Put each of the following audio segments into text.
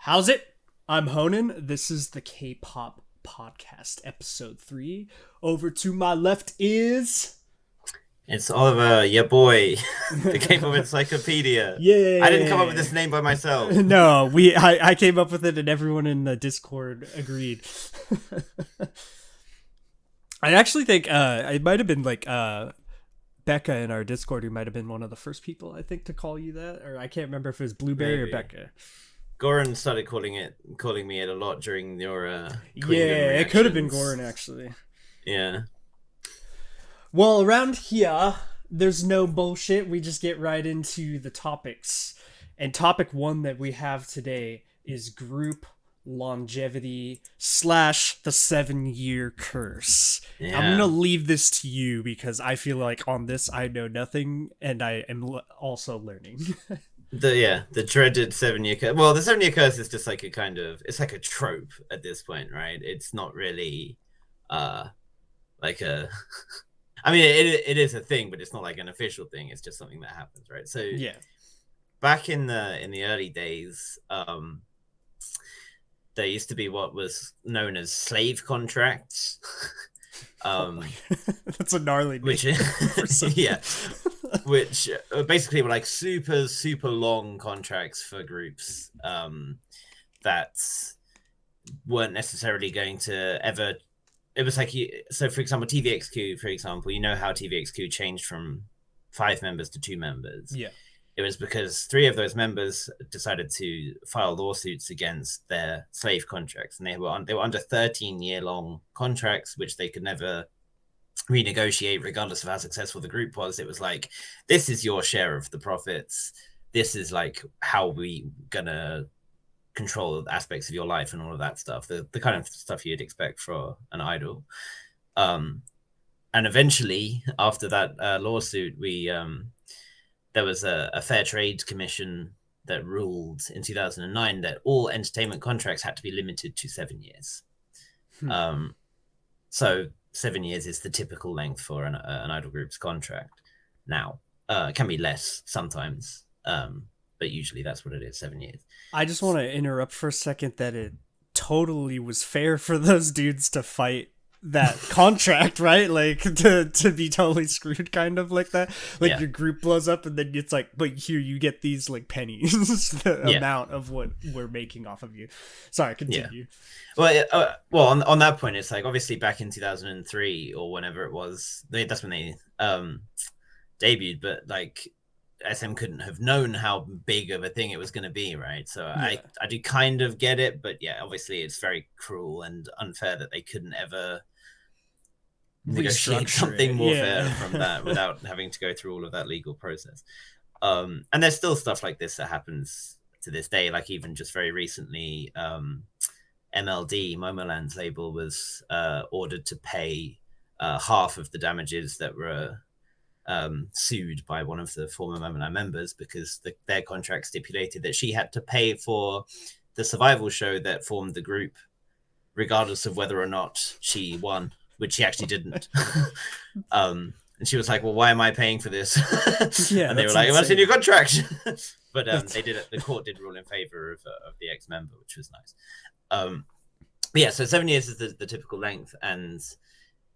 How's it? I'm Honan. This is the Kpop Podcast, episode 3. Over to my left is... It's Oliver, your boy, the Kpop Encyclopedia. Yeah. I didn't come up with this name by myself. No, I came up with it and everyone in the Discord agreed. I actually think it might have been like Becca in our Discord who might have been one of the first people, I think, to call you that. Or I can't remember if it was Blueberry Maybe. or Becca. Goran started calling me it a lot during your it could have been Goran, actually. Yeah. Well, around here, there's no bullshit. We just get right into the topics. And topic 1 that we have today is group longevity / the 7-year curse. Yeah. I'm gonna leave this to you because I feel like on this I know nothing and I am also learning. The dreaded 7-year curse. Well, the 7-year curse is just like it's like a trope at this point, right? It's not really like a I mean it is a thing, but it's not like an official thing. It's just something that happens, right? So yeah. Back in the early days, there used to be what was known as slave contracts. That's a gnarly name. Which which basically were like super long contracts for groups that weren't necessarily going to ever. It was like so for example TVXQ, for example, you know how TVXQ changed from 5 members to 2 members. Yeah. It was because 3 of those members decided to file lawsuits against their slave contracts, and they were under 13-year-long contracts, which they could never renegotiate, regardless of how successful the group was. It was like, this is your share of the profits. This is like how we gonna control aspects of your life and all of that stuff. The kind of stuff you'd expect for an idol. And eventually, after that lawsuit, there was a Fair Trade Commission that ruled in 2009 that all entertainment contracts had to be limited to 7 years. So 7 years is the typical length for an idol group's contract. Now, it can be less sometimes, but usually that's what it is, 7 years. I just want to interrupt for a second that it totally was fair for those dudes to fight that contract, right? Like to be totally screwed, kind of like that. Like your group blows up and then it's like, but here you get these like pennies, the amount of what we're making off of you. Sorry, continue. Well, on that point, it's like obviously back in 2003 or whenever it was, that's when they debuted, but like SM couldn't have known how big of a thing it was going to be, right? So I do kind of get it, but yeah, obviously it's very cruel and unfair that they couldn't ever negotiate something more fair from that without having to go through all of that legal process. And there's still stuff like this that happens to this day. Like even just very recently, MLD, Momoland's label, was ordered to pay half of the damages that were sued by one of the former Momoland members, because their contract stipulated that she had to pay for the survival show that formed the group, regardless of whether or not she won, which she actually didn't. And she was like, well, why am I paying for this? And they were like, well, it's in your contract. But they did it. The court did rule in favor of the ex-member, which was nice. But yeah, so 7 years is the typical length, and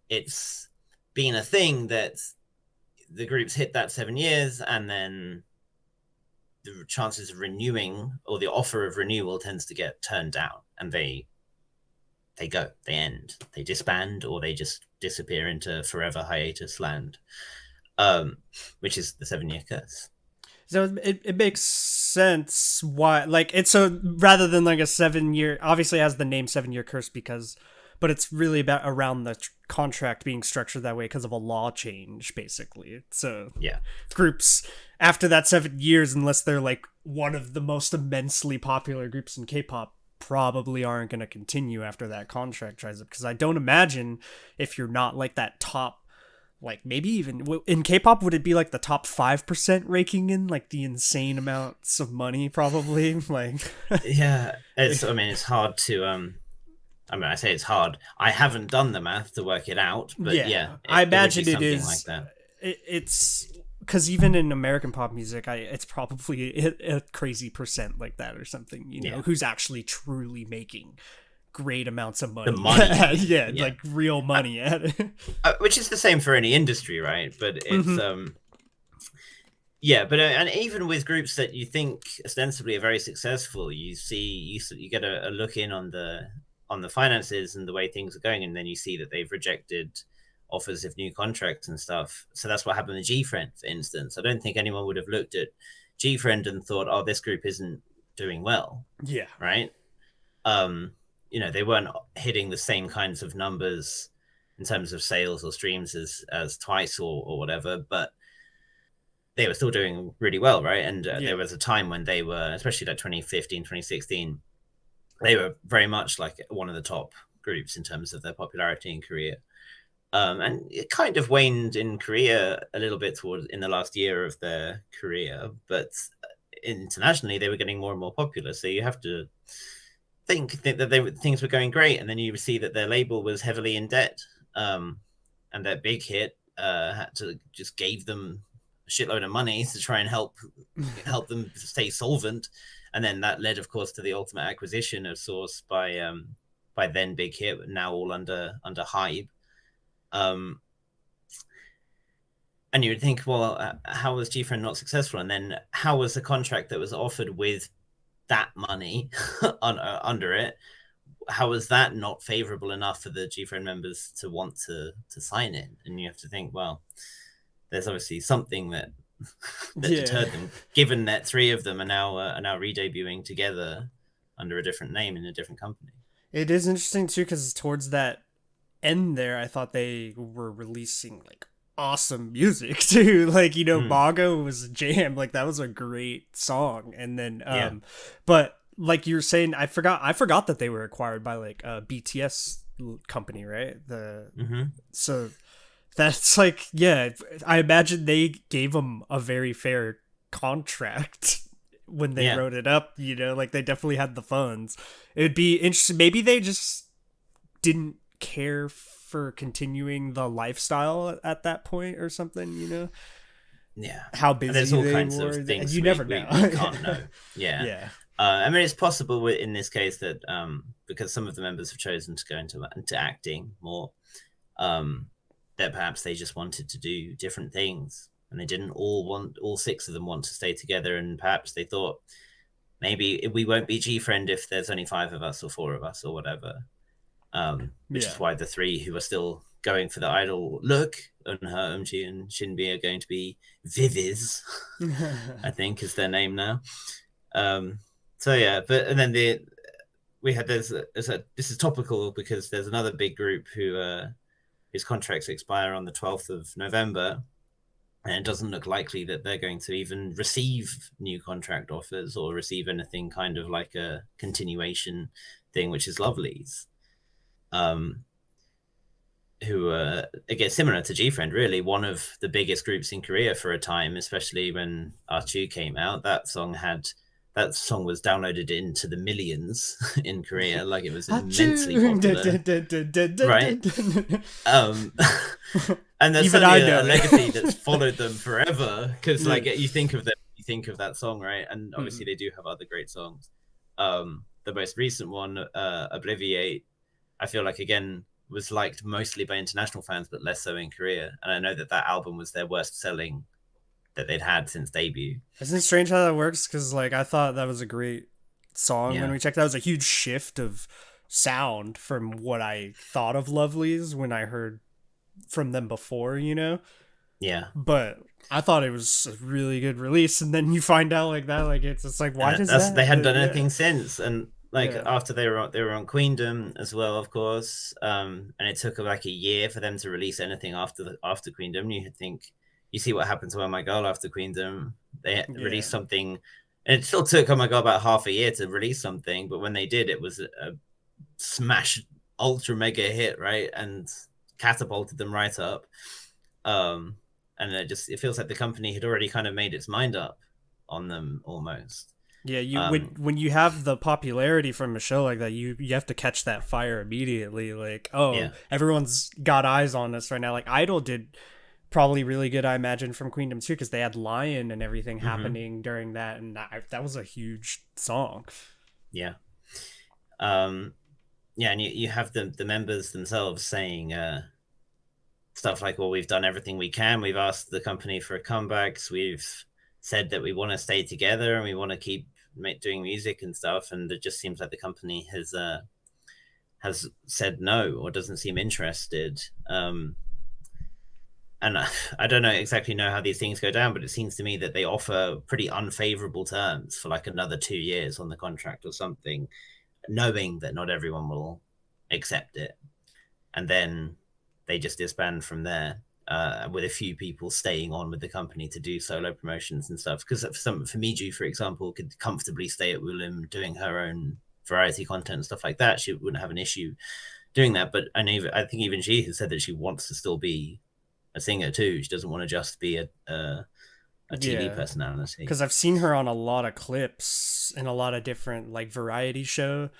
it's been a thing that the groups hit that 7 years, and then the chances of renewing, or the offer of renewal, tends to get turned down, and they end, they disband, or they just disappear into forever hiatus land, which is the 7-year curse. So it makes sense why, like, it's so rather than like a 7-year, obviously it has the name 7-year curse but it's really about around the contract being structured that way because of a law change, basically. So yeah, groups after that 7 years, unless they're like one of the most immensely popular groups in K-pop, probably aren't going to continue after that contract dries up. Because I don't imagine if you're not like that top, like maybe even in K-pop, would it be like the top 5% raking in like the insane amounts of money? Probably. Like yeah, it's hard to I say it's hard. I haven't done the math to work it out, but yeah I imagine it is like that. It's because even in American pop music, it's probably a crazy percent like that or something, you know, who's actually truly making great amounts of money. The money. Yeah, like real money at it. Which is the same for any industry, right? But it's yeah, but and even with groups that you think ostensibly are very successful, you get a look in on the finances and the way things are going, and then you see that they've rejected offers of new contracts and stuff. So that's what happened with G-Friend, for instance. I don't think anyone would have looked at G-Friend and thought, oh, this group isn't doing well. Yeah. Right. You know, they weren't hitting the same kinds of numbers in terms of sales or streams as Twice or whatever, but they were still doing really well, right? And there was a time when they were, especially like 2015, 2016, they were very much like one of the top groups in terms of their popularity in Korea. And it kind of waned in Korea a little bit in the last year of their career, but internationally they were getting more and more popular. So you have to think that things were going great, and then you see that their label was heavily in debt, and their big hit just gave them a shitload of money to try and help them stay solvent, and then that led, of course, to the ultimate acquisition of Source by then Big Hit, now all under Hybe. And you would think, well, how was G-Friend not successful? And then how was the contract that was offered with that money under it? How was that not favorable enough for the G-Friend members to want to sign it? And you have to think, well, there's obviously something that deterred them, given that three of them are now re-debuting together under a different name in a different company. It is interesting too, because towards that end there, I thought they were releasing like awesome music too. Like, you know, Mago was a jam. Like, that was a great song. And then but like you were saying, I forgot that they were acquired by like a BTS company, right? So that's like, yeah, I imagine they gave them a very fair contract when they wrote it up, you know, like they definitely had the funds. It would be interesting. Maybe they just didn't care for continuing the lifestyle at that point or something, you know? Yeah. How busy there's all they kinds were. of things you never know. We can't know. Yeah. Yeah. I mean, it's possible in this case that because some of the members have chosen to go into acting more, that perhaps they just wanted to do different things, and they didn't all six of them want to stay together, and perhaps they thought maybe we won't be G-Friend if there's only 5 of us or 4 of us or whatever, which is why the 3 who are still going for the idol look, Eunha, Eumji, and Shinbi, are going to be Viviz, I think is their name now. So yeah, and then this is topical because there's another big group whose contracts expire on the 12th of November, and it doesn't look likely that they're going to even receive new contract offers or receive anything kind of like a continuation thing, which is Lovelyz, who again, similar to G-Friend, really one of the biggest groups in Korea for a time, especially when R2 came out. That song was downloaded into the millions in Korea, like it was immensely popular, right? And there's certainly a legacy that's followed them forever, because like you think of that song, right? And obviously they do have other great songs. The most recent one, Obliviate, I feel like again was liked mostly by international fans, but less so in Korea. And I know that album was their worst selling that they'd had since debut. Isn't it strange how that works? Because like I thought that was a great song when we checked. That was a huge shift of sound from what I thought of Lovelyz when I heard from them before, you know? Yeah. But I thought it was a really good release, and then you find out like that, like it's like, why does that? They hadn't done anything since, and like after they were on Queendom as well, of course. And it took like a year for them to release anything after Queendom. You think. You see what happened to Oh My Girl after Queendom. They released something, and it still took Oh My Girl about half a year to release something, but when they did, it was a smash, ultra mega hit, right? And catapulted them right up. And it feels like the company had already kind of made its mind up on them almost. Yeah, when you have the popularity from a show like that, you have to catch that fire immediately. Like, everyone's got eyes on us right now. Like Idol did probably really good, I imagine, from Queendom too, because they had Lion and everything Mm-hmm. happening during that, and that was a huge song. Yeah. Yeah, and you have the members themselves saying stuff like, well, we've done everything we can. We've asked the company for comebacks. We've said that we want to stay together and we want to keep doing music and stuff. And it just seems like the company has said no or doesn't seem interested. And I don't exactly know how these things go down, but it seems to me that they offer pretty unfavorable terms for like another 2 years on the contract or something, knowing that not everyone will accept it. And then they just disband from there, with a few people staying on with the company to do solo promotions and stuff. Because for Miju, for example, could comfortably stay at William doing her own variety content and stuff like that. She wouldn't have an issue doing that. But I think even she has said that she wants to still be a singer too. She doesn't want to just be a TV Yeah, personality. because I've seen her on a lot of clips and a lot of different like variety shows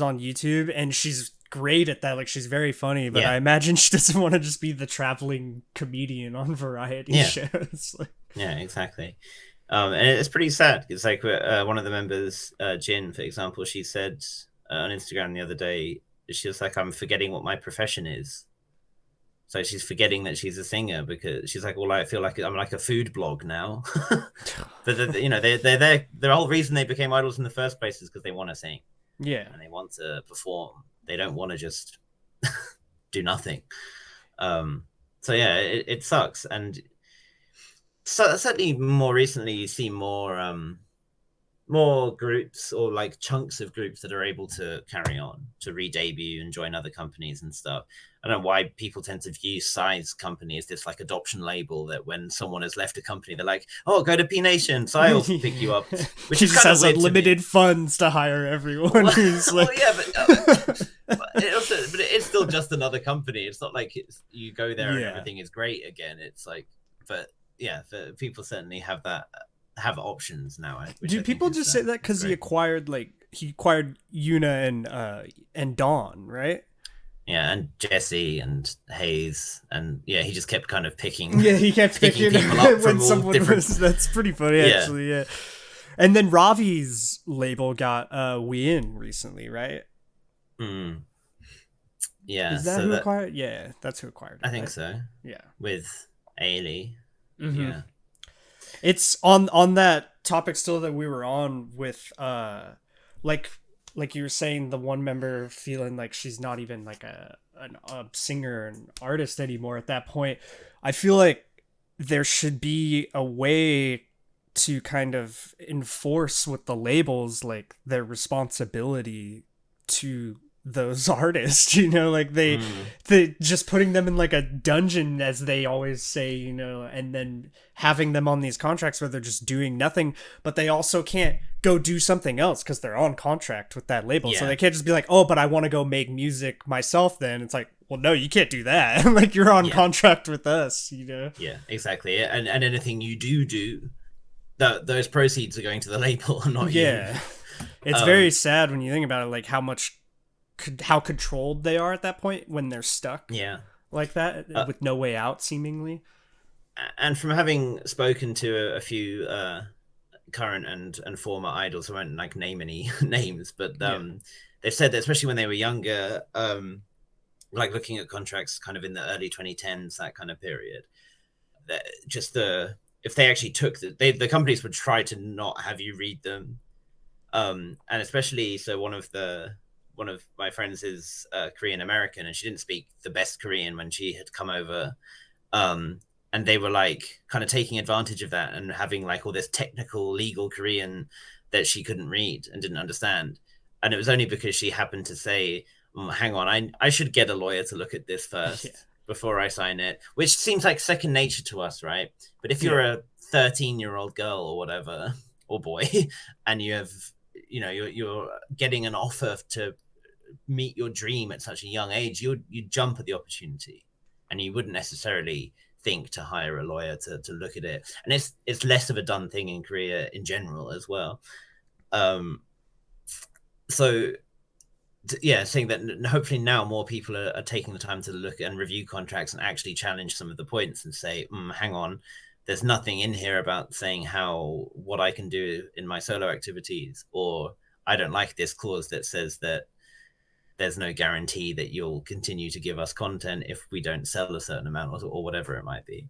on YouTube, and she's great at that. Like, she's very funny, but I imagine she doesn't want to just be the traveling comedian on variety shows. Yeah, exactly. And it's pretty sad. It's like one of the members, Jin, for example, she said on Instagram the other day, she was like, "I'm forgetting what my profession is." So she's forgetting that she's a singer because she's like, "Well, I feel like I'm like a food blog now." But they're there. The whole reason they became idols in the first place is because they want to sing. Yeah, and they want to perform. They don't want to just do nothing. So yeah, it sucks. And so certainly more recently, you see more groups or like chunks of groups that are able to carry on, to re-debut and join other companies and stuff. I don't know why people tend to view Psy's company as this like adoption label that when someone has left a company, they're like, "Oh, go to P Nation, Psy will pick you up," which he is just kind has of weird unlimited funds to hire everyone. Well, yeah, but it's still just another company. It's not like you go there and everything is great again. It's like, but yeah, people certainly have options now. Do people just say that because he acquired Yuna and Dawn, right? Yeah, and Jesse and Hayes, and yeah, he just kept kind of picking. Yeah, he kept picking people up when someone was. That's pretty funny, actually. Yeah, and then Ravi's label got Win recently, right? Yeah, is that who acquired? Yeah, that's who acquired it. I think so. Yeah, with Ailey. Mm-hmm. Yeah, it's on that topic still that we were on with like you were saying, the one member feeling like she's not even like a singer and artist anymore at that point. I feel like there should be a way to kind of enforce with the labels like their responsibility to those artists, like they just putting them in like a dungeon, as they always say, and then having them on these contracts where they're just doing nothing, but they also can't go do something else because they're on contract with that label. So they can't just be like, "Oh, but I want to go make music myself." Then it's like, well, no, you can't do that. Like, you're on contract with us, Yeah, exactly. And anything you do, those proceeds are going to the label and not you. It's very sad when you think about it, like how controlled they are at that point when they're stuck like that with no way out, seemingly. And from having spoken to a few current and former idols, I won't like name any names, but they've said that especially when they were younger, like looking at contracts kind of in the early 2010s, that kind of period, that just if they actually took the companies would try to not have you read them, and especially so one of my friends is Korean American, and she didn't speak the best Korean when she had come over. And they were like kind of taking advantage of that and having like all this technical legal Korean that she couldn't read and didn't understand. And it was only because she happened to say, "Hang on, I should get a lawyer to look at this first before I sign it," which seems like second nature to us, right? But if you're a 13-year-old girl or whatever, or boy, and you have, you're getting an offer to meet your dream at such a young age, you jump at the opportunity, and you wouldn't necessarily think to hire a lawyer to look at it. And it's less of a done thing in Korea in general as well. So saying that hopefully now more people are taking the time to look and review contracts and actually challenge some of the points and say, hang on, there's nothing in here about saying what I can do in my solo activities, or I don't like this clause that says that there's no guarantee that you'll continue to give us content if we don't sell a certain amount, or whatever it might be.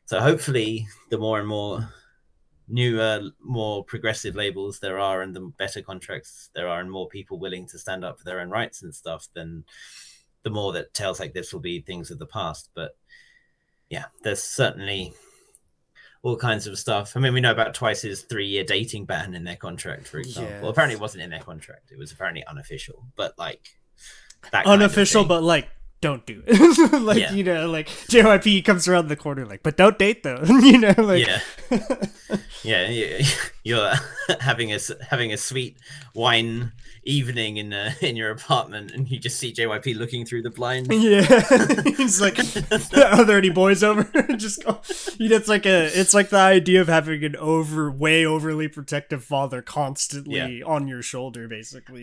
So hopefully the more and more newer, more progressive labels there are, and the better contracts there are, and more people willing to stand up for their own rights and stuff, then the more that tales like this will be things of the past. But yeah, there's certainly all kinds of stuff. I mean, we know about Twice's 3-year dating ban in their contract, for example. Well, apparently it wasn't in their contract. It was apparently unofficial, but like that unofficial, but like, don't do it. Like, you know, like JYP comes around the corner, like, but don't date though. You know, like, you're having a sweet wine evening in your apartment, and you just see JYP looking through the blinds. Yeah, he's like, "Are there any boys over?" Just go. You know, it's like the idea of having an way overly protective father constantly on your shoulder, basically.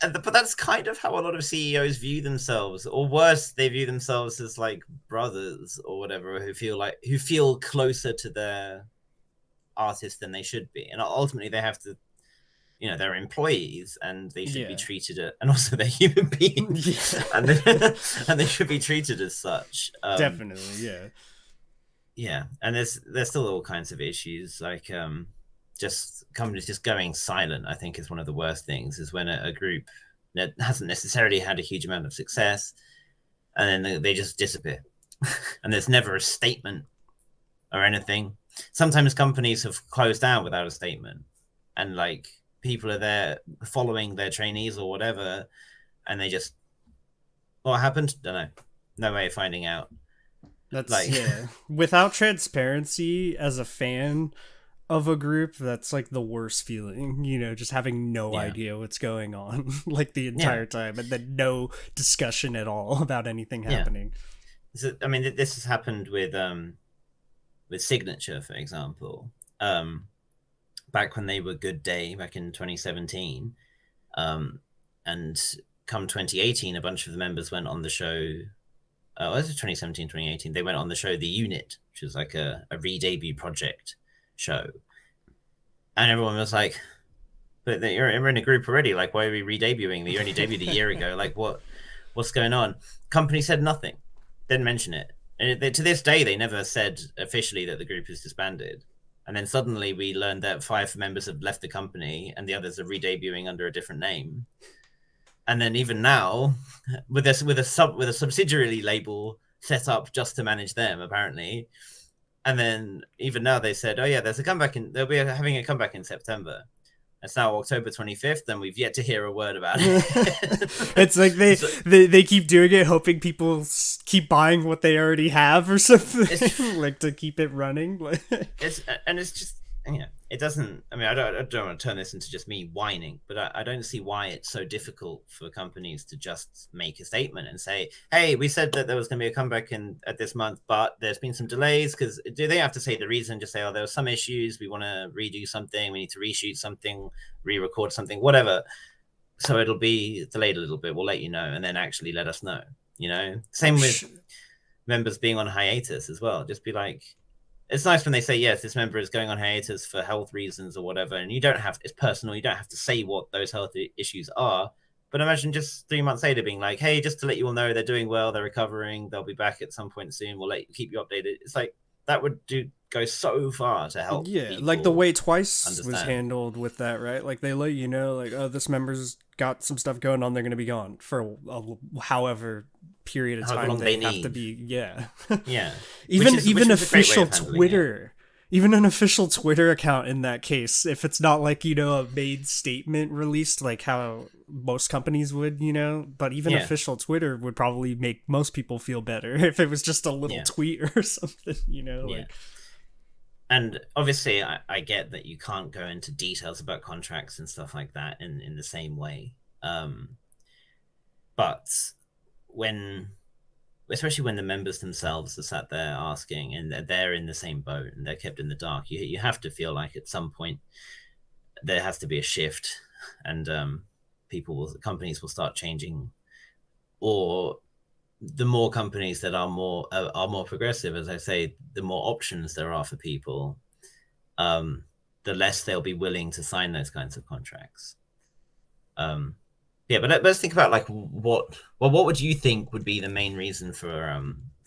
But that's kind of how a lot of CEOs view themselves, or worse, they view themselves as like brothers or whatever, who feel closer to their artist than they should be, and ultimately they have to, you know, they're employees and they should be treated, and also they're human beings, and they should be treated as such. Definitely, yeah, and there's still all kinds of issues, like just companies just going silent. I think is one of the worst things, is when a group that hasn't necessarily had a huge amount of success, and then they just disappear, and there's never a statement or anything. Sometimes companies have closed down without a statement, and like people are there following their trainees or whatever, and they just, what happened? Don't know. No way of finding out. That's like, without transparency as a fan of a group, that's like the worst feeling, you know, just having no idea what's going on like the entire time, and then no discussion at all about anything happening. So, I mean, this has happened with Signature, for example, back when they were Good Day back in 2017, and come 2018, a bunch of the members went on the show. Was it 2017, 2018? They went on the show The Unit, which is like a re-debut project show, and everyone was like, but you're in a group already, like, why are we re-debuting? You only debuted a year ago. Like, what's going on? Company said nothing, didn't mention it, and to this day they never said officially that the group is disbanded. And then suddenly we learned that 5 members have left the company and the others are re-debuting under a different name. And then even now, with a subsidiary label set up just to manage them, apparently. And then even now they said, oh yeah, there's a comeback, they'll be having a comeback in September. It's now October 25th, and we've yet to hear a word about it. It's like they keep doing it, hoping people keep buying what they already have or something, like to keep it running. It's just, you know, it doesn't. I mean, I don't want to turn this into just me whining, but I don't see why it's so difficult for companies to just make a statement and say, "Hey, we said that there was going to be a comeback at this month, but there's been some delays." Because do they have to say the reason? Just say, "Oh, there were some issues. We want to redo something. We need to reshoot something, re-record something, whatever." So it'll be delayed a little bit. We'll let you know, and then actually let us know. You know, same with members being on hiatus as well. Just be like, it's nice when they say, yes, this member is going on hiatus for health reasons or whatever, and you don't have, it's personal, you don't have to say what those health issues are. But imagine just 3 months later being like, hey, just to let you all know, they're doing well, they're recovering, they'll be back at some point soon, we'll keep you updated. It's like, that would go so far to help. Yeah, like the way Twice was handled with that, right? Like they let you know, like, oh, this member's got some stuff going on, they're going to be gone for however period of time they have to be. Yeah. Even official Twitter, even an official Twitter account in that case, if it's not like, you know, a made statement released like how most companies would, you know, but even official Twitter would probably make most people feel better if it was just a little tweet or something, you know. Like, and obviously I get that you can't go into details about contracts and stuff like that in the same way, but especially when the members themselves are sat there asking, and they're in the same boat and they're kept in the dark, you have to feel like at some point there has to be a shift. And companies will start changing, or the more companies that are more progressive, as I say, the more options there are for people, the less they'll be willing to sign those kinds of contracts. Yeah, but let's think about like what would you think would be the main reason for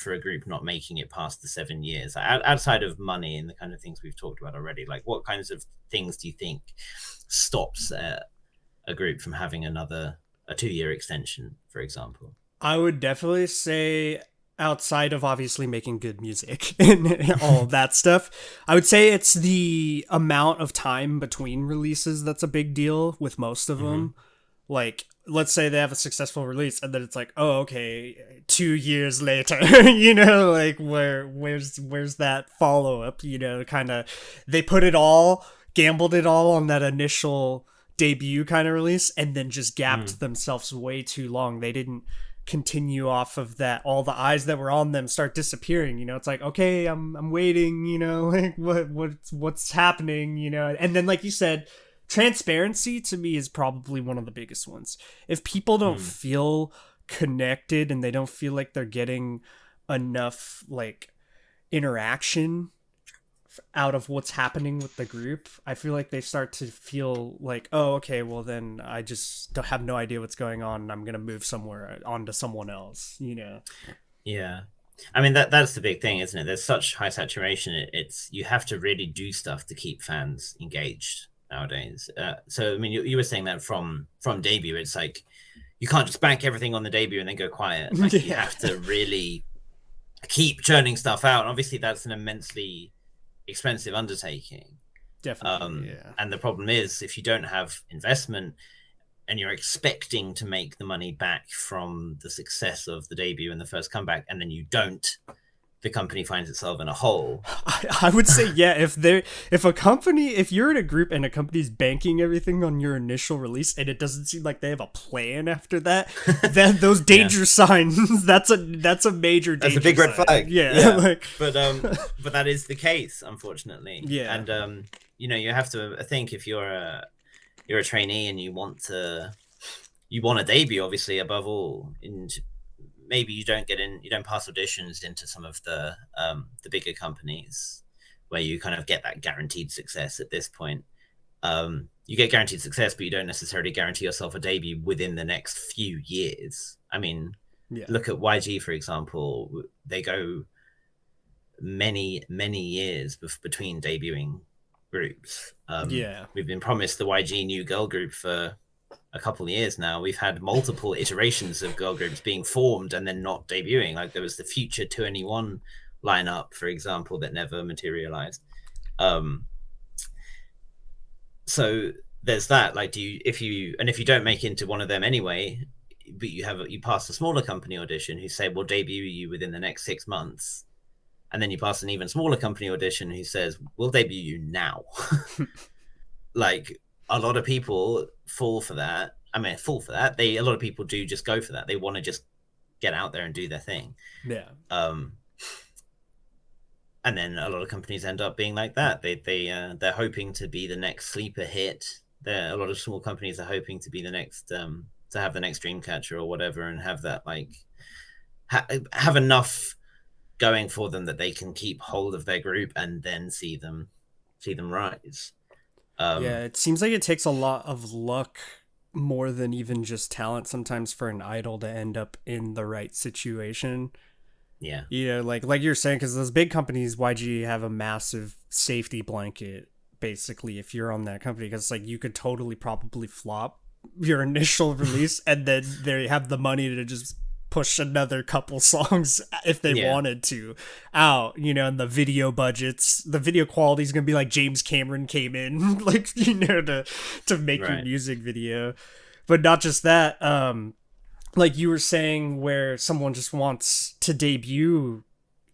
a group not making it past the 7 years, outside of money and the kind of things we've talked about already? Like, what kinds of things do you think stops a group from having a 2-year extension, for example? I would definitely say, outside of obviously making good music and all of that stuff, I would say it's the amount of time between releases that's a big deal with most of them. Like, let's say they have a successful release and then it's like, oh, okay, 2 years later, like where's that follow-up, kind of, they put it all, gambled it all on that initial debut kind of release and then just gapped themselves way too long. They didn't continue off of that. All the eyes that were on them start disappearing. It's like, okay, I'm waiting, like what's happening, and then, like you said, transparency to me is probably one of the biggest ones. If people don't feel connected and they don't feel like they're getting enough like interaction out of what's happening with the group, I feel like they start to feel like, oh, okay, well then I just don't have no idea what's going on and I'm gonna move somewhere onto someone else. Yeah, I mean that's the big thing, isn't it? There's such high saturation. It's you have to really do stuff to keep fans engaged nowadays. So I mean, you were saying that from debut, it's like you can't just bank everything on the debut and then go quiet. Like, you have to really keep churning stuff out. And obviously, that's an immensely expensive undertaking. Definitely, yeah. And the problem is, if you don't have investment and you're expecting to make the money back from the success of the debut and the first comeback, and then you don't, the company finds itself in a hole. I would say, yeah, if you're in a group and a company's banking everything on your initial release and it doesn't seem like they have a plan after that, then those danger signs, that's a major danger. That's a big red flag. Yeah. But that is the case, unfortunately. Yeah. And you have to think, if you're a trainee and you want to debut, obviously, above all, and maybe you don't pass auditions into some of the bigger companies where you kind of get that guaranteed success at this point. You get guaranteed success, but you don't necessarily guarantee yourself a debut within the next few years. I mean, look at YG, for example. They go many, many years between debuting groups. We've been promised the YG new girl group for a couple of years now. We've had multiple iterations of girl groups being formed and then not debuting. Like, there was the Future 2NE1 lineup, for example, that never materialized. So there's that. Like, if you don't make into one of them anyway, but you pass a smaller company audition who say we'll debut you within the next 6 months, and then you pass an even smaller company audition who says we'll debut you now. Like, a lot of people fall for that. A lot of people do just go for that. They want to just get out there and do their thing. Yeah. And then a lot of companies end up being like that. They're hoping to be the next sleeper hit. A lot of small companies are hoping to be the next to have the next Dreamcatcher or whatever, and have that have enough going for them that they can keep hold of their group and then see them rise. It seems like it takes a lot of luck more than even just talent sometimes for an idol to end up in the right situation. Yeah. Like you're saying, because those big companies, YG, have a massive safety blanket, basically, if you're on that company, because like you could totally probably flop your initial release and then they have the money to just push another couple songs if they wanted to out, and the video budgets, the video quality is gonna be like James Cameron came in like, to make your music video. But not just that, like you were saying, where someone just wants to debut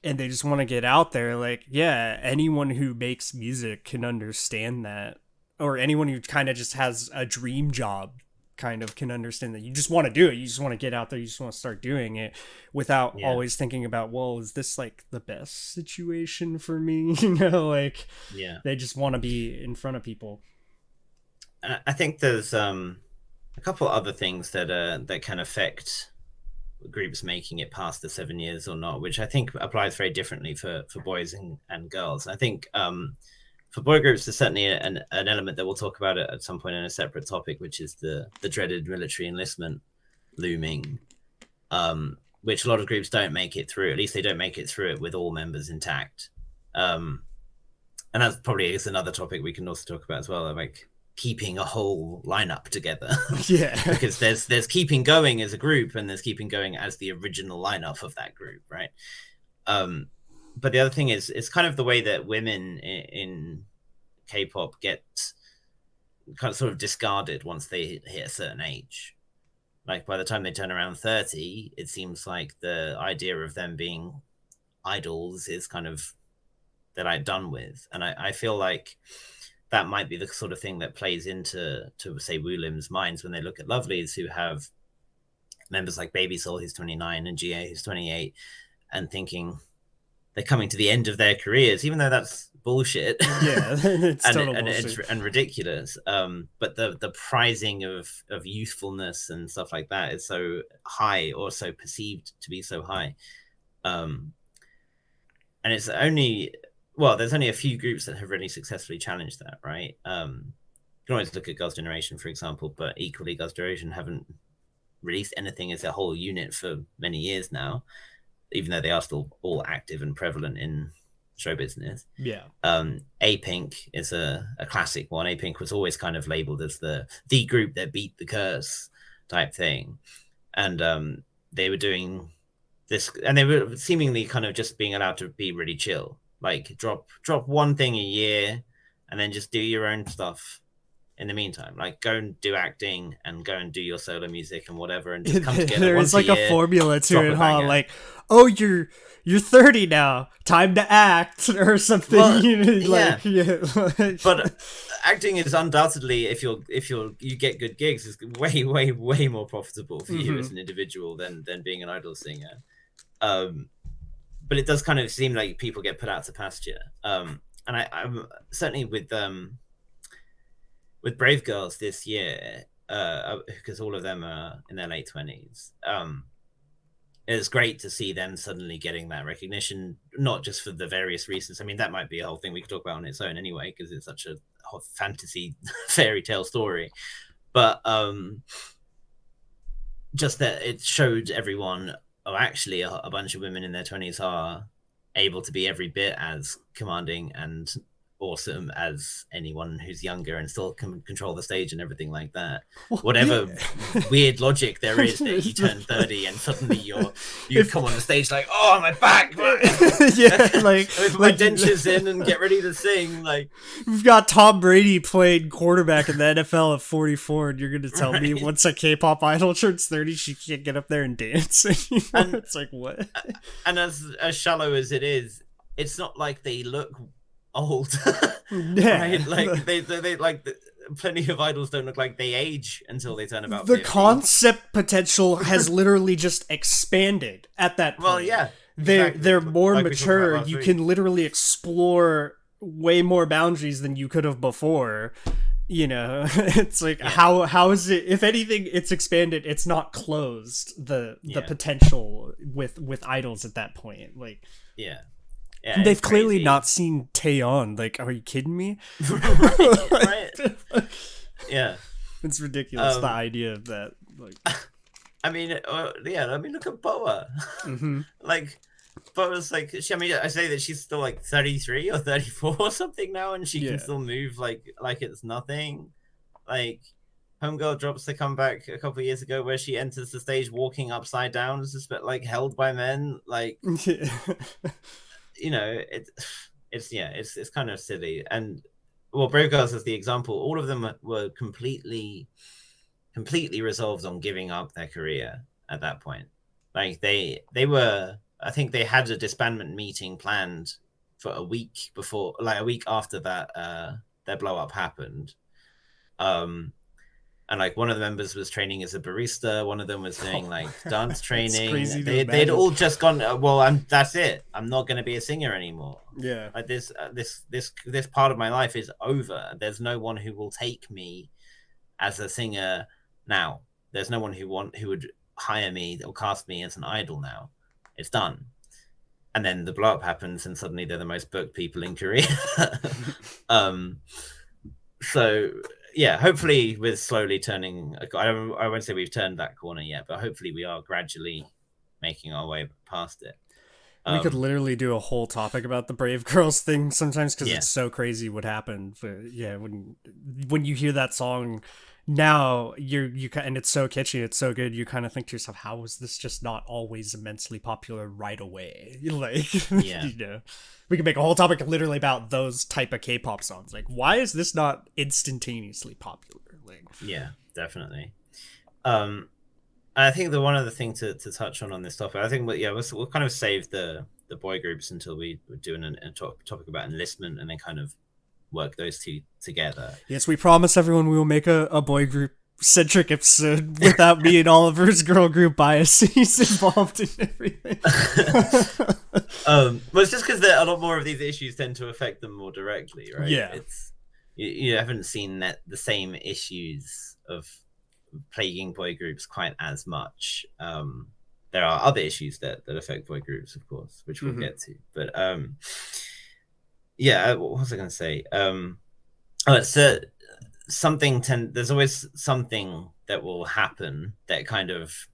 and they just want to get out there, like, yeah, anyone who makes music can understand that, or anyone who kind of just has a dream job kind of can understand that you just want to do it. You just want to get out there. You just want to start doing it without always thinking about, well, is this like the best situation for me? They just want to be in front of people. I think there's a couple other things that can affect groups making it past the 7 years or not, which I think applies very differently for boys and girls. I think for boy groups, there's certainly an element that we'll talk about it at some point in a separate topic, which is the dreaded military enlistment looming, which a lot of groups don't make it through. At least they don't make it through it with all members intact. And that probably is another topic we can also talk about as well, like keeping a whole lineup together. Yeah. Because there's keeping going as a group, and there's keeping going as the original lineup of that group, right? But the other thing is, it's kind of the way that women in K-pop get kind of sort of discarded once they hit a certain age. Like by the time they turn around 30, it seems like the idea of them being idols is kind of, they're like done with. And I feel like that might be the sort of thing that plays into say Woolim's minds when they look at Lovelies, who have members like Baby Soul, who's 29, and GA, who's 28, and thinking they're coming to the end of their careers, even though that's bullshit. Yeah, it's and ridiculous. But the prizing of youthfulness and stuff like that is so high, or so perceived to be so high. And it's only, well, there's only a few groups that have really successfully challenged that, right? You can always look at Girls' Generation, for example, but equally Girls' Generation haven't released anything as a whole unit for many years now, even though they are still all active and prevalent in show business. Yeah. A-Pink is a classic one. A-Pink was always kind of labeled as the group that beat the curse type thing. And they were doing this, and they were seemingly kind of just being allowed to be really chill. Like drop one thing a year and then just do your own stuff in the meantime. Like go and do acting and go and do your solo music and whatever, and just come together. There's like a formula to it, huh? Banger. Like, oh, you're 30 now, time to act or something. Well, like, yeah. But acting is undoubtedly, if you get good gigs, is way more profitable for you as an individual than being an idol singer. But it does kind of seem like people get put out to pasture. And I'm certainly with Brave Girls this year, because all of them are in their late 20s. It's great to see them suddenly getting that recognition, not just for the various reasons. I mean, that might be a whole thing we could talk about on its own anyway, because it's such a fantasy fairy tale story. But just that it showed everyone, oh, actually, a bunch of women in their 20s are able to be every bit as commanding and awesome as anyone who's younger, and still can control the stage and everything like that. Whatever weird logic there is that you turn 30 and suddenly you come on the stage like, oh, my back, yeah, like with my dentures in and get ready to sing. Like, we've got Tom Brady playing quarterback in the NFL at 44, and you're gonna tell me once a K-pop idol turns 30, she can't get up there and dance anymore? And it's like, what? And as shallow as it is, it's not like they look old. Yeah, right? Like they like plenty of idols don't look like they age until they turn about the 50. Concept potential has literally just expanded at that point. Well, yeah, they're more like mature. You can literally explore way more boundaries than you could have before. You know, it's like, how is it? If anything, it's expanded. It's not closed. The potential with idols at that point, like, yeah, they've clearly not seen Taeyeon. Like, are you kidding me? right. Yeah, it's ridiculous. The idea of that, like, I mean, look at Boa. Like, Boa's like, I say that she's still like 33 or 34 or something now, and she can still move like it's nothing. Like, Homegirl drops the comeback a couple of years ago where she enters the stage walking upside down, just like held by men. Like, you know, it's kind of silly. And well, Brave Girls is the example. All of them were completely resolved on giving up their career at that point. Like they were, I think they had a disbandment meeting planned for a week before, like a week after that their blow up happened. And like one of the members was training as a barista, one of them was doing like dance training. They'd all just gone, that's it. I'm not going to be a singer anymore. Yeah. Like this part of my life is over. There's no one who will take me as a singer now. There's no one who would hire me or cast me as an idol now. It's done. And then the blow up happens, and suddenly they're the most booked people in Korea. So yeah, hopefully we're slowly turning. I won't say we've turned that corner yet, but hopefully we are gradually making our way past it. We could literally do a whole topic about the Brave Girls thing sometimes, because Yeah. it's so crazy what happened. But yeah, when you hear that song now, and it's so catchy, it's so good, you kind of think to yourself, how was this just not always immensely popular right away? Like, Yeah. you know, we could make a whole topic literally about those type of K-pop songs. Like, why is this not instantaneously popular? Like, Yeah, definitely. I think the one other thing to touch on this topic, I think, we'll kind of save the boy groups until we do a topic about enlistment, and then kind of work those two together. yes, we promise everyone we will make a boy group centric episode without me and Oliver's girl group biases involved in everything. Well, it's just because a lot more of these issues tend to affect them more directly, right? Yeah. It's you haven't seen the same issues of plaguing boy groups quite as much. There are other issues that affect boy groups, of course, which we'll get to. But yeah, what was I going to say? So there's always something that will happen that kind of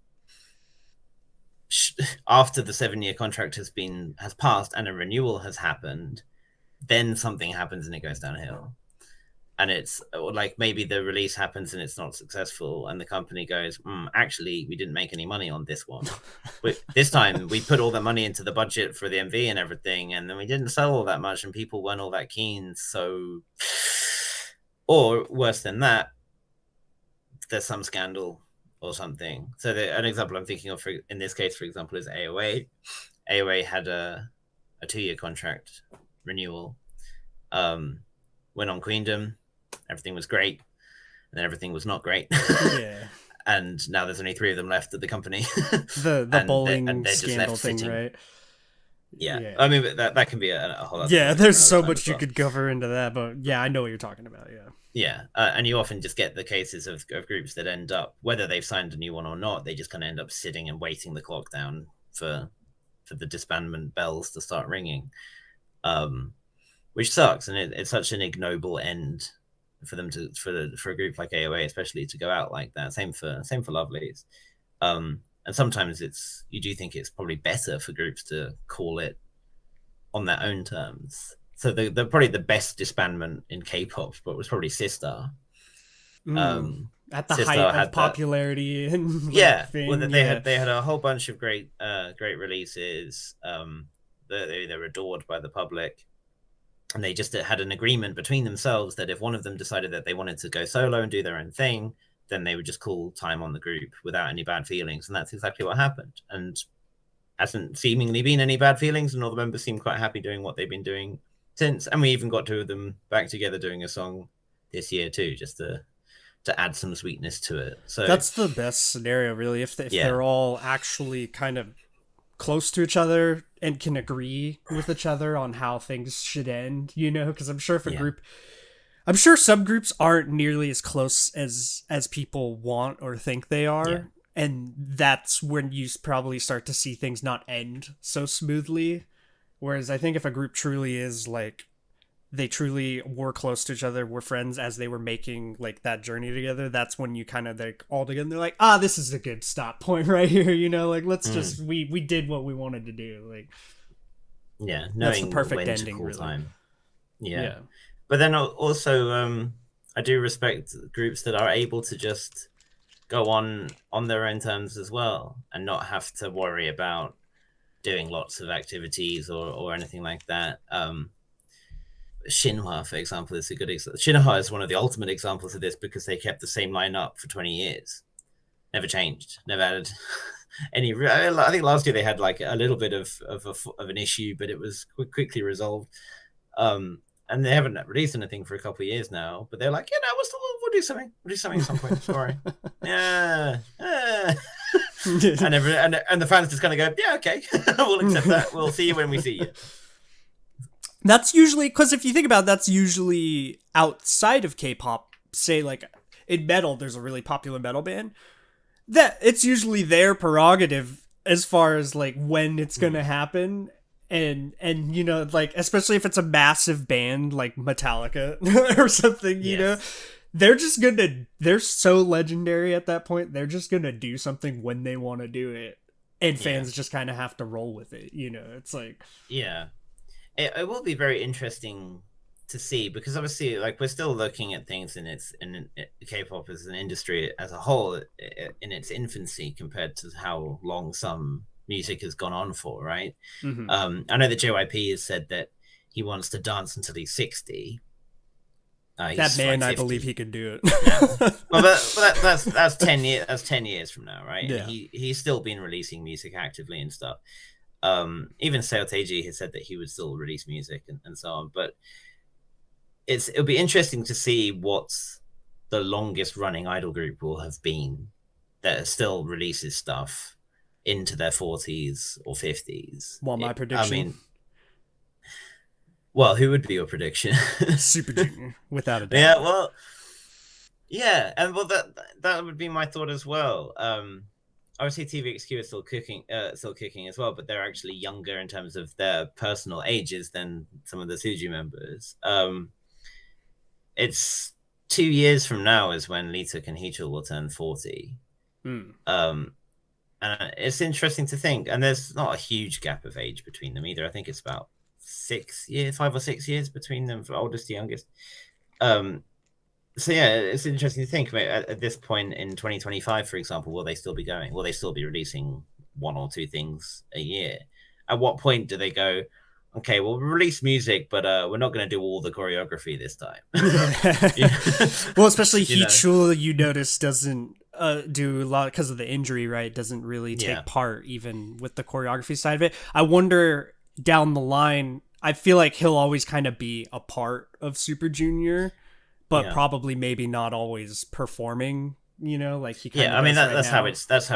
after the 7-year contract has passed and a renewal has happened, then something happens and it goes downhill. And it's like maybe the release happens and it's not successful, and the company goes, actually, we didn't make any money on this one. But this time we put all the money into the budget for the MV and everything, and then we didn't sell all that much, and people weren't all that keen. So, or worse than that, there's some scandal or something. So an example I'm thinking of in this case, for example, is AOA. AOA had a 2-year contract renewal. Went on Queendom. Everything was great, and then everything was not great. Yeah. And now there's only 3 of them left at the company. The bowling they're scandal thing, right? Yeah. I mean, that can be a whole other. Yeah, there's so much you could cover into that, but yeah, I know what you're talking about. Yeah. Yeah, and you often just get the cases of groups that end up, whether they've signed a new one or not, they just kind of end up sitting and waiting the clock down for the disbandment bells to start ringing, which sucks, and it's such an ignoble end for them for a group like AOA especially to go out like that. Same for Lovelies, and sometimes you do think it's probably better for groups to call it on their own terms. So the probably the best disbandment in K-pop, but was probably Sistar. At the height of popularity and well, they had a whole bunch of great releases. They were adored by the public, and they just had an agreement between themselves that if one of them decided that they wanted to go solo and do their own thing, then they would just call time on the group without any bad feelings, and that's exactly what happened. And hasn't seemingly been any bad feelings, and all the members seem quite happy doing what they've been doing since. And we even got 2 of them back together doing a song this year too, just to add some sweetness to it. So that's the best scenario, really, if they're all actually kind of close to each other and can agree with each other on how things should end, you know, because I'm sure I'm sure some groups aren't nearly as close as people want or think they are. Yeah. And that's when you probably start to see things not end so smoothly. Whereas I think if a group truly is like, they truly were close to each other, were friends as they were making like that journey together, that's when you kind of like all together, they're like, this is a good stop point right here, you know, like let's just we did what we wanted to do, like that's the perfect ending, really. Time. Yeah. But then also I do respect groups that are able to just go on their own terms as well and not have to worry about doing lots of activities or anything like that. Shinhwa, for example, is a good example. Shinhwa is one of the ultimate examples of this because they kept the same lineup for 20 years. Never changed. Never added any. I think last year they had like a little bit of an issue, but it was quickly resolved. And they haven't released anything for a couple of years now, but they're like, we'll do something. We'll do something at some point. Sorry. Yeah. And the fans just kind of go, yeah, okay, we'll accept that. We'll see you when we see you. That's usually, because if you think about it, that's usually outside of K-pop, say like in metal, there's a really popular metal band that it's usually their prerogative as far as like when it's gonna happen. And you know, like, especially if it's a massive band like Metallica or something, you know, they're so legendary at that point, they're just gonna do something when they want to do it, and fans just kind of have to roll with it, you know. It's like, it will be very interesting to see, because obviously, like, we're still looking at things in K-pop as an industry as a whole in its infancy compared to how long some music has gone on for, right? I know that JYP has said that he wants to dance until he's 60. That man, like, I believe he could do it. Well, that's 10 years. That's 10 years from now, right? Yeah. And he's still been releasing music actively and stuff. Even Seo Taiji has said that he would still release music and so on. But it'll be interesting to see what the longest running idol group will have been that still releases stuff into their 40s or 50s. Well, my prediction. I mean, well, who would be your prediction? Super Junior, without a doubt. Yeah, well, yeah, and well, that would be my thought as well. Obviously, TVXQ is still kicking as well, but they're actually younger in terms of their personal ages than some of the Suju members. It's 2 years from now is when Leeteuk and Heechul will turn 40. And it's interesting to think, and there's not a huge gap of age between them either. I think it's about 5 or 6 years between them, from oldest to youngest. So yeah, it's interesting to think. At this point in 2025, for example, will they still be going? Will they still be releasing 1 or 2 things a year? At what point do they go, okay, we'll release music, but we're not going to do all the choreography this time? Well, especially Heechul, you notice, doesn't do a lot because of the injury, right? Doesn't really take part even with the choreography side of it. I wonder down the line, I feel like he'll always kind of be a part of Super Junior, but probably maybe not always performing, you know, like he kind of I mean, that's how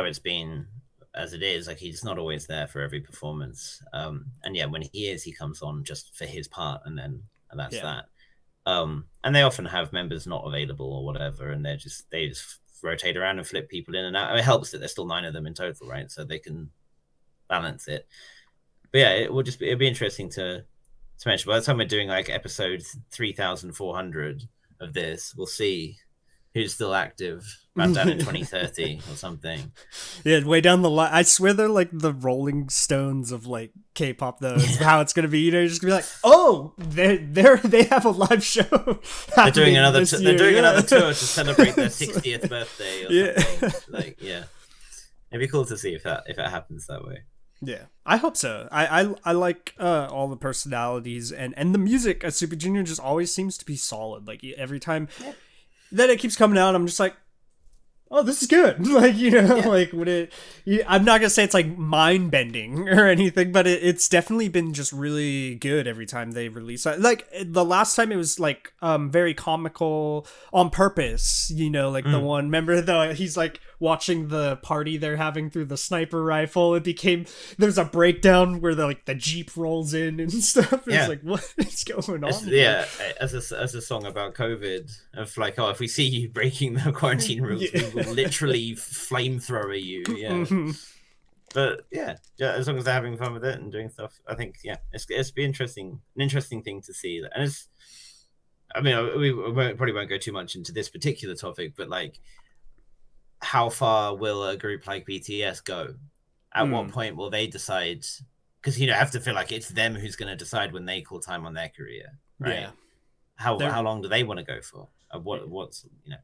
it's been as it is. Like, he's not always there for every performance. And when he is, he comes on just for his part, and that's that. And they often have members not available or whatever, and they just rotate around and flip people in and out. It helps that there's still 9 of them in total, right? So they can balance it. But yeah, it'll be interesting to mention. By the time we're doing like episode 3,400 of this, we'll see who's still active around down in 2030 or something. Yeah, way down the line. I swear they're like the Rolling Stones of like K-pop, though. How it's gonna be, you know, you're just gonna be like, oh, they have a live show. They're doing another tour to celebrate their 60th birthday or something. Like, yeah, it'd be cool to see if it happens that way. Yeah, I hope so. I like all the personalities and the music at Super Junior just always seems to be solid. Like, every time that it keeps coming out, I'm just like, oh, this is good. Like, you know, like I'm not gonna say it's like mind bending or anything, but it's definitely been just really good every time they release. Like, the last time it was like very comical on purpose, you know, like the one, remember though, he's like watching the party they're having through the sniper rifle. There's a breakdown where the Jeep rolls in and stuff. It's like, what is going on? As a song about COVID, of like, oh, if we see you breaking the quarantine rules, we will literally flamethrower you. But as long as they're having fun with it and doing stuff, I think it's be an interesting thing to see. And it's, I mean, we probably won't go too much into this particular topic, but like, how far will a group like BTS go? At what point will they decide? Because, you know, I have to feel like it's them who's going to decide when they call time on their career, right? Yeah. How long do they want to go for? What's, you know?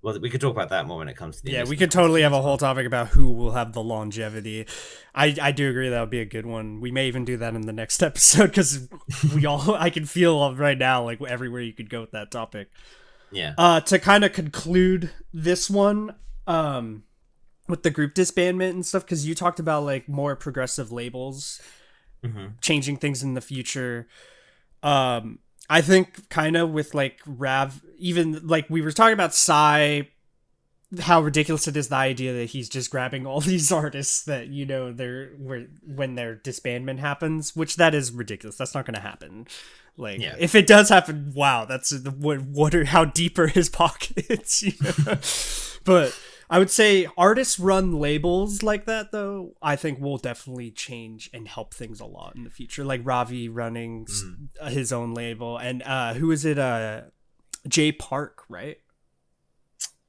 Well, we could talk about that more when it comes to the we could totally have a whole topic about who will have the longevity. I do agree that would be a good one. We may even do that in the next episode, because I can feel right now like everywhere you could go with that topic. Yeah. To kind of conclude this one, with the group disbandment and stuff, because you talked about like more progressive labels changing things in the future. I think kind of with like Rav, even like we were talking about Psy how ridiculous it is, the idea that he's just grabbing all these artists that, you know, when their disbandment happens, which that is ridiculous. That's not going to happen. Like, if it does happen, wow, that's how deep are his pockets, you know? But I would say artists run labels like that, though, I think will definitely change and help things a lot in the future. Like Ravi running his own label, and who is it? Jay Park, right?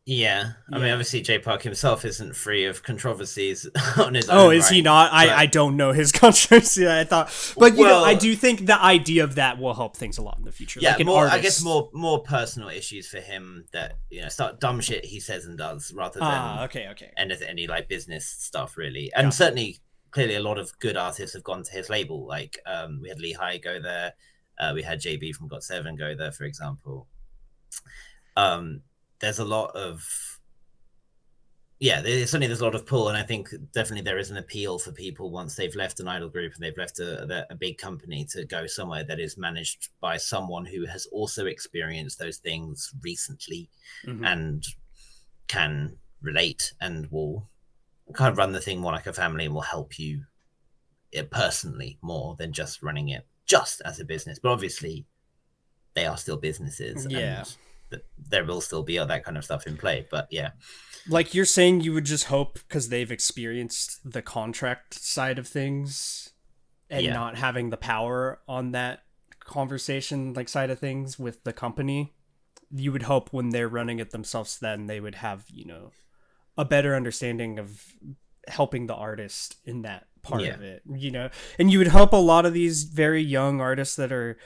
Yeah. I mean, obviously, Jay Park himself isn't free of controversies on his own. Oh, is he not? I don't know his controversy. I thought, but you know, I do think the idea of that will help things a lot in the future. Yeah, like I guess more personal issues for him that, you know, start dumb shit he says and does rather than okay. any like business stuff really. And certainly, clearly, a lot of good artists have gone to his label. Like we had Lehigh go there, we had JB from GOT7 go there, for example. There's a lot of there's a lot of pull, and I think definitely there is an appeal for people once they've left an idol group and they've left a big company to go somewhere that is managed by someone who has also experienced those things recently and can relate and will kind of run the thing more like a family and will help you personally more than just running it just as a business. But obviously they are still businesses. And there will still be all that kind of stuff in play, but like you're saying, you would just hope because they've experienced the contract side of things and not having the power on that conversation like side of things with the company, you would hope when they're running it themselves, then they would have, you know, a better understanding of helping the artist in that part of it, you know. And you would hope a lot of these very young artists that are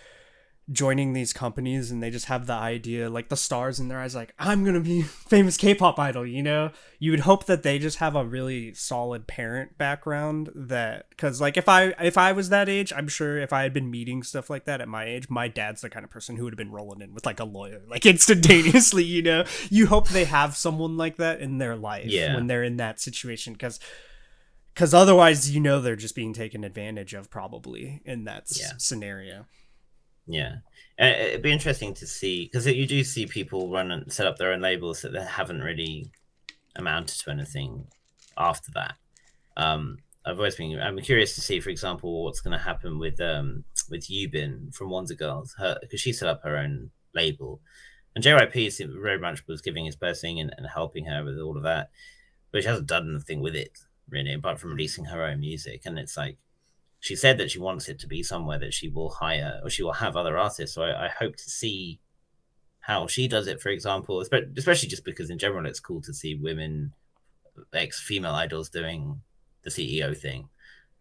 joining these companies and they just have the idea, like the stars in their eyes, like, I'm gonna be famous K-pop idol, you know, you would hope that they just have a really solid parent background, that because like if I was that age, I'm sure if I had been meeting stuff like that at my age, my dad's the kind of person who would have been rolling in with like a lawyer like instantaneously, you know. You hope they have someone like that in their life when they're in that situation, because otherwise, you know, they're just being taken advantage of probably in that scenario. Yeah, it'd be interesting to see, because you do see people run and set up their own labels that they haven't really amounted to anything after that. I'm curious to see, for example, what's going to happen with Yubin from Wonder Girls, because she set up her own label, and JYP very much was giving his blessing and helping her with all of that, but she hasn't done anything with it really, apart from releasing her own music. And it's like, she said that she wants it to be somewhere that she will hire or she will have other artists. So I hope to see how she does it, for example, especially just because in general, it's cool to see women, ex-female idols doing the CEO thing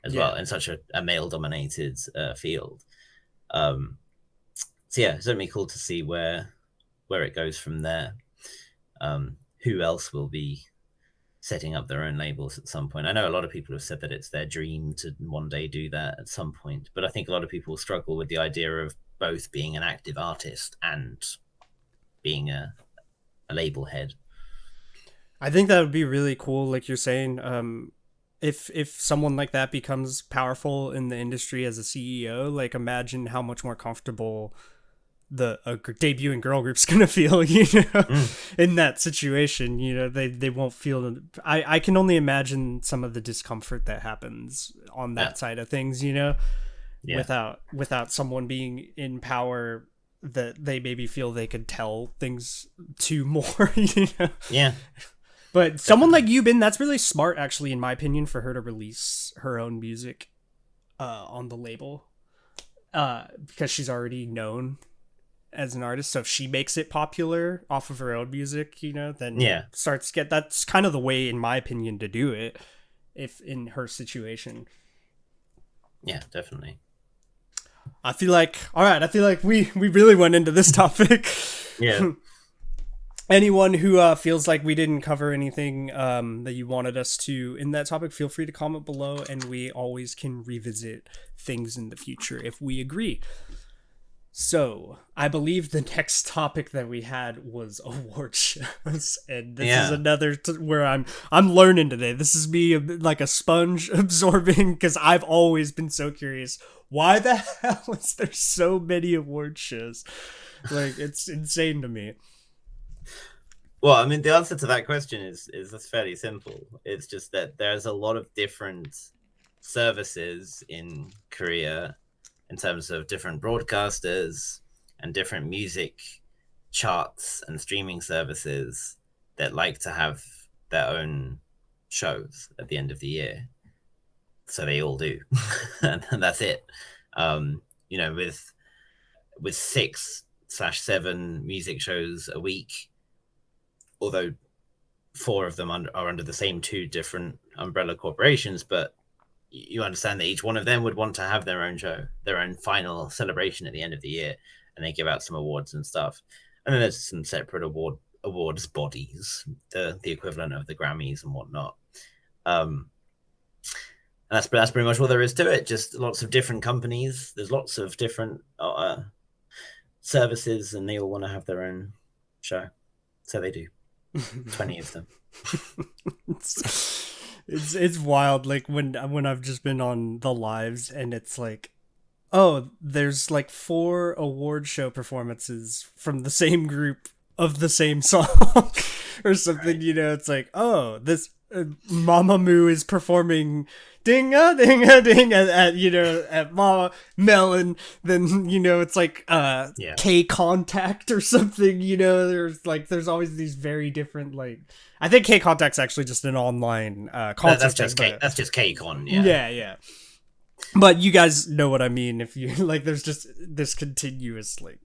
as well in such a male-dominated field. So it's certainly cool to see where it goes from there. Who else will be setting up their own labels at some point? I know a lot of people have said that it's their dream to one day do that at some point, but I think a lot of people struggle with the idea of both being an active artist and being a label head. I think that would be really cool, like you're saying. If someone like that becomes powerful in the industry as a CEO, like imagine how much more comfortable the debuting girl group's gonna feel, you know, in that situation. You know, they won't feel. I can only imagine some of the discomfort that happens on that side of things, you know, without someone being in power that they maybe feel they could tell things to more, you know. Yeah. But someone like Yubin, that's really smart, actually, in my opinion, for her to release her own music on the label, because she's already known as an artist. So if she makes it popular off of her own music, you know, then that's kind of the way, in my opinion, to do it, if in her situation. Yeah, definitely. I feel like we really went into this topic. Yeah. Anyone who feels like we didn't cover anything that you wanted us to in that topic, feel free to comment below, and we always can revisit things in the future if we agree. So, I believe the next topic that we had was award shows, and this is another where I'm learning today. This is me like a sponge absorbing, because I've always been so curious. Why the hell is there so many award shows? Like, it's insane to me. Well, I mean, the answer to that question is that's fairly simple. It's just that there's a lot of different services in Korea in terms of different broadcasters and different music charts and streaming services that like to have their own shows at the end of the year. So they all do, and that's it. You know, with 6/7 music shows a week, although 4 of them are under the same 2 different umbrella corporations, but you understand that each one of them would want to have their own show, their own final celebration at the end of the year, and they give out some awards and stuff. And then there's some separate awards bodies, the equivalent of the Grammys and whatnot. And that's pretty much all there is to it. Just lots of different companies. There's lots of different services, and they all want to have their own show, so they do. 20 of them. It's wild. Like when I've just been on the lives, and it's like, oh, there's like 4 award show performances from the same group of the same song or something. Right. You know, it's like, oh, this Mamamoo is performing ding a ding a ding at you know, at Mama Melon. Then, you know, it's like K Contact or something. You know, there's always these very different, like, I think K Contact's actually just an online concert. That's just K-Con. Yeah. But you guys know what I mean. If you like, there's just this continuous like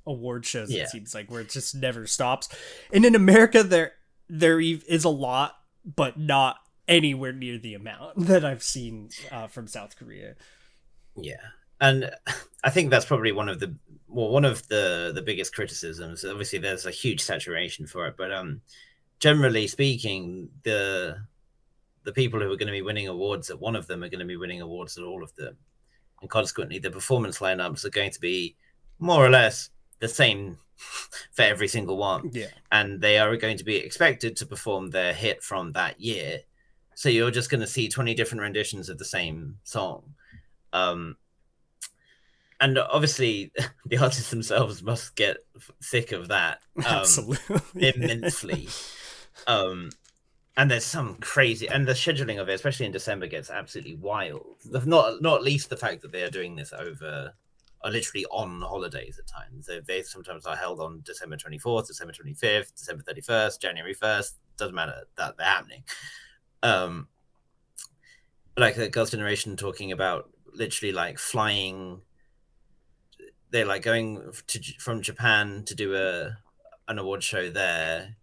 award shows. It seems like where it just never stops. And in America, there is a lot, but not anywhere near the amount that I've seen from South Korea. Yeah, and I think that's probably one of the biggest criticisms. Obviously, there's a huge saturation for it, but generally speaking, the people who are going to be winning awards at one of them are going to be winning awards at all of them, and consequently, the performance lineups are going to be more or less the same for every single one. Yeah, and they are going to be expected to perform their hit from that year. So you're just going to see 20 different renditions of the same song. And obviously, the artists themselves must get sick of that. Absolutely. Immensely. And there's some crazy... And the scheduling of it, especially in December, gets absolutely wild. Not least the fact that they are doing this over... are literally on holidays at times. They sometimes are held on December 24th, December 25th, December 31st, January 1st. Doesn't matter that they're happening. Like the Girls' Generation talking about literally like flying. They're like going from Japan to do an award show there,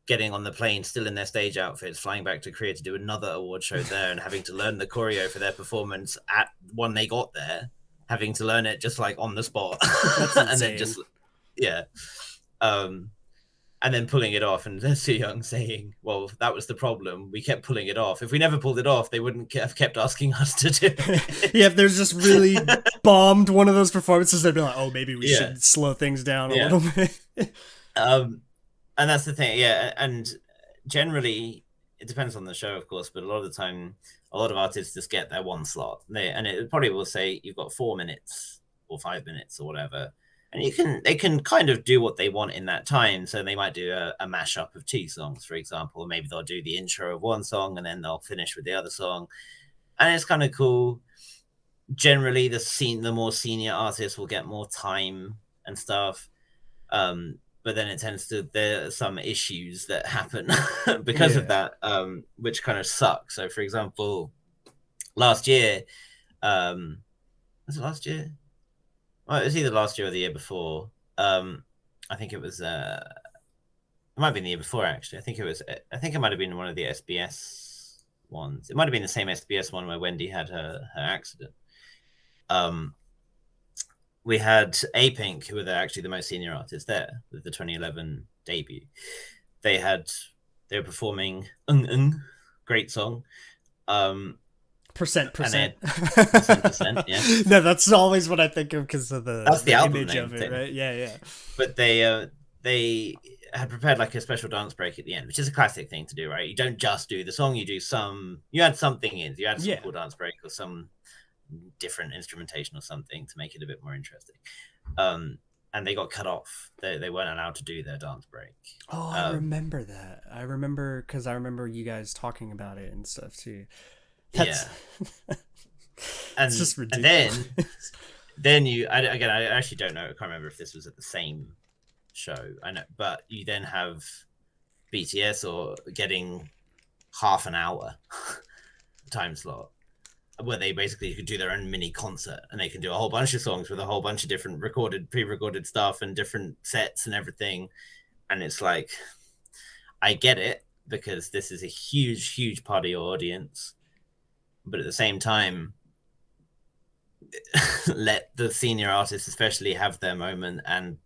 getting on the plane still in their stage outfits, flying back to Korea to do another award show there, and having to learn the choreo for their performance at when they got there, having to learn it just like on the spot. And then just and then pulling it off, and Soo-young saying, well, that was the problem. We kept pulling it off. If we never pulled it off, they wouldn't have kept asking us to do it. Yeah, if there's just really bombed one of those performances, they'd be like, oh, maybe we should slow things down a little bit. And that's the thing, and generally, it depends on the show, of course, but a lot of the time, a lot of artists just get their one slot. And it probably will say you've got 4 minutes or 5 minutes or whatever. And they can kind of do what they want in that time. So they might do a mashup of 2 songs, for example. Maybe they'll do the intro of one song and then they'll finish with the other song. And it's kind of cool. Generally, the more senior artists will get more time and stuff. But then it tends to, there are some issues that happen because of that, which kind of suck. So, for example, last year, was it last year? Well, it was either last year or the year before. I think it was. It might have been the year before, actually. I think it might have been one of the SBS ones. It might have been the same SBS one where Wendy had her accident. We had A-Pink, who were actually the most senior artists there with the 2011 debut. They were performing great song. Percent. Percent, yeah. No, that's always what I think of because of that's the album image of it, thing. right? Yeah. But they had prepared like a special dance break at the end, which is a classic thing to do, right? You don't just do the song, you add something in. You add some cool dance break or some different instrumentation or something to make it a bit more interesting. and they got cut off. They weren't allowed to do their dance break. Oh, I remember that. I remember because I remember you guys talking about it and stuff too. That's and just ridiculous. And then I actually don't know. I can't remember if this was at the same show. I know, but you then have BTS or getting half an hour time slot where they basically could do their own mini concert, and they can do a whole bunch of songs with a whole bunch of different pre-recorded stuff and different sets and everything. And it's like, I get it, because this is a huge part of your audience, but at the same time, let the senior artists especially have their moment, and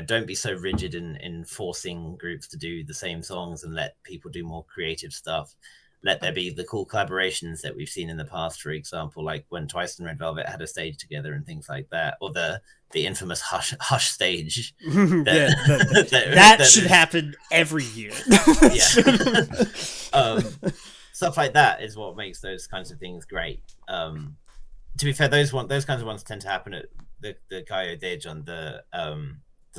don't be so rigid in forcing groups to do the same songs, and let people do more creative stuff. Let there be the cool collaborations that we've seen in the past, for example, like when Twice and Red Velvet had a stage together and things like that, or the infamous Hush stage. That should happen every year. Stuff like that is what makes those kinds of things great. To be fair, those kinds of ones tend to happen at the Gaio Dej on the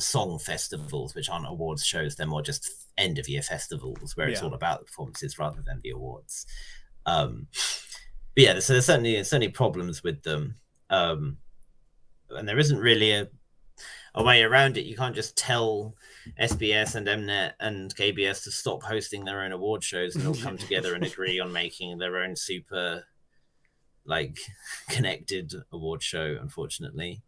song festivals, which aren't awards shows. They're more just end of year festivals where it's all about the performances rather than the awards. But yeah, so there's certainly problems with them, and there isn't really a way around it. You can't just tell SBS and Mnet and KBS to stop hosting their own award shows, and they'll come together and agree on making their own super connected award show, unfortunately.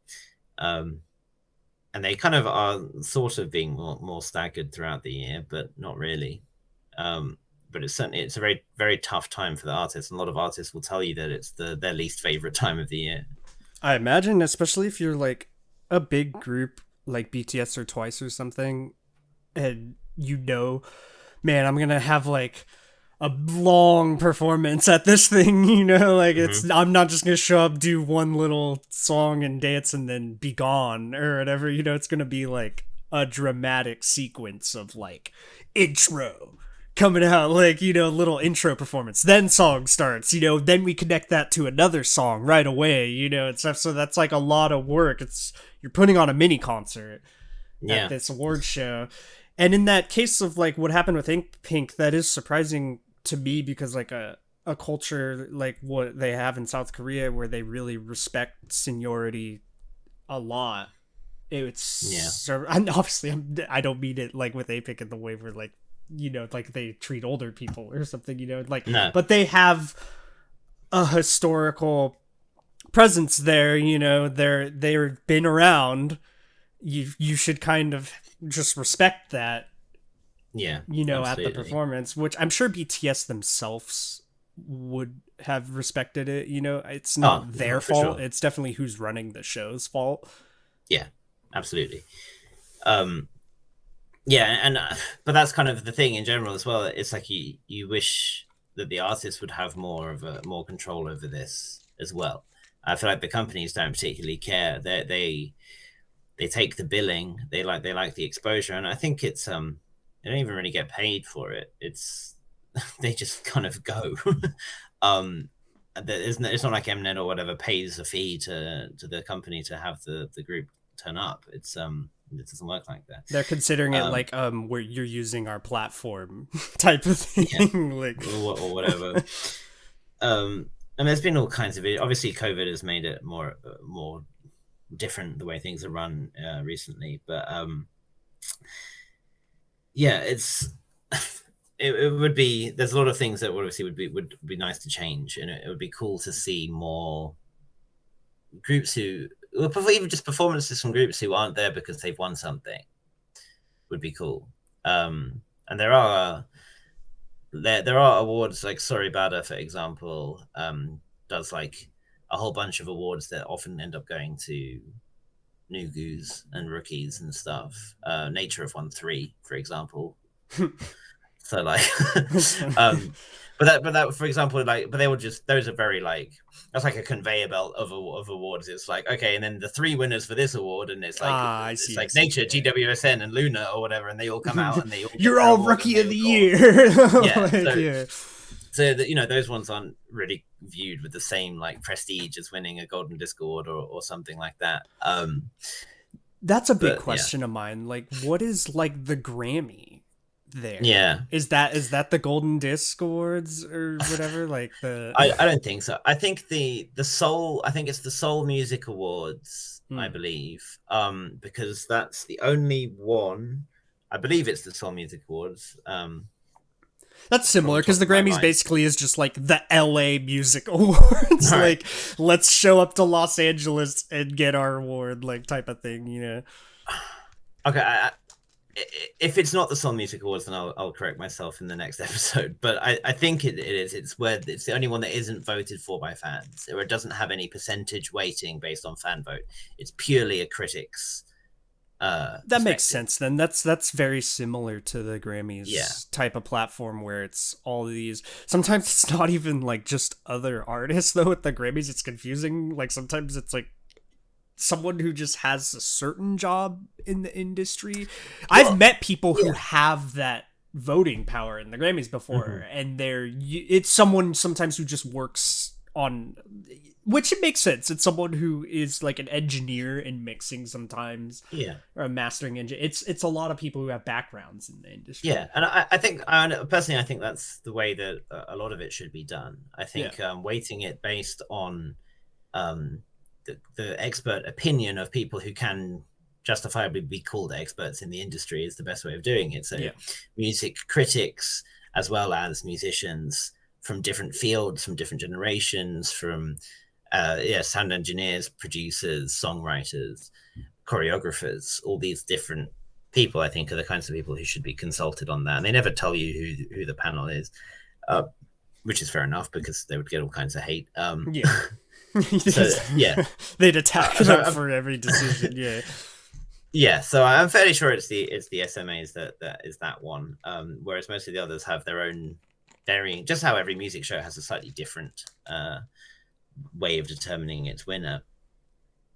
And they kind of are sort of being more staggered throughout the year, but not really. But it's a very, very tough time for the artists. And a lot of artists will tell you that it's their least favorite time of the year. I imagine, especially if you're like a big group like BTS or Twice or something, and man, I'm gonna have like a long performance at this thing, it's I'm not just gonna show up, do one little song and dance and then be gone or whatever. It's gonna be like a dramatic sequence of like intro coming out, little intro performance, then song starts, then we connect that to another song right away, and stuff. So that's like a lot of work. You're putting on a mini concert at this award show. And in that case of like what happened with Pink, that is surprising to me, because like a culture like what they have in South Korea, where they really respect seniority a lot. And obviously I don't mean it like with APIC in the way where like like they treat older people or something, no. But they have a historical presence there, they've been around. You should kind of just respect that. At the performance, which I'm sure BTS themselves would have respected it. It's not their fault. Sure. It's definitely who's running the show's fault. Yeah, absolutely. But that's kind of the thing in general as well. It's like you wish that the artists would have more control over this as well. I feel like the companies don't particularly care. They take the billing. They like the exposure, and I think it's they don't even really get paid for it. It's they just kind of go. It's not like Mnet or whatever pays a fee to the company to have the group turn up. It's it doesn't work like that. They're considering it like where you're using our platform type of thing, like or whatever. And there's been all kinds of it. Obviously, COVID has made it more different the way things are run recently, but it would be. There's a lot of things that obviously would be nice to change, and it would be cool to see more groups even just performances from groups who aren't there because they've won something. Would be cool. And there are awards like Sorry Bada, for example, does like a whole bunch of awards that often end up going to new goos and rookies and stuff. Nature have won 3, for example. So like, but that for example, like, but they were just, those are very like, that's like a conveyor belt of awards. It's like, okay, and then the 3 winners for this award, and it's like like Nature, GWSN, and Luna or whatever, and they all come out and they all you're all rookie of the year. So that, those ones aren't really viewed with the same like prestige as winning a Golden Disc Award or something like that. That's a big But yeah, question of mine. Like, what is like the Grammy there? yeah. Is that the Golden Disc Awards or whatever? Like the I don't think so. I think the Soul. I think it's the Soul Music Awards. I Hmm. believe, because that's the only one. I believe it's the Soul Music Awards. That's From similar the top because the of my Grammys mind. basically is just like the LA Music Awards. All right. Like, let's show up to Los Angeles and get our award, like type of thing. You know? Okay. If it's not the Soul Music Awards, then I'll correct myself in the next episode. But I think it is. It's where it's the only one that isn't voted for by fans, or it doesn't have any percentage weighting based on fan vote. It's purely a critics That makes perspective. sense. Then that's very similar to the Yeah. Grammys type of platform where it's all these. Sometimes it's not even like just other artists though. At the Grammys, it's confusing. Like sometimes it's like someone who just has a certain job in the industry. I've Well, met people who yeah. have that voting power in the Grammys before, Mhm. and it's someone sometimes who just works on, which it makes sense. It's someone who is like an engineer in mixing sometimes, Yeah. or a mastering engineer. It's a lot of people who have backgrounds in the industry. Yeah, and I think personally, I think that's the way that a lot of it should be done. I Yeah. think weighting it based on um, the expert opinion of people who can justifiably be called experts in the industry is the best way of doing it. So, Yeah. music critics as well as musicians from different fields, from different generations, from sound engineers, producers, songwriters, choreographers, all these different people, I think, are the kinds of people who should be consulted on that. And they never tell you who the panel is, which is fair enough because they would get all kinds of hate. Yeah. So yeah, They'd attack so them for every decision. Yeah. yeah. So I'm fairly sure it's the SMAs that is that one. Whereas most of the others have their own varying. Just how every music show has a slightly different way of determining its winner.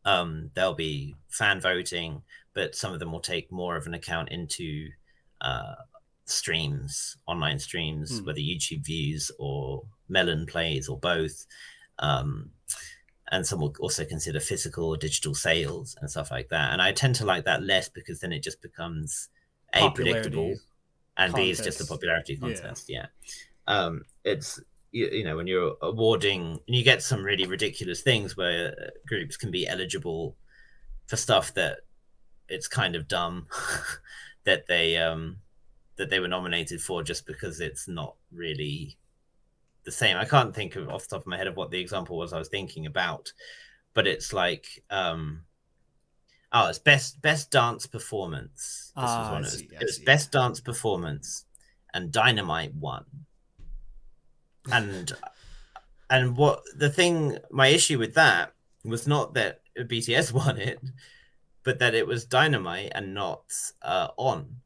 There'll be fan voting, but some of them will take more of an account into streams, online streams, whether YouTube views or Melon plays or both. And some will also consider physical or digital sales and stuff like that. And I tend to like that less because then it just becomes A, predictable, and B, is just a popularity contest. Yeah. It's when you're awarding, and you get some really ridiculous things where groups can be eligible for stuff that it's kind of dumb that they were nominated for just because it's not really the same. I can't think of off the top of my head of what the example was I was thinking about, but it's like it's best dance performance. This was one. It was best dance performance, and Dynamite won. And what my issue with that was not that BTS won it, but that it was Dynamite and not On.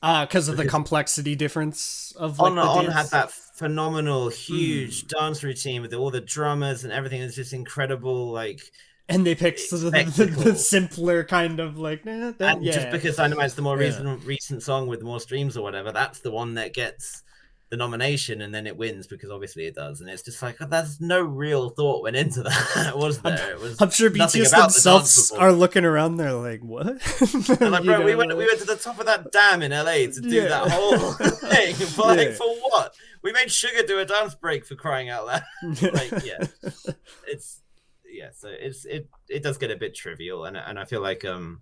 Because of the complexity difference of like On had that phenomenal, huge dance routine with all the drummers and everything. It's just incredible, like. And they picked the simpler kind of like, just because Dynamite's the more recent song with more streams or whatever, that's the one that gets the nomination, and then it wins because obviously it does. And it's just like, there's no real thought went into that, was there? I'm sure BTS themselves are looking around there like, what? And like, bro, we went to the top of that dam in LA to do that whole thing. But like, for what? We made Sugar do a dance break, for crying out loud. So it does get a bit trivial, and I feel like a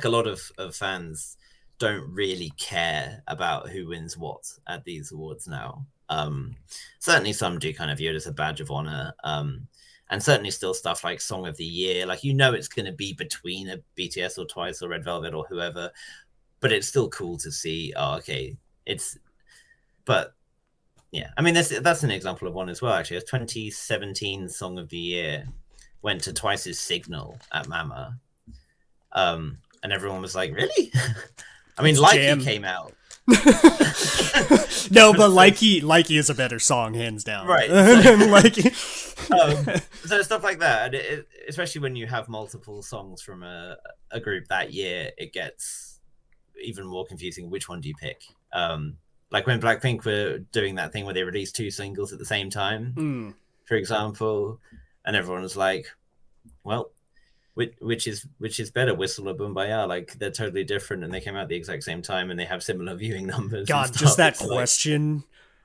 lot of fans don't really care about who wins what at these awards now. Certainly some do kind of view it as a badge of honor. And certainly still stuff like Song of the Year, like, it's going to be between a BTS or Twice or Red Velvet or whoever, but it's still cool to see. But yeah, I mean, that's an example of one as well. Actually, a 2017 Song of the Year went to Twice's Signal at Mama, and everyone was like, "Really?" I mean, Likey came out. No, but Likey is a better song, hands down. Right. Likey. So stuff like that, and especially when you have multiple songs from a group that year, it gets even more confusing. Which one do you pick? Like when Blackpink were doing that thing where they released 2 singles at the same time, for example, and everyone was like, well, which is better, Whistle or Boombayah? Like they're totally different, and they came out at the exact same time, and they have similar viewing numbers. And God, stuff. just that It's question,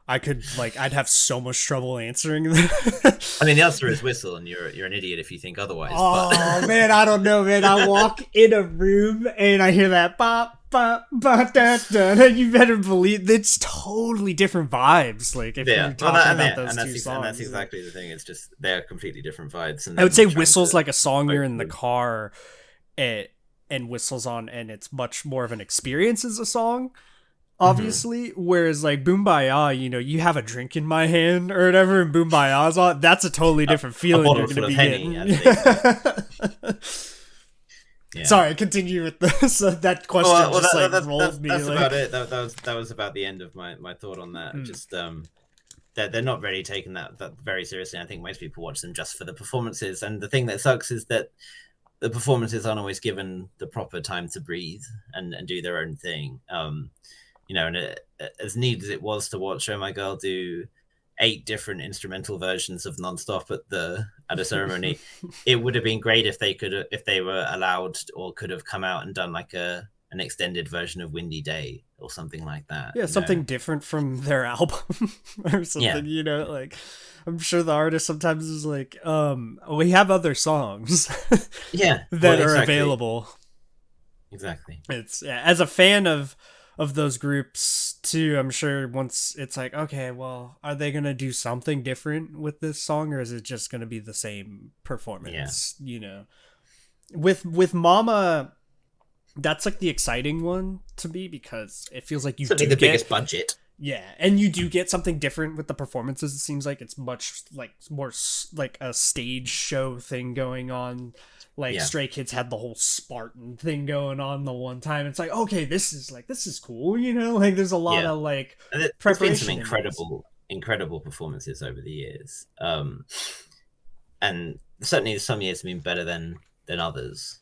I'd have so much trouble answering that. I mean, the answer is Whistle, and you're an idiot if you think otherwise. Oh but... man, I don't know, man. I walk in a room and I hear that bop bop bop da da, and you better believe it's totally different vibes. Like if you're talking about those two songs, and that's exactly the thing. It's just they're completely different vibes. And I would say Whistle's like a song you're in the car, and Whistle's on, and it's much more of an experience as a song. Obviously, whereas like Boombayah, you have a drink in my hand or whatever, and Boombayah's on. That's a totally different feeling you're going to be getting. Yeah. Sorry, continue with this. That question rolled me. That's about it. That was about the end of my thought on that. Just they're not really taking that very seriously. I think most people watch them just for the performances, and the thing that sucks is that the performances aren't always given the proper time to breathe and do their own thing. And as neat as it was to watch Oh My Girl do 8 different instrumental versions of Nonstop at a ceremony, it would have been great if they were allowed or could have come out and done like an extended version of Windy Day or something like that. Yeah, something different from their album or something. Yeah. Like I'm sure the artist sometimes is like, we have other songs, that are available. Exactly. It's as a fan of those groups too, I'm sure once it's like, okay, well, are they gonna do something different with this song, or is it just gonna be the same performance? With Mama, that's like the exciting one to me, because it feels like you certainly the biggest budget. Yeah, and you do get something different with the performances. It seems like it's much like more like a stage show thing going on. Like Stray Kids had the whole Spartan thing going on the one time. It's like, okay, this is cool, like there's a lot of like preparation. There's been some incredible performances over the years. And certainly some years have been better than others.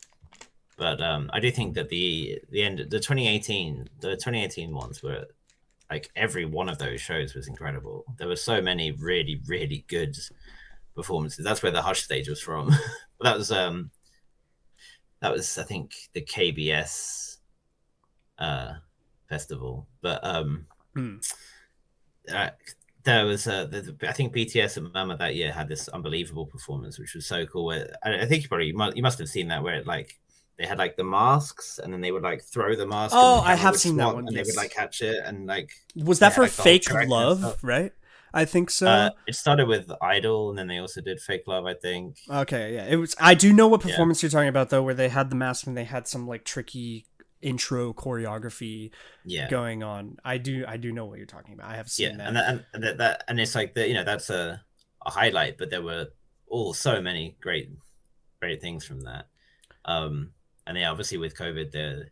But I do think that the 2018 ones were like every one of those shows was incredible. There were so many really, really good performances. That's where the Hush stage was from. That was I think the KBS festival, but there was I think BTS and Mama that year had this unbelievable performance, which was so cool. Where I think you must have seen that, where it like they had like the masks, and then they would like throw the mask. Oh, I have seen that one. And they would like catch it, and like was that for like, Fake Love, right? I think so. It started with Idol, and then they also did Fake Love, I think. Okay, yeah. It was. I do know what performance you're talking about, though, where they had the mask and they had some like tricky intro choreography going on. I do know what you're talking about. I have seen that. And it's like that's a highlight, but there were so many great things from that. And obviously with COVID, the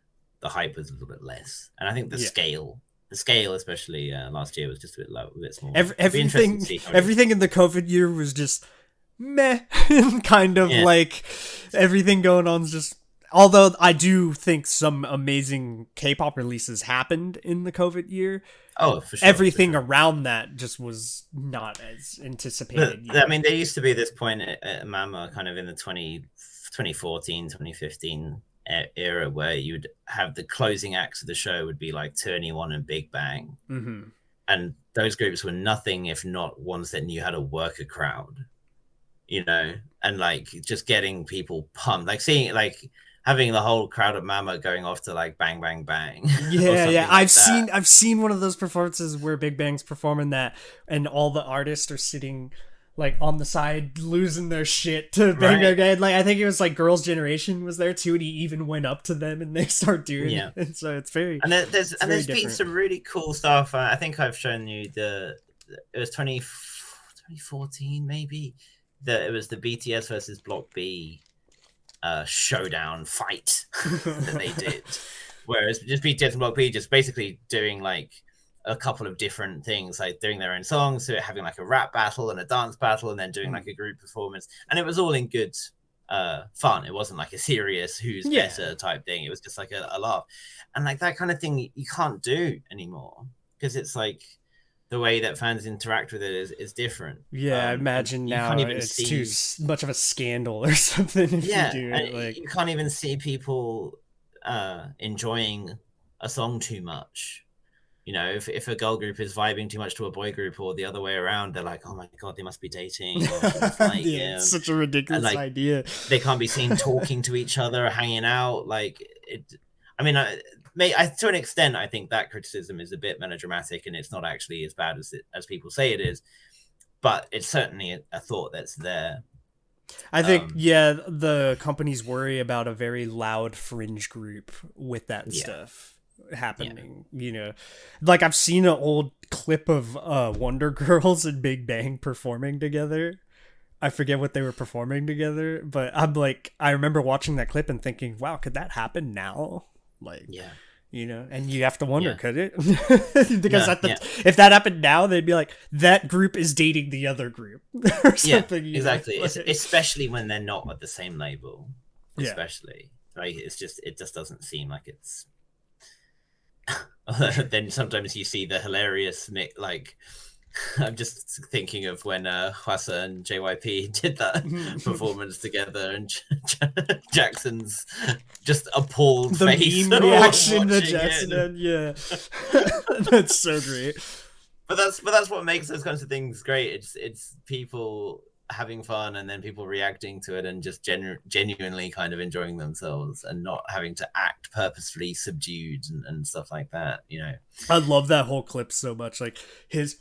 hype was a little bit less, and I think the scale. The scale, especially last year, was just a bit small. Everything in the COVID year was just meh, kind of like everything going on is just. Although I do think some amazing K-pop releases happened in the COVID year. Oh, for sure. Everything around that just was not as anticipated. I mean, there used to be this point at Mama, kind of in the 2014, 2015 era, where you'd have the closing acts of the show would be like 2NE1 and Big Bang, and those groups were nothing if not ones that knew how to work a crowd, and like just getting people pumped, like seeing like having the whole crowd at Mama going off to like Bang Bang Bang. I've seen one of those performances where Big Bang's performing that, and all the artists are sitting like on the side losing their shit to Bang Bang Bang. Like I think it was like Girls' Generation was there too, and he even went up to them and they start doing it. And so it's very there's been some really cool stuff. I think I've shown you it was 2014 maybe. It was the BTS versus Block B showdown fight that they did. Whereas just BTS and Block B just basically doing like a couple of different things, like doing their own songs, so having like a rap battle and a dance battle, and then doing like a group performance, and it was all in good fun. It wasn't like a serious who's better type thing. It was just like a laugh, and like that kind of thing you can't do anymore, because it's like the way that fans interact with it is different. Yeah, I imagine you now can't even it's see too much of a scandal or something if you do and it. Like, you can't even see people enjoying a song too much. You know, if a girl group is vibing too much to a boy group, or the other way around, they're like, oh my god, they must be dating, or she must like him. It's such a ridiculous like, idea. They can't be seen talking to each other or hanging out. Like it, I mean, to an extent, I think that criticism is a bit melodramatic, and it's not actually as bad as people say it is. But it's certainly a thought that's there. I think, the companies worry about a very loud fringe group with that stuff happening. You know, like I've seen an old clip of Wonder Girls and Big Bang performing together. I forget what they were performing together, but I'm like, I remember watching that clip and thinking, wow, could that happen now? Like, you know, and you have to wonder, could it? Because if that happened now, they'd be like, that group is dating the other group or something. Exactly. Especially when they're not at the same label. Especially. Like, it just doesn't seem like it's... Then sometimes you see the hilarious, like... I'm just thinking of when Hwasa and JYP did that performance together, and Jackson's just appalled the face. The meme reaction that Jackson had, that's so great. But that's what makes those kinds of things great. It's people having fun, and then people reacting to it, and just genuinely kind of enjoying themselves, and not having to act purposefully subdued and stuff like that. You know, I love that whole clip so much. Like his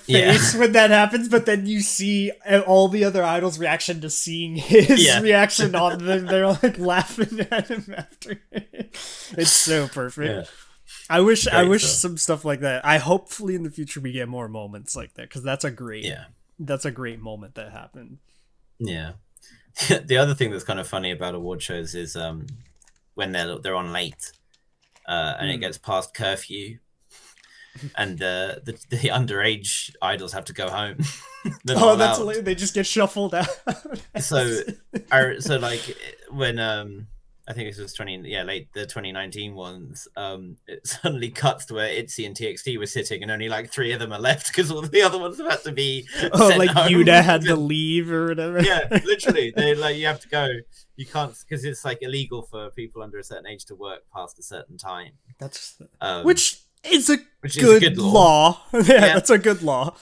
face when that happens, but then you see all the other idols' reaction to seeing his reaction on them. They're like laughing at him after. It's so perfect. Yeah. I wish some stuff like that. Hopefully in the future we get more moments like that, because that's a great moment that happened. Yeah. The other thing that's kind of funny about award shows is when they're on late, and it gets past curfew. And the underage idols have to go home. That's hilarious. They just get shuffled out. so like when I think it was the 2019 ones, it suddenly cuts to where ITZY and TXT were sitting, and only like 3 of them are left because all the other ones have had to be like home. Yuta had to leave or whatever. Yeah, literally, they like, you have to go. You can't, because it's like illegal for people under a certain age to work past a certain time. That's which is a good law. That's a good law.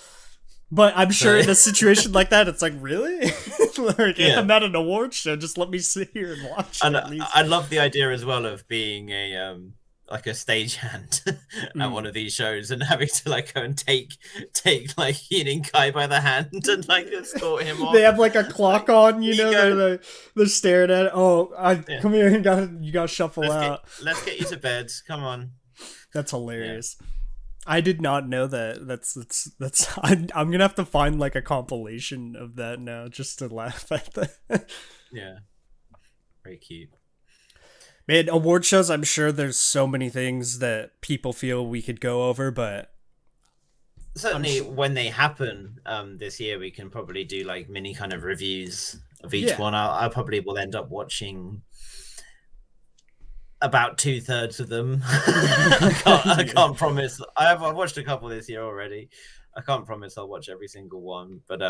But I'm sure in a situation like that, it's like, really? I'm at an award show. Just let me sit here and watch. And I love the idea as well of being a like a stagehand at one of these shows, and having to like go and take like Heenan Kai by the hand and like escort him off. They have like a clock on, you know, they're staring at it. Come here, you gotta shuffle out. Let's get you to bed. Come on. That's hilarious. Yeah. I did not know that. That's. I'm gonna have to find like a compilation of that now just to laugh at that. Yeah, very cute. Man, award shows. I'm sure there's so many things that people feel we could go over, but certainly when they happen this year, we can probably do like mini kind of reviews of each one. I probably will end up watching about 2/3 of them. I can't promise. I've watched a couple this year already. I can't promise I'll watch every single one, but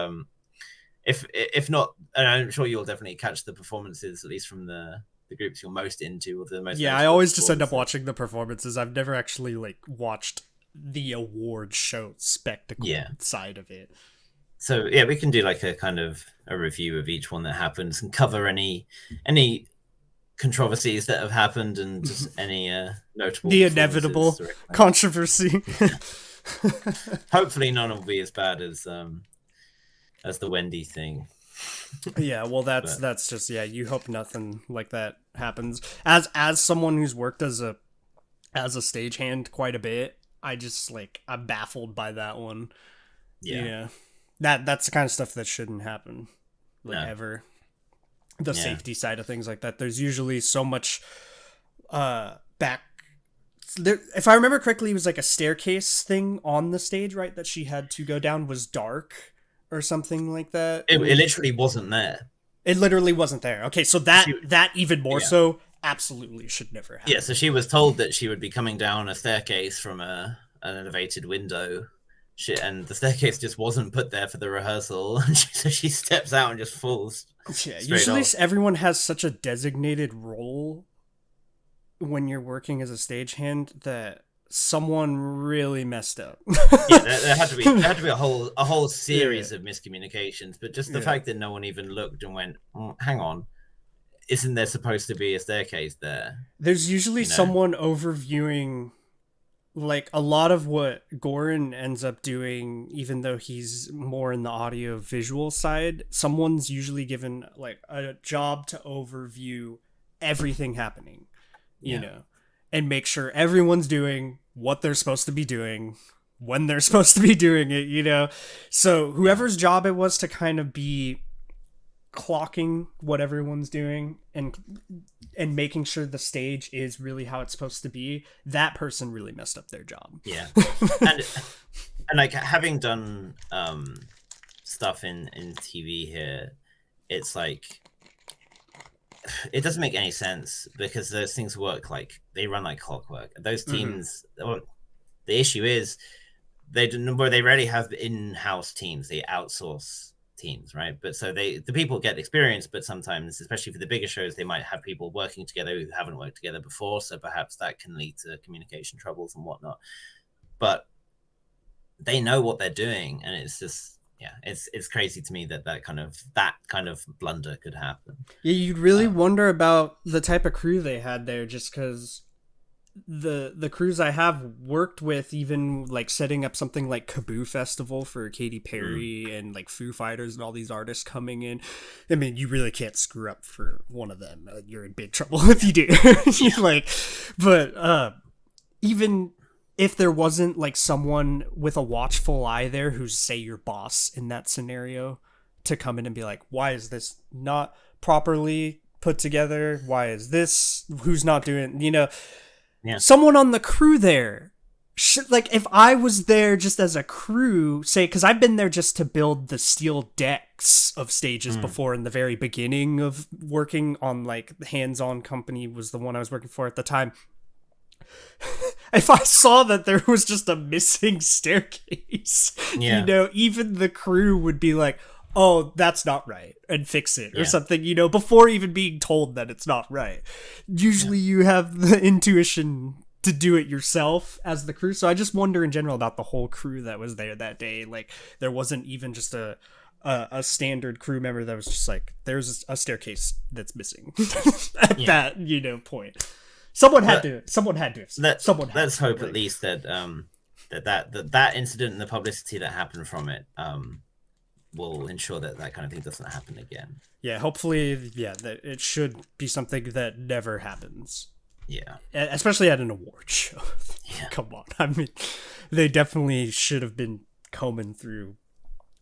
if not, and I'm sure you'll definitely catch the performances, at least from the groups you're most into, or the most. Yeah, I always just end up watching the performances. I've never actually like watched the award show spectacle side of it. So yeah, we can do like a kind of a review of each one that happens, and cover any controversies that have happened, and just any notable, the inevitable controversy. Hopefully none will be as bad as the Wendy thing. Yeah, well that's just you hope nothing like that happens. As someone who's worked as a stagehand quite a bit, I'm baffled by that one. Yeah. That's the kind of stuff that shouldn't happen ever. The safety side of things like that. There's usually so much back there. If I remember correctly, it was like a staircase thing on the stage, right? That she had to go down was dark or something like that. It literally wasn't there. It literally wasn't there. Okay, so that even more so absolutely should never happen. Yeah, so she was told that she would be coming down a staircase from an elevated window, shit, and the staircase just wasn't put there for the rehearsal, and so she steps out and just falls. Yeah, straight usually off. everyone has such a designated role when you're working as a stagehand that someone really messed up. Yeah, there had to be a whole series of miscommunications, but just the fact that no one even looked and went, hang on, isn't there supposed to be a staircase there? There's usually someone overviewing, like, a lot of what Goran ends up doing, even though he's more in the audio visual side. Someone's usually given like a job to overview everything happening, you know, and make sure everyone's doing what they're supposed to be doing when they're supposed to be doing it, you know. So whoever's job it was to kind of be clocking what everyone's doing and making sure the stage is really how it's supposed to be, that person really messed up their job. Yeah. and like, having done stuff in TV here, it's like, it doesn't make any sense because those things work, like they run like clockwork. Those teams, the issue is they rarely have in-house teams. They outsource teams, right? But so the people get experience, but sometimes, especially for the bigger shows, they might have people working together who haven't worked together before, so perhaps that can lead to communication troubles and whatnot. But they know what they're doing, and it's just, yeah, it's crazy to me that kind of blunder could happen. Yeah, you'd really wonder about the type of crew they had there, just because the crews I have worked with, even like setting up something like Kpop Festival for Katy Perry and like Foo Fighters and all these artists coming in. I mean, you really can't screw up for one of them. You're in big trouble if you do. Like, but even if there wasn't like someone with a watchful eye there who's, say, your boss in that scenario, to come in and be like, why is this not properly put together? Why is this? Who's not doing, you know? Yeah. Someone on the crew there should, like, if I was there just as a crew, say, because I've been there just to build the steel decks of stages before in the very beginning of working on, like, hands-on company was the one I was working for at the time. If I saw that there was just a missing staircase, you know, even the crew would be like, oh, that's not right, and fix it or something, you know, before even being told that it's not right. Usually you have the intuition to do it yourself as the crew. So I just wonder in general about the whole crew that was there that day. Like, there wasn't even just a standard crew member that was just like, there's a staircase that's missing at that, you know, point. Someone had to. Let's hope at least that that incident and the publicity that happened from it will ensure that kind of thing doesn't happen again. Yeah, hopefully, that it should be something that never happens. Yeah. Especially at an award show. Yeah. Come on. I mean, they definitely should have been combing through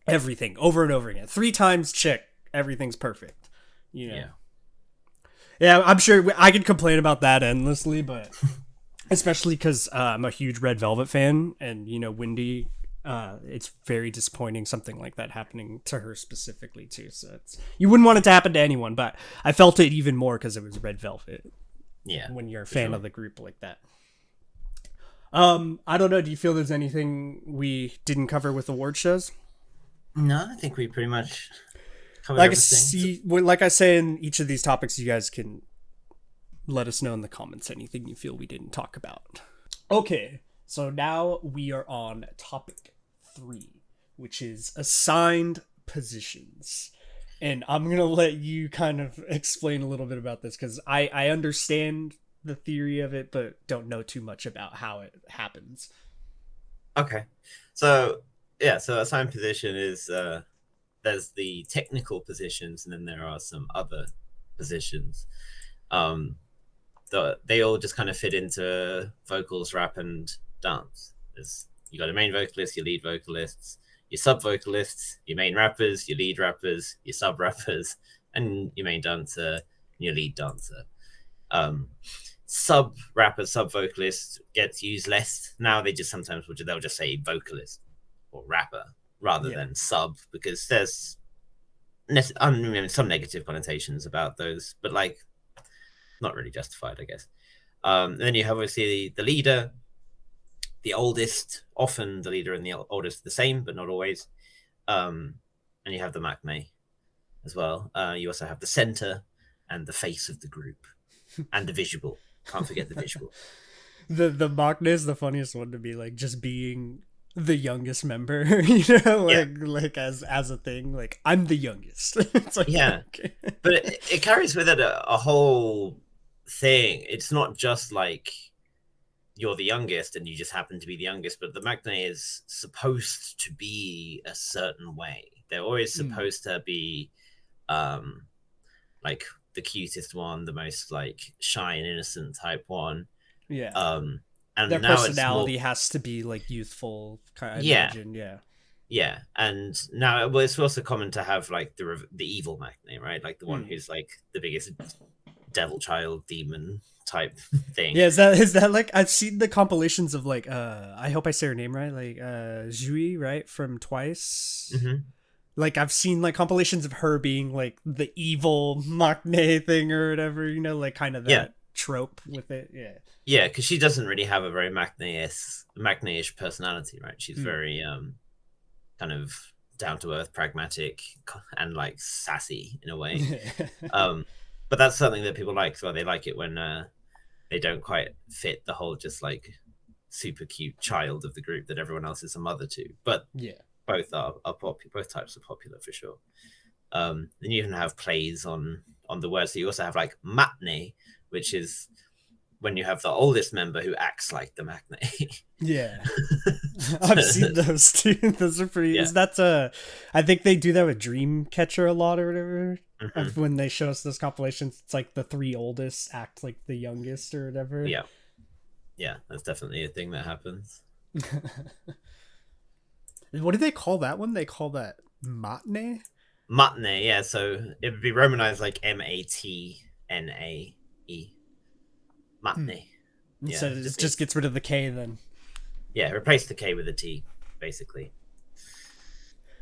everything over and over again. 3 times check. Everything's perfect. You know? Yeah, I'm sure I could complain about that endlessly, but especially because I'm a huge Red Velvet fan, and, you know, Wendy, it's very disappointing something like that happening to her specifically too. So you wouldn't want it to happen to anyone, but I felt it even more because it was Red Velvet. Yeah, when you're a fan of the group like that. I don't know. Do you feel there's anything we didn't cover with award shows? No, I think we pretty much covered everything. Like I say in each of these topics, you guys can let us know in the comments anything you feel we didn't talk about. Okay, so now we are on topic 3, which is assigned positions. And I'm going to let you kind of explain a little bit about this, because I understand the theory of it, but don't know too much about how it happens. Okay. So assigned position is, there's the technical positions, and then there are some other positions. They all just kind of fit into vocals, rap, and dance. You got a main vocalist, your lead vocalists, your sub vocalists, your main rappers, your lead rappers, your sub rappers, and your main dancer, your lead dancer. Sub rapper, sub vocalist gets used less now. They'll just say vocalist or rapper rather than sub, because there's some negative connotations about those, but like not really justified, I guess. And then you have obviously the leader, the oldest, often the leader and the oldest the same, but not always. And you have the maknae as well. You also have the center and the face of the group, and the visual. Can't forget the visual. The maknae is the funniest one to be like just being the youngest member, you know, like as a thing, like I'm the youngest. It's like, yeah, okay. But it carries with it a whole thing. It's not just like you're the youngest and you just happen to be the youngest, but the maknae is supposed to be a certain way. They're always supposed to be like the cutest one, the most like shy and innocent type one. Yeah. And their now personality has to be like youthful, I imagine. Yeah, and now it's also common to have like the evil maknae, right? Like the one who's like the biggest devil child demon type thing. Yeah, is that like I've seen the compilations of like I hope I say her name right, like Zhui, right, from Twice. Like I've seen like compilations of her being like the evil maknae thing or whatever, you know, like kind of that trope with it. Yeah, because she doesn't really have a very maknae-ish personality, right? She's very kind of down to earth, pragmatic, and like sassy in a way. But that's something that people like. So they like it when they don't quite fit the whole just like super cute child of the group that everyone else is a mother to. But both are popular. Both types are popular for sure. Then you even have plays on the words. So you also have like matne, which is when you have the oldest member who acts like the maknae. Yeah. I've seen those too. Those are pretty. Is that I think they do that with Dreamcatcher a lot or whatever. When they show us those compilations, it's like the three oldest act like the youngest or whatever. Yeah, that's definitely a thing that happens. What do they call that one? They call that matne? Matne, yeah. So it would be romanized like matnae. Matne. So it just gets rid of the K then. Yeah, replace the K with a T, basically.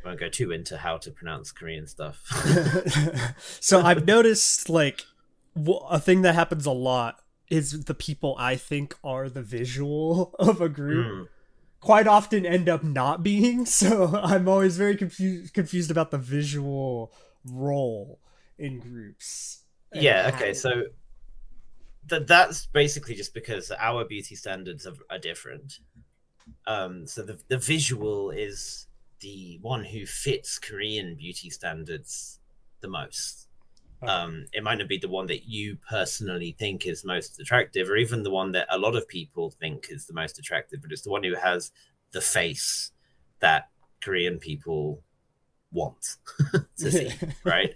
I won't go too into how to pronounce Korean stuff. So I've noticed like a thing that happens a lot is the people I think are the visual of a group quite often end up not being. So I'm always very confused about the visual role in groups. Yeah, okay, so that's basically just because our beauty standards are different. So the visual is the one who fits Korean beauty standards the most. It might not be the one that you personally think is most attractive, or even the one that a lot of people think is the most attractive, but it's the one who has the face that Korean people want to see, right?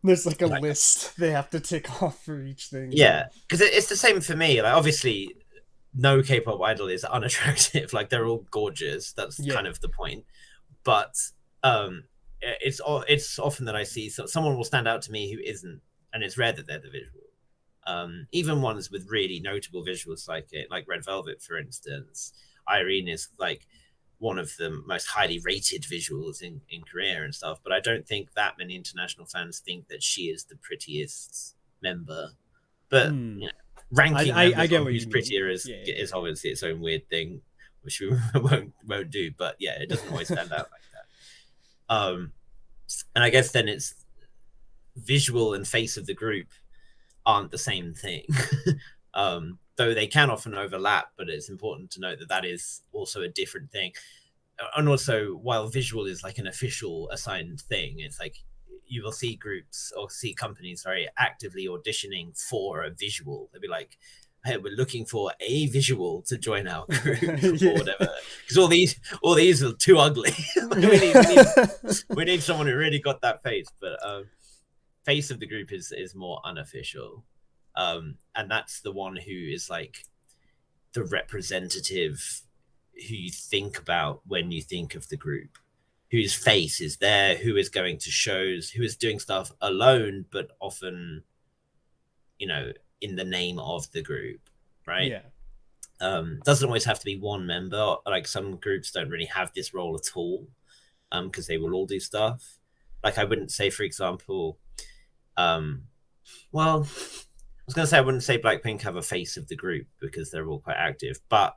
There's like a list they have to tick off for each thing. Yeah, because it's the same for me. Like, obviously, no K-pop idol is unattractive. Like, they're all gorgeous. That's kind of the point. But it's often that I see someone will stand out to me who isn't, and it's rare that they're the visual. Even ones with really notable visuals, like Red Velvet, for instance. Irene is like one of the most highly rated visuals in Korea and stuff, but I don't think that many international fans think that she is the prettiest member. But you know, ranking I get what who's you prettier mean. is obviously its own weird thing, which we won't do. But yeah, it doesn't always stand out like that. And I guess then it's visual and face of the group aren't the same thing. Though they can often overlap, but it's important to note that that is also a different thing. And also, while visual is like an official assigned thing, it's like you will see groups or see companies very actively auditioning for a visual. They'll be like, hey, we're looking for a visual to join our group or whatever. Because all these are too ugly. we need someone who really got that face. But face of the group is more unofficial. And that's the one who is like the representative who you think about when you think of the group, whose face is there, who is going to shows, who is doing stuff alone, but often, you know, in the name of the group, right? Doesn't always have to be one member. Like some groups don't really have this role at all, because they will all do stuff. Like I wouldn't say, for example, well, I was going to say I wouldn't say Blackpink have a face of the group because they're all quite active, but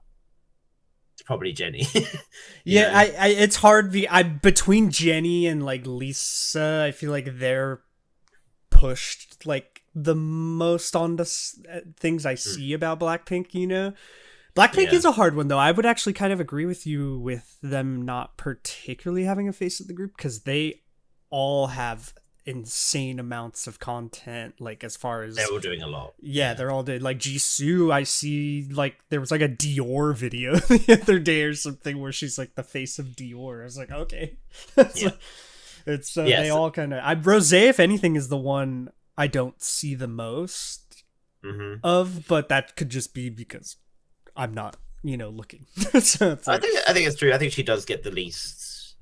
it's probably Jenny. You Yeah, know? it's hard. I between Jenny and like Lisa, I feel like they're pushed like the most on the things I Mm, see about Blackpink. Blackpink yeah. is a hard one though. I would actually kind of agree with you with them not particularly having a face of the group because they all have insane amounts of content. Like as far They're as all doing a lot. yeah, Yeah. they're all did like Jisoo. I see like there was like a Dior video the other day or something where she's like the face of Dior. I was like, okay, Yeah. it's they Yes. all kind of. I Rose, if anything, is the one I don't see the most Hmm. of, but that could just be because I'm not, looking. So it's like, I think it's true. I think she does get the least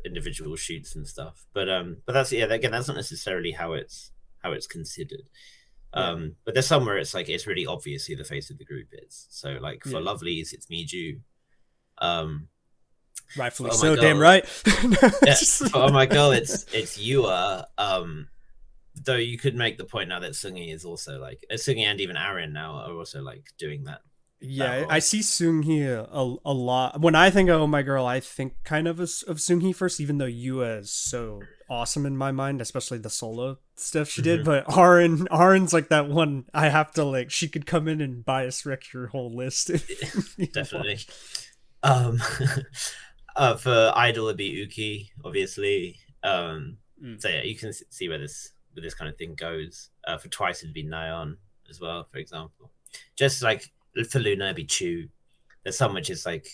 individual shoots and stuff. But that's yeah, again, that's not necessarily how it's considered. yeah, But there's somewhere it's like it's really obvious who the face of the group is. So like for yeah, Lovelies, it's Miju. Um for rightfully Oh My so. Damn Girl, right. yeah, for Oh My Girl, it's Yua. Though you could make the point now that Sungi is also like Sungi and even Aaron now are also like doing that Yeah, I role. see Seung-hee a lot. When I think of Oh My Girl, I think kind of of Seung-hee first, even though Yua is so awesome in my mind, especially the solo stuff she did. Hmm. But Arin's like that one I have to like, she could come in and bias wreck your whole list if you Definitely. watch. Um, for Idol, it'd be Uki, obviously. Mm. So yeah, you can see where this kind of thing goes. For Twice, it'd be Nyan as well, for example. Just like for Luna, it'd be Chu. There's some which is like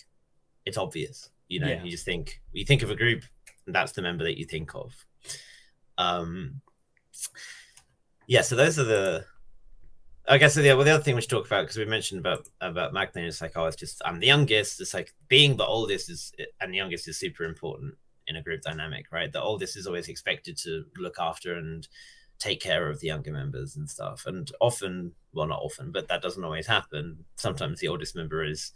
it's obvious. Yeah. You just think of a group, and that's the member that you think of. Um, yeah, so those are the I guess the other thing we should talk about because we mentioned about Magna is like, oh, it's just I'm the youngest. It's like being the oldest is and the youngest is super important in a group dynamic, right? The oldest is always expected to look after and take care of the younger members and stuff. And often, well, not often, but that doesn't always happen. Sometimes the oldest member is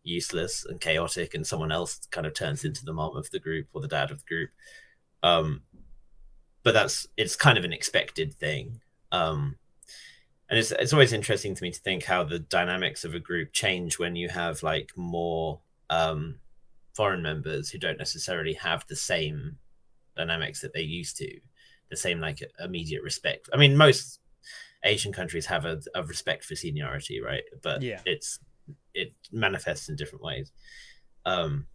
useless and chaotic, and someone else kind of turns into the mom of the group or the dad of the group. Um, but it's kind of an expected thing. And it's always interesting to me to think how the dynamics of a group change when you have like more foreign members who don't necessarily have the same dynamics that they used to, the same like immediate respect. I mean, most Asian countries have a respect for seniority, right? But Yeah. it manifests in different ways. Um,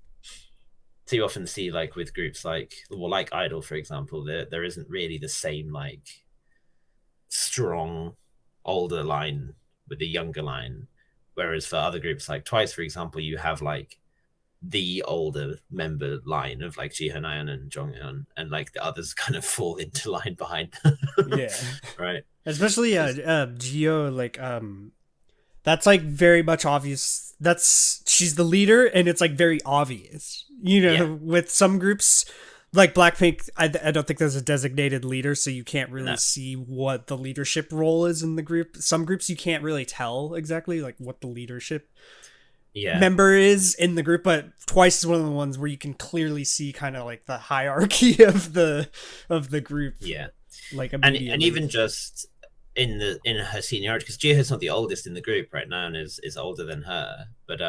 so you often see like with groups like Idol, for example, there isn't really the same like strong older line with the younger line. Whereas for other groups like Twice, for example, you have like the older member line of like Jihonayan and Jonghyun, and like the others kind of fall into line behind. Yeah. Right. Especially Geo, like that's like very much obvious. That's she's the leader, and it's like very obvious. Yeah. With some groups like Blackpink, I don't think there's a designated leader, so you can't really No. see what the leadership role is in the group. Some groups you can't really tell exactly like what the leadership Yeah. member is in the group, but Twice is one of the ones where you can clearly see kind of like the hierarchy of the group, Yeah. like And immediately. even just in her seniority, because Jiho's not the oldest in the group right now and is older than her, but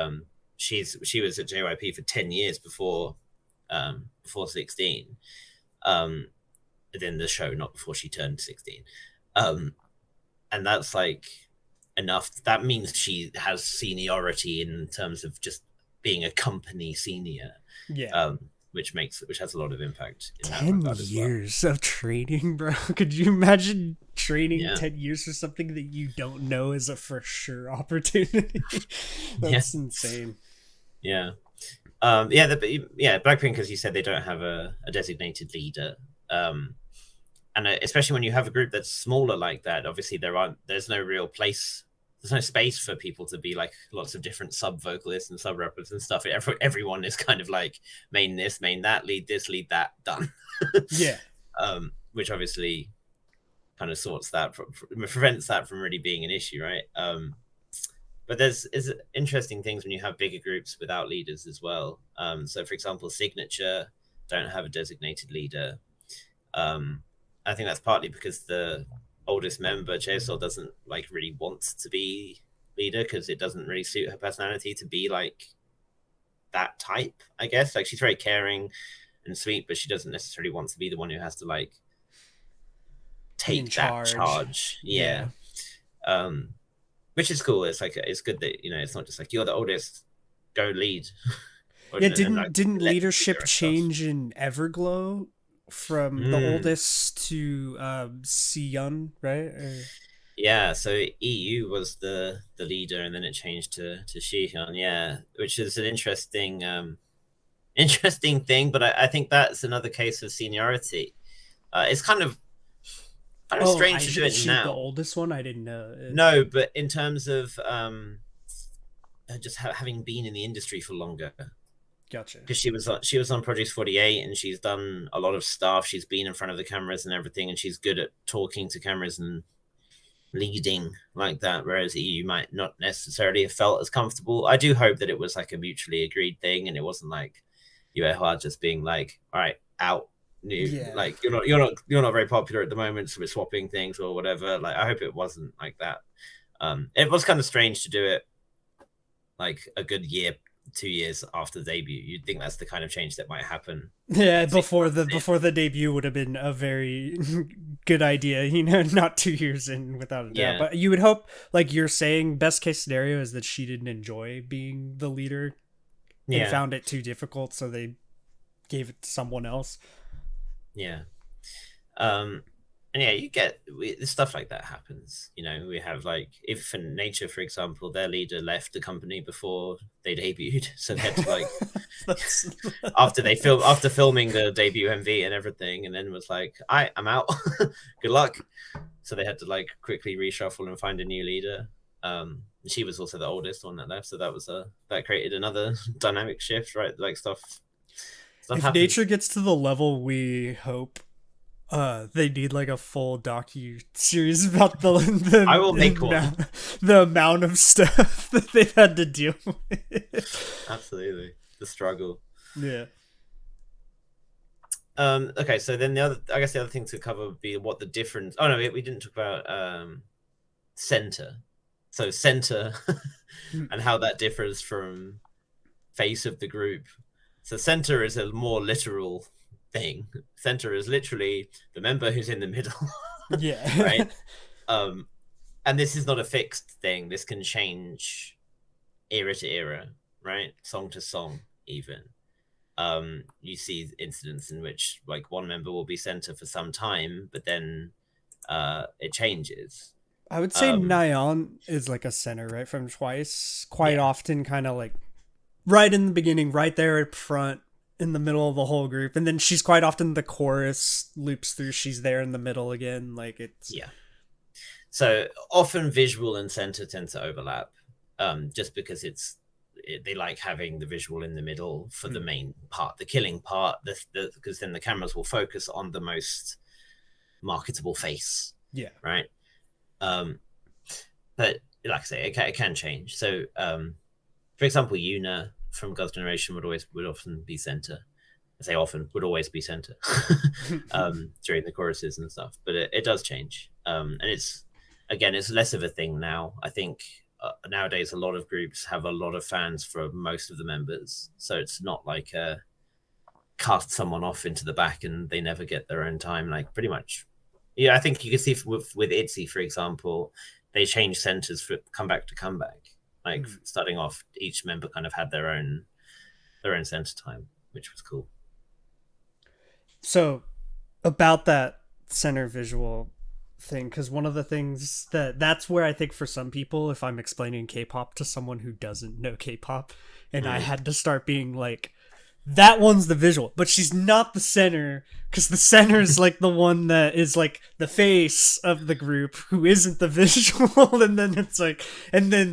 she was at JYP for 10 years before 16. Within the show, not before she turned 16. And that's like enough. That means she has seniority in terms of just being a company senior, Yeah. which has a lot of impact in that 10 regard as well. years of training, bro. Could you imagine training Yeah. 10 years for something that you don't know is a for sure opportunity? Yeah. That's insane. Yeah. Blackpink, as you said, they don't have a designated leader. And especially when you have a group that's smaller like that, obviously there's no real place, there's no space for people to be like lots of different sub vocalists and sub rappers and stuff. Everyone is kind of like main this, main that, lead this, lead that, done. Yeah. Which obviously kind of prevents that from really being an issue, right? But there's interesting things when you have bigger groups without leaders as well. So, for example, Signature don't have a designated leader. I think that's partly because the oldest member, Chaesol, doesn't like really want to be leader because it doesn't really suit her personality to be like that type, I guess. Like she's very caring and sweet, but she doesn't necessarily want to be the one who has to like Be in take that charge. charge. Yeah. Which is cool. It's like it's good that it's not just like you're the oldest, go lead. Yeah, And like didn't let them do leadership their stuff. change in Everglow from the oldest to Siyun, right? Yeah, so EU was the leader, and then it changed to Shihyun. Yeah, which is an interesting thing, but I think that's another case of seniority. It's kind of Oh, strange to do is it she the now. oldest one? I didn't know. No, but in terms of just having been in the industry for longer, Gotcha. because she was on Project 48 and she's done a lot of stuff. She's been in front of the cameras and everything, and she's good at talking to cameras and leading like that, whereas EU might not necessarily have felt as comfortable. I do hope that it was like a mutually agreed thing and it wasn't like Yuehua just being like, all right, out. Yeah. Like you're not very popular at the moment, so we're swapping things or whatever. Like I hope it wasn't like that. It was kind of strange to do it like a good year, 2 years after the debut. You'd think that's the kind of change that might happen. Yeah, before the debut would have been a very good idea, not 2 years in without a doubt. Yeah. But you would hope, like you're saying, best case scenario is that she didn't enjoy being the leader and found it too difficult, so they gave it to someone else. Yeah. And yeah, you get stuff like that happens. We have like if in Nature, for example, their leader left the company before they debuted, so they had to like after filming the debut MV and everything, and then was like, I'm out. Good luck. So they had to like quickly reshuffle and find a new leader. She was also the oldest one that left, so that created another dynamic shift, right? Like stuff if happens. Nature gets to the level we hope, they need like a full docu-series about the I will make one. The amount of stuff that they've had to deal with. Absolutely, the struggle. Yeah. Okay, so then the other thing to cover would be what the difference. Oh no, we didn't talk about center. So center and how that differs from face of the group. So center is a more literal thing. Center is literally the member who's in the middle. Yeah. Right. And this is not a fixed thing. This can change era to era, right? Song to song, even. You see incidents in which like one member will be center for some time, but then it changes. I would say Nyan is like a center, right, from Twice. Quite often, kind of like right in the beginning, right there at front, in the middle of the whole group, and then she's quite often the chorus loops through. She's there in the middle again, like it's So often visual and center tend to overlap, just because they like having the visual in the middle for the main part, the killing part, because then the cameras will focus on the most marketable face. Yeah. Right. But like I say, it can change. So, for example, Yuna from God's Generation would often be center. I say often, would always be center during the choruses and stuff. But it does change, and it's less of a thing now. I think nowadays a lot of groups have a lot of fans for most of the members, so it's not like cast someone off into the back and they never get their own time. Like pretty much, I think you can see with ITZY, for example, they changed centers for comeback to comeback. Like starting off, each member kind of had their own center time, which was cool. So about that center visual thing, because one of the things that's where I think for some people, if I'm explaining K-pop to someone who doesn't know K-pop, and I had to start being like, that one's the visual, but she's not the center, because the center is like the one that is like the face of the group who isn't the visual, and then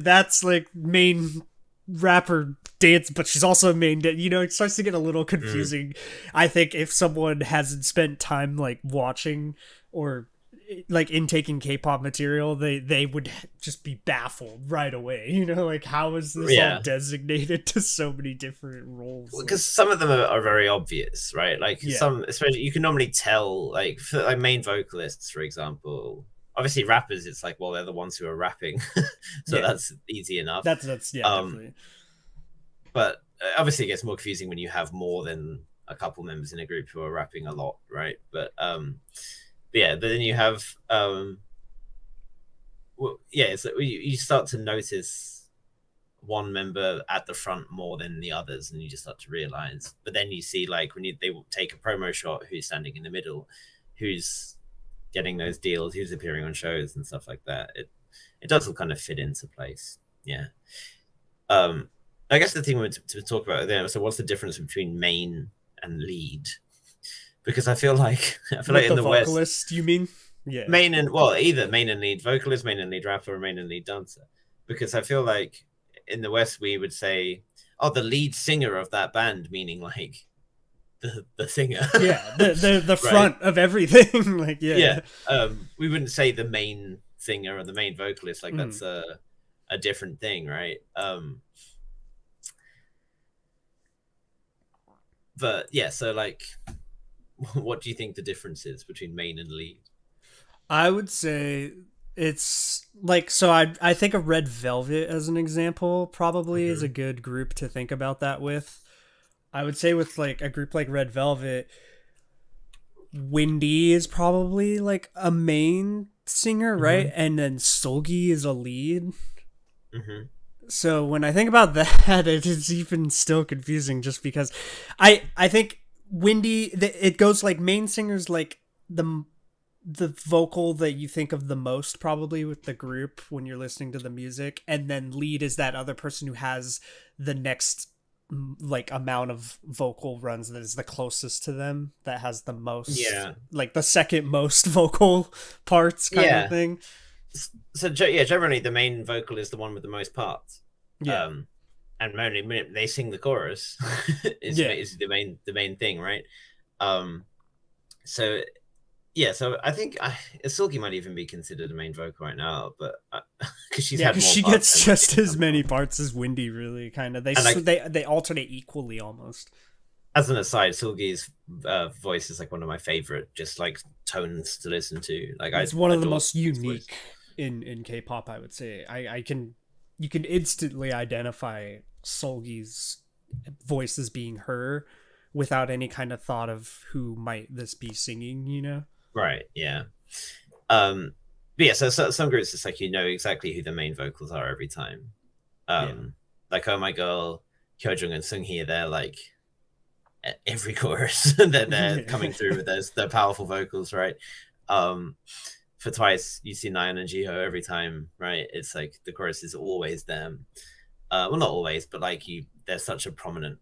that's like main rapper dance, but she's also a main it starts to get a little confusing. I think if someone hasn't spent time like watching or like intaking K-pop material, they would just be baffled right away. Like how is this all designated to so many different roles? Because some of them are very obvious, right? Like some, especially you can normally tell, like for like main vocalists, for example. Obviously, rappers, it's like, well, they're the ones who are rapping, so that's easy enough. That's definitely. But obviously it gets more confusing when you have more than a couple members in a group who are rapping a lot, right? But yeah, but then you have yeah, so you start to notice one member at the front more than the others, and you just start to realize. But then you see, like, when they take a promo shot, who's standing in the middle, who's getting those deals, who's appearing on shows and stuff like that. It does all kind of fit into place. Yeah. I guess the thing we to talk about there. So, what's the difference between main and lead? Because I feel like in the vocalist, West, you mean? Yeah. Main and either main and lead vocalist, main and lead rapper, or main and lead dancer. Because I feel like in the West we would say, oh, the lead singer of that band, meaning like the singer. Yeah, the front right. of everything. Like yeah. We wouldn't say the main singer or the main vocalist. Like that's a different thing, right? But yeah, so like, what do you think the difference is between main and lead? I would say it's like, so I think of Red Velvet as an example probably is a good group to think about that with. I would say with like a group like Red Velvet, Windy is probably like a main singer, right? And then Seulgi is a lead. So when I think about that, it is even still confusing just because I think Windy, it goes like main singers like the vocal that you think of the most probably with the group when you're listening to the music, and then lead is that other person who has the next like amount of vocal runs that is the closest to them, that has the most, like the second most vocal parts kind of thing. So yeah, generally the main vocal is the one with the most parts. And only they sing the chorus is the main thing, right? So yeah, so I think Seulgi might even be considered a main vocal right now, but because she gets just as many parts as Windy, really, kind of. They alternate equally almost. As an aside, Seulgi's voice is like one of my favorite, just like tones to listen to. Like it's one of the most unique in K-pop, I would say. You can instantly identify Seulgi's voice as being her without any kind of thought of who might this be singing, you know? Right, yeah. But yeah, so some groups, it's like you know exactly who the main vocals are every time. Like Oh My Girl, Hyojung and Seunghee, they're like every chorus that they're coming through with their powerful vocals, right? For Twice, you see Nayeon and Jihyo every time, right? It's like the chorus is always them. Well, not always, but like they're such a prominent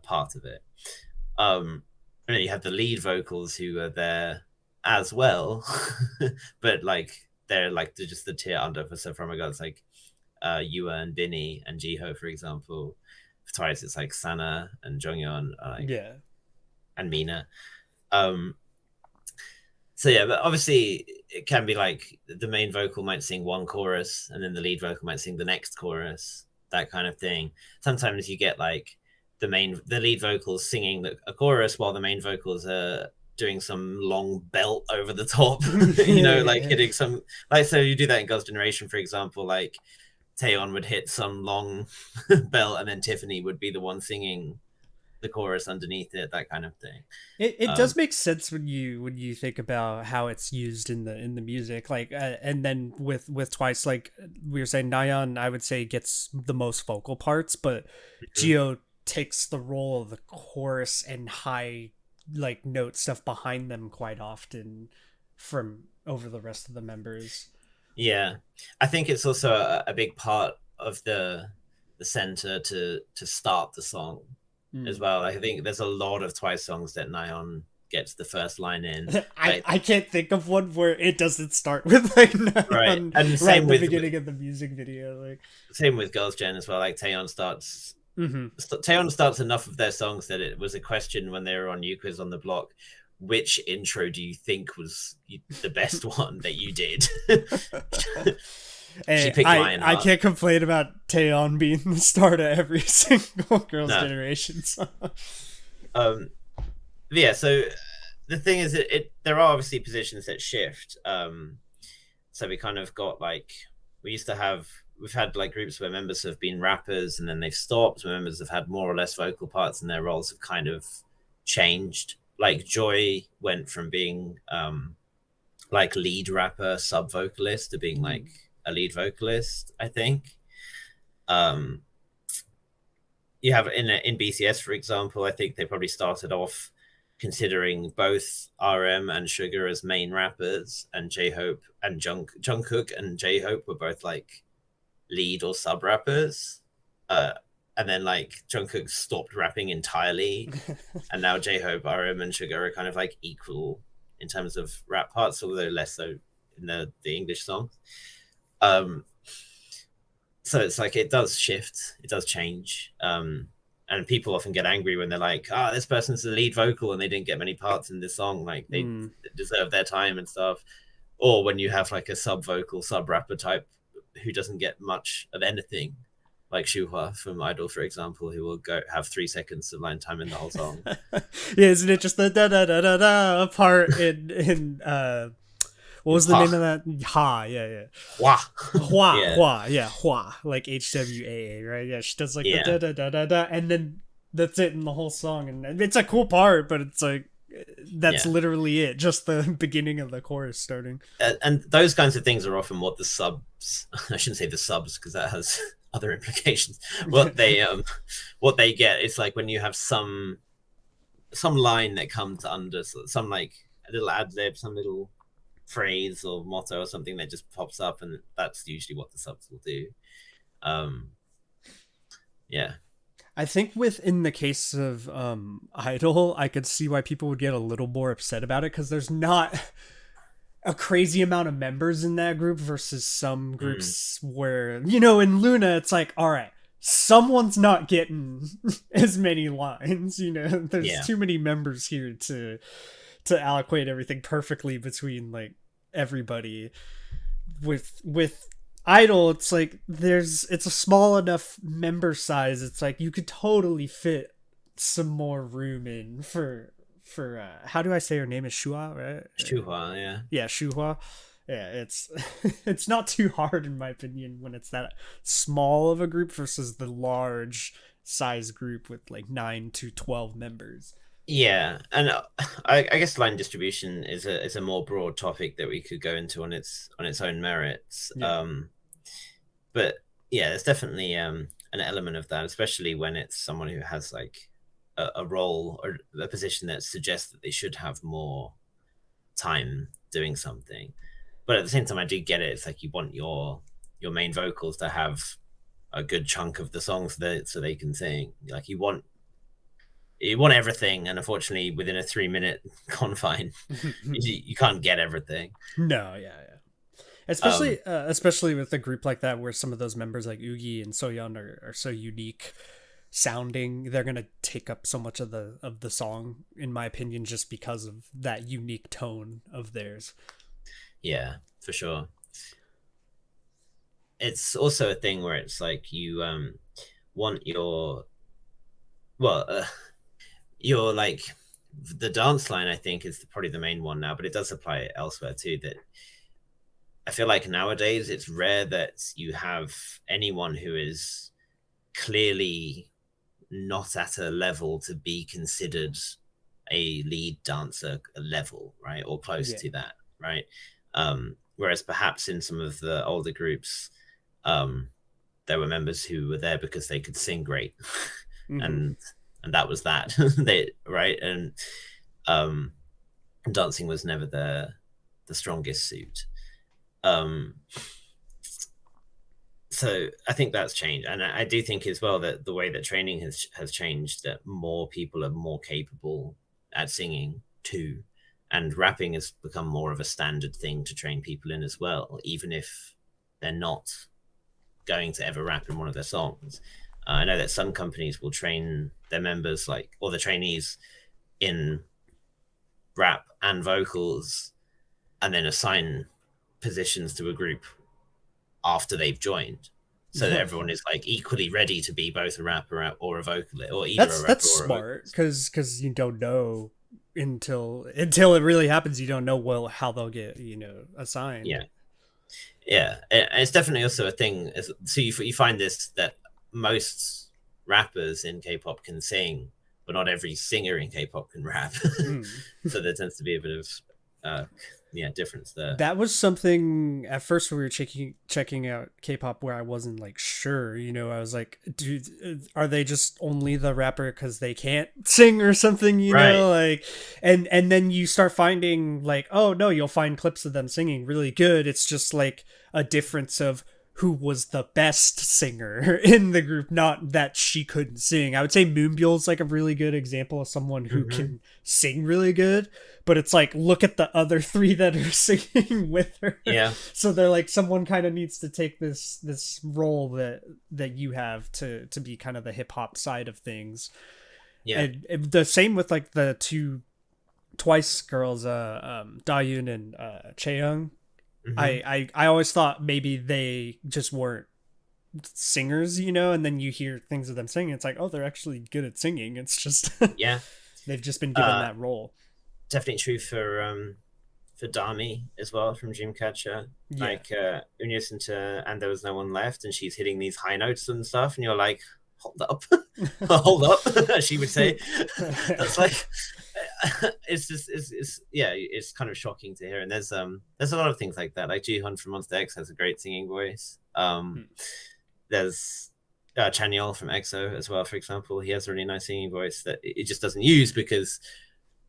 part of it. And then you have the lead vocals who are there as well, but like they're just the tier under. So from it's like Yua and Binny and Jihyo, for example. For Twice, it's like Sana and Jonghyun, and Mina. So yeah, but obviously it can be like the main vocal might sing one chorus and then the lead vocal might sing the next chorus, that kind of thing. Sometimes you get like the lead vocals singing a chorus while the main vocals are doing some long belt over the top, you know, like hitting some, like, so you do that in Girls' Generation, for example, like Taeyeon would hit some long belt and then Tiffany would be the one singing the chorus underneath it, that kind of thing. It does make sense when you think about how it's used in the music, like and then with Twice, like we were saying, Nayeon, I would say, gets the most vocal parts, but Jihyo takes the role of the chorus and high like note stuff behind them quite often from over the rest of the members. Yeah, I think it's also a big part of the center to start the song as well. I think there's a lot of Twice songs that Nayeon gets the first line in. I can't think of one where it doesn't start with like Nayeon, right, and same with the beginning of the music video. Like same with Girls' Gen as well. Like Taeyeon starts. Taeyeon starts enough of their songs that it was a question when they were on Quiz on the Block, which intro do you think was the best one that you did? She picked I can't complain about Taeyeon being the start of every single Girls' Generation song. Yeah, so the thing is that there are obviously positions that shift. So we kind of got like, we used to have we've had like groups where members have been rappers and then they've stopped, where members have had more or less vocal parts and their roles have kind of changed. Like Joy went from being like lead rapper, sub vocalist to being like a lead vocalist, I think. You have in BTS, for example, I think they probably started off considering both RM and Sugar as main rappers, and J-Hope and Jungkook and J-Hope were both like lead or sub rappers. And then like Jungkook stopped rapping entirely, and now J-Hope, RM, and Sugar are kind of like equal in terms of rap parts, although less so in the English songs. So it's like it does shift, it does change. And people often get angry when they're like, this person's the lead vocal and they didn't get many parts in this song, like they deserve their time and stuff. Or when you have like a sub vocal, sub rapper type who doesn't get much of anything, like Shuhua from Idol, for example, who will go have 3 seconds of line time in the whole song. Yeah, isn't it just the da da da da da part in what was the name of that? Ha, yeah. Hua. Hua, Hua. Like HWAA, right? Yeah, she does like the da da da da da, and then that's it in the whole song. And it's a cool part, but it's like, that's literally it. Just the beginning of the chorus starting. And those kinds of things are often what the subs, I shouldn't say the subs because that has other implications. What they get, it's like when you have some line that comes under some like a little ad lib, some little phrase or motto or something that just pops up, and that's usually what the subs will do. I think in the case of Idol, I could see why people would get a little more upset about it, because there's not a crazy amount of members in that group versus some groups where, you know, in Luna it's like, all right, someone's not getting as many lines, you know, there's too many members here to allocate everything perfectly between like everybody. With Idol, it's like it's a small enough member size, it's like you could totally fit some more room in for how do I say her name is Shuhua, right? Shuhua, yeah, Shuhua. Yeah, it's not too hard in my opinion when it's that small of a group versus the large size group with like 9 to 12 members. Yeah, and I guess line distribution is a more broad topic that we could go into on its own merits. But yeah, there's definitely an element of that, especially when it's someone who has like a role or a position that suggests that they should have more time doing something. But at the same time, I do get it. It's like you want your main vocals to have a good chunk of the songs so they can sing. Like you want everything, and unfortunately, within a 3-minute confine, you can't get everything. No, yeah. Especially with a group like that, where some of those members like Oogie and Soyeon are so unique sounding, they're gonna take up so much of the song, in my opinion, just because of that unique tone of theirs. Yeah, for sure. It's also a thing where it's like you want your like the dance line, I think, is probably the main one now, but it does apply elsewhere too. That I feel like nowadays it's rare that you have anyone who is clearly not at a level to be considered a lead dancer level, right, or close to that, right? Whereas perhaps in some of the older groups, there were members who were there because they could sing great, and that was that. Right, and dancing was never the strongest suit. So I think that's changed, and I do think as well that the way that training has changed, that more people are more capable at singing too, and rapping has become more of a standard thing to train people in as well, even if they're not going to ever rap in one of their songs. I know that some companies will train their members, or the trainees, in rap and vocals, and then assign positions to a group after they've joined, so that everyone is like equally ready to be both a rapper or a vocalist, or either a rapper. That's smart, because you don't know until it really happens. You don't know how they'll get assigned. Yeah, Yeah, it's definitely also a thing. So you find this that most rappers in K-pop can sing, but not every singer in K-pop can rap. Mm. So there tends to be a bit of uh, difference there. That was something at first we were checking out K-pop where I wasn't like sure, I was like, dude, are they just only the rapper because they can't sing or something, Right. like, and then you start finding like, oh no, you'll find clips of them singing really good. It's just like a difference of who was the best singer in the group, not that she couldn't sing. I would say Moonbyul's like a really good example of someone who can sing really good, but it's like, look at the other three that are singing with her. Yeah. So they're like, someone kind of needs to take this role that you have to be kind of the hip hop side of things. Yeah. And the same with like the two Twice girls, Dayoon and Chaeyoung. I always thought maybe they just weren't singers, and then you hear things of them singing. It's like, oh, they're actually good at singing. It's just Yeah. they've just been given that role. Definitely true for Dami as well from Dreamcatcher. Yeah. Like when you listen to "And There Was No One Left" and she's hitting these high notes and stuff, and you're like, hold up, hold up, she would say. That's like, it's just it's kind of shocking to hear. And there's a lot of things like that. Like Jihoon from Monster X has a great singing voice. There's Chanyeol from EXO as well, for example. He has a really nice singing voice that it just doesn't use because,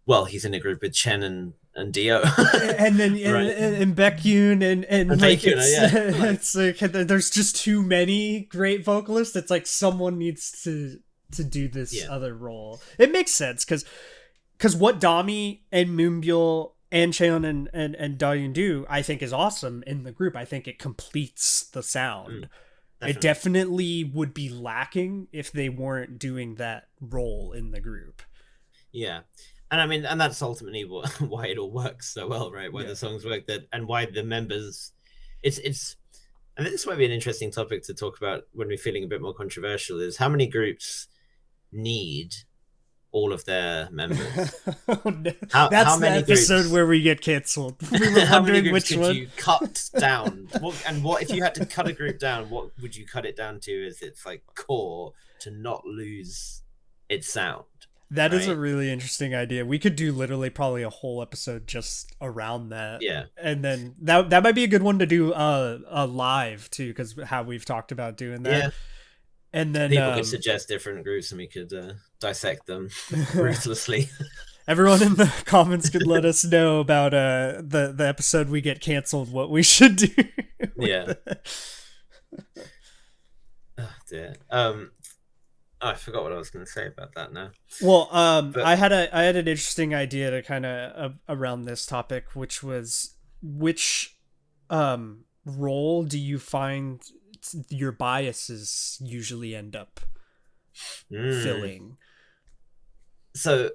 well, he's in a group with Chen and Dio, and then right. and Baekhyun and like Baekhyun, it's like there's just too many great vocalists. It's like someone needs to do this other role. It makes sense because what Dami and Moonbyul and Cheon and Dayoon do, I think, is awesome in the group. I think it completes the sound. It definitely would be lacking if they weren't doing that role in the group. Yeah. And I mean, and that's ultimately why it all works so well, right? Why the songs work, and why the members, it's. I think this might be an interesting topic to talk about when we're feeling a bit more controversial. Is how many groups need all of their members? Oh, no. That's how many the episode groups, where we get cancelled. We were how many which groups could one you cut down? What if you had to cut a group down? What would you cut it down to? Is its like core to not lose its sound? That is a really interesting idea. We could do literally probably a whole episode just around that. Yeah. And then that might be a good one to do live too, because how we've talked about doing that. Yeah. And then people could suggest different groups and we could dissect them ruthlessly. Everyone in the comments could let us know about the episode we get canceled, what we should do. Yeah. Oh dear. I forgot what I was going to say about that now. Well, I had an interesting idea to kind of around this topic, which was which role do you find your biases usually end up filling? So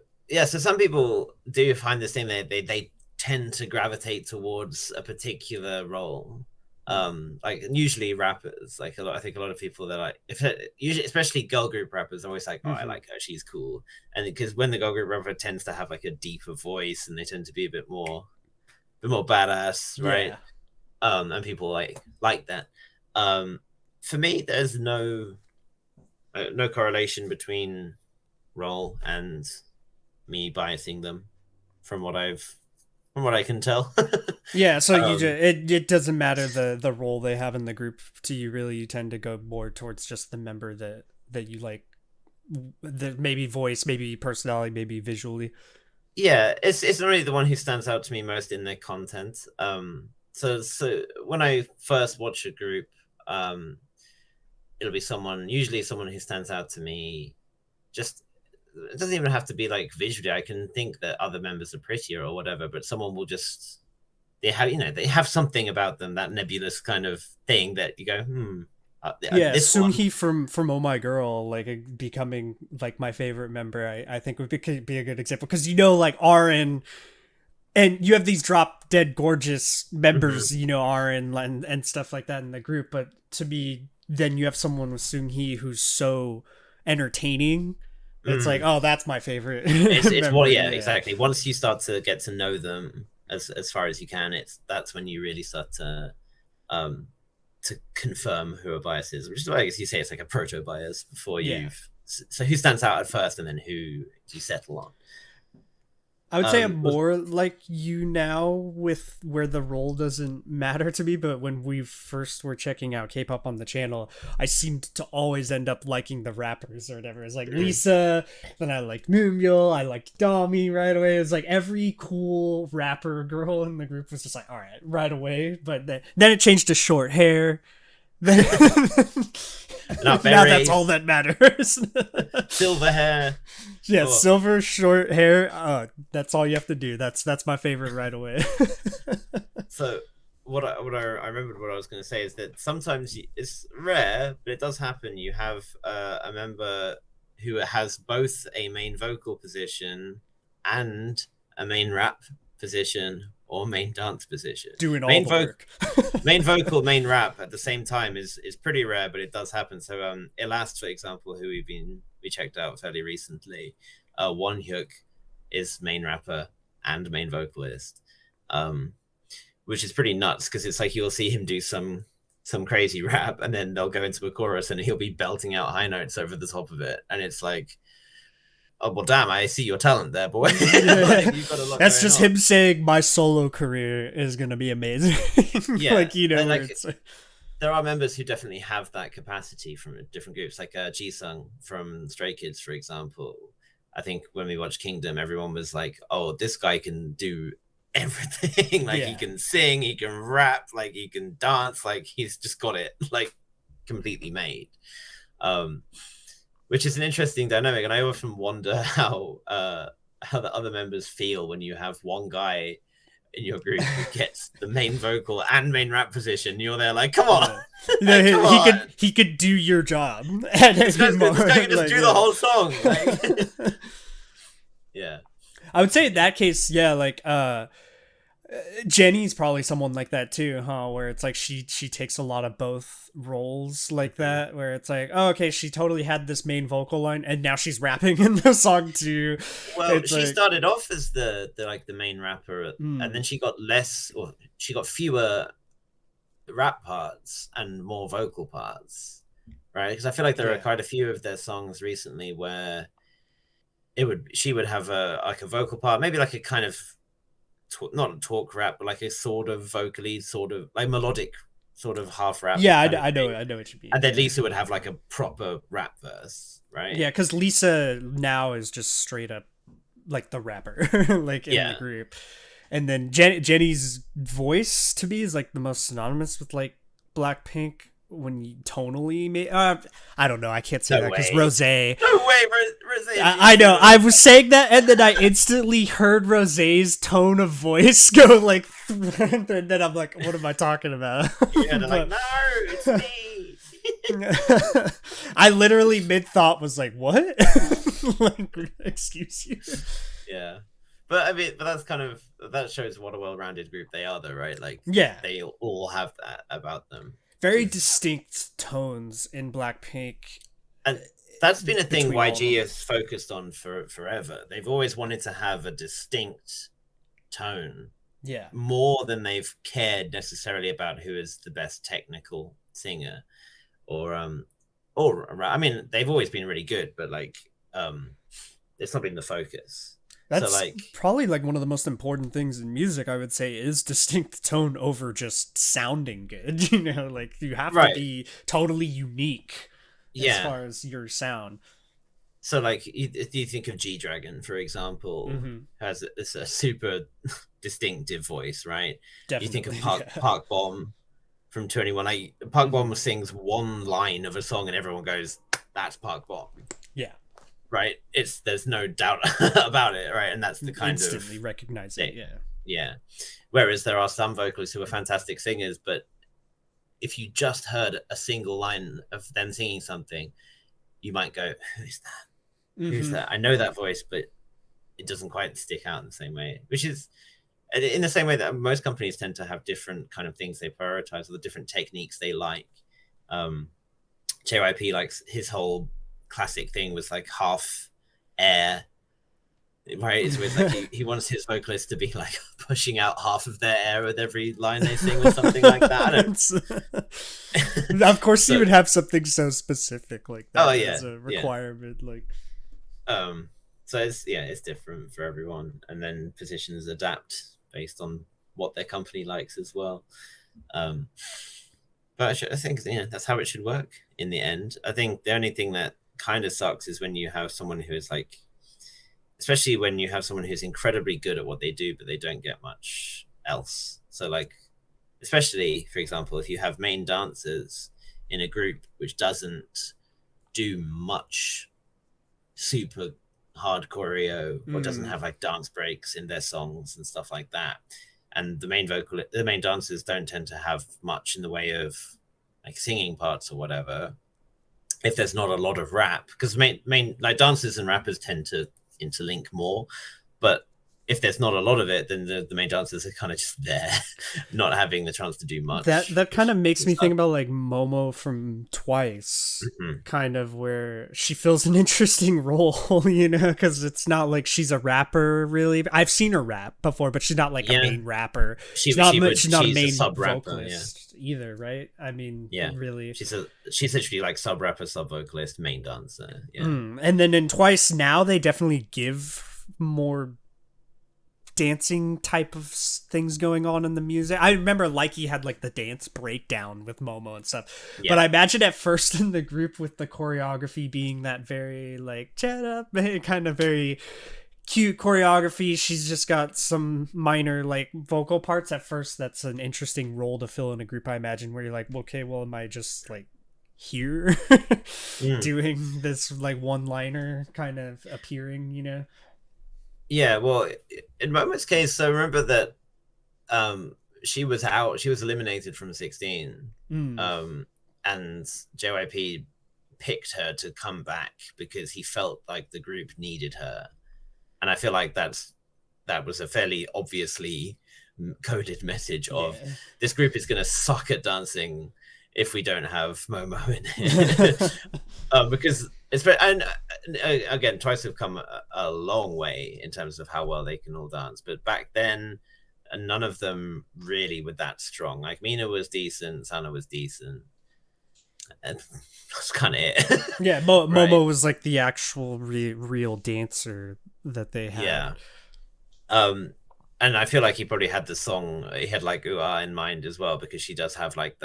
some people do find this thing that they tend to gravitate towards a particular role. Like usually rappers, like I think a lot of people that like, usually especially girl group rappers are always like, oh, I like her, she's cool. And because when the girl group rapper tends to have like a deeper voice and they tend to be a bit more badass, right? And people like that. For me, there's no correlation between role and me biasing them from what I can tell. Yeah, so you it doesn't matter the role they have in the group to you, really. You tend to go more towards just the member that you like, maybe voice, maybe personality, maybe visually. Yeah, it's not really the one who stands out to me most in their content. So when I first watch a group, it'll be usually someone who stands out to me. Just, it doesn't even have to be like visually. I can think that other members are prettier or whatever, but someone will just, they have something about them, that nebulous kind of thing that you go, Seunghi from Oh My Girl, like becoming like my favorite member, I think would be a good example, because like Arin, and you have these drop dead gorgeous members, Arin and stuff like that in the group, but to me, then you have someone with Seunghi who's so entertaining. It's like, oh, that's my favorite. Exactly. Once you start to get to know them as far as you can, that's when you really start to um, to confirm who a bias is, which is why I guess you say it's like a proto bias before Yeah. you've. So who stands out at first, and then who do you settle on? I would say I'm Was more like you now with where the role doesn't matter to me, but when we first were checking out K-pop on the channel, I seemed to always end up liking the rappers or whatever. It's like Lisa, then I liked Moonbyul, I liked Dami right away. It's like every cool rapper girl in the group was just like, all right, right away. But then it changed to short hair. Then Not now very that's all that matters. silver hair. Yeah, Oh. silver short hair. That's all you have to do. That's my favorite right away. So what I remembered what I was going to say is that sometimes it's rare, but it does happen. You have a member who has both a main vocal position and a main rap position or main dance position. Doing all main the work. main vocal, main rap at the same time is pretty rare, but it does happen. So Elast, for example, who we checked out fairly recently, Won Hyuk is main rapper and main vocalist, which is pretty nuts because it's like you'll see him do some crazy rap and then they'll go into a chorus and he'll be belting out high notes over the top of it, and it's like, oh well, damn! I see your talent there, boy. Like, you've got a lot That's going just on. him saying my solo career is gonna be amazing. Yeah, like you know, and, like, it's there are members who definitely have that capacity from different groups, like Jisung from Stray Kids, for example. I think when we watched Kingdom, everyone was like, "Oh, this guy can do everything. Like he can sing, he can rap, like he can dance, like he's just got it like completely made." Which is an interesting dynamic, and I often wonder how the other members feel when you have one guy in your group who gets the main vocal and main rap position. You're there like, come on. He could do your job. This guy can just do the whole song. Like, yeah. I would say in that case, yeah, like Jenny's probably someone like that too, huh? Where it's like she takes a lot of both roles like that, where it's like, oh, okay, she totally had this main vocal line and now she's rapping in the song too. Well, it's she like, started off as the like the main rapper, and then she got fewer rap parts and more vocal parts, right? Because I feel like there are quite a few of their songs recently where she would have a vocal part, maybe like a kind of not a talk rap, but like a sort of vocally, sort of like melodic, sort of half rap. Yeah, I know what you mean. And then Lisa would have like a proper rap verse, right? Yeah, because Lisa now is just straight up like the rapper, like in the group. And then Jenny's voice to me is like the most synonymous with like Blackpink when you tonally I don't know, I can't say that because Rose. No way, Rose. I know. I was saying that, and then I instantly heard Rose's tone of voice go like, and then I'm like, what am I talking about? Yeah, they're like, no, it's me. I literally mid thought was like, what? Like, excuse you. Yeah. But I mean, that shows what a well-rounded group they are, though, right? Like, yeah, they all have that about them. Very distinct tones in Blackpink, and that's been a thing YG has focused on for forever. They've always wanted to have a distinct tone, more than they've cared necessarily about who is the best technical singer, or I mean, they've always been really good, but like, it's not been the focus. That's probably like one of the most important things in music, I would say, is distinct tone over just sounding good. You know, like you have to be totally unique as far as your sound. So like, do you think of G-Dragon, for example, has a super distinctive voice, right? Definitely. You think of Park Bom from 21. Like, Park Bom sings one line of a song and everyone goes, that's Park Bom. Yeah. Right, there's no doubt about it, right? And that's the kind instantly recognize it. Yeah. Whereas there are some vocalists who are fantastic singers, but if you just heard a single line of them singing something, you might go, "Who's that? Who's that?" I know that voice, but it doesn't quite stick out in the same way. Which is in the same way that most companies tend to have different kind of things they prioritize, or the different techniques they like. JYP likes his whole classic thing was like half air, right? It's with like he wants his vocalists to be like pushing out half of their air with every line they sing or something like that. I don't... Of course, So, you would have something so specific like that as a yeah. requirement. Like, so it's different for everyone, and then positions adapt based on what their company likes as well. But I think that's how it should work in the end. I think the only thing that kind of sucks is when you have someone who is like, especially when you have someone who's incredibly good at what they do, but they don't get much else. So like, especially for example, if you have main dancers in a group which doesn't do much super hard choreo or doesn't have like dance breaks in their songs and stuff like that, and the main dancers don't tend to have much in the way of like singing parts or whatever. If there's not a lot of rap, because main like dancers and rappers tend to interlink more, but if there's not a lot of it, then the main dancers are kind of just there, not having the chance to do much. That kind of makes me think about like Momo from Twice, kind of where she fills an interesting role, you know, because it's not like she's a rapper really. I've seen her rap before, but she's not like a main rapper. She's not a main vocalist either, right? I mean, really, she's literally like sub rapper, sub vocalist, main dancer. And then in Twice now they definitely give more dancing type of things going on in the music. I remember Likey had like the dance breakdown with Momo and stuff, but I imagine at first in the group with the choreography being that very like chat up, kind of very cute choreography. She's just got some minor like vocal parts at first. That's an interesting role to fill in a group, I imagine, where you're like, okay, well, am I just like here doing this like one-liner kind of appearing, you know? Yeah, well, in Momo's case, I remember that she was eliminated from 16, and JYP picked her to come back because he felt like the group needed her, and I feel like that was a fairly obviously coded message of this group is going to suck at dancing if we don't have Momo in it. Because again, Twice have come a long way in terms of how well they can all dance, but back then none of them really were that strong. Like Mina was decent, Sana was decent, and that's kind of it. Right? Momo was like the actual real dancer that they had. And I feel like he probably had he had like Ooh Ah in mind as well, because she does have like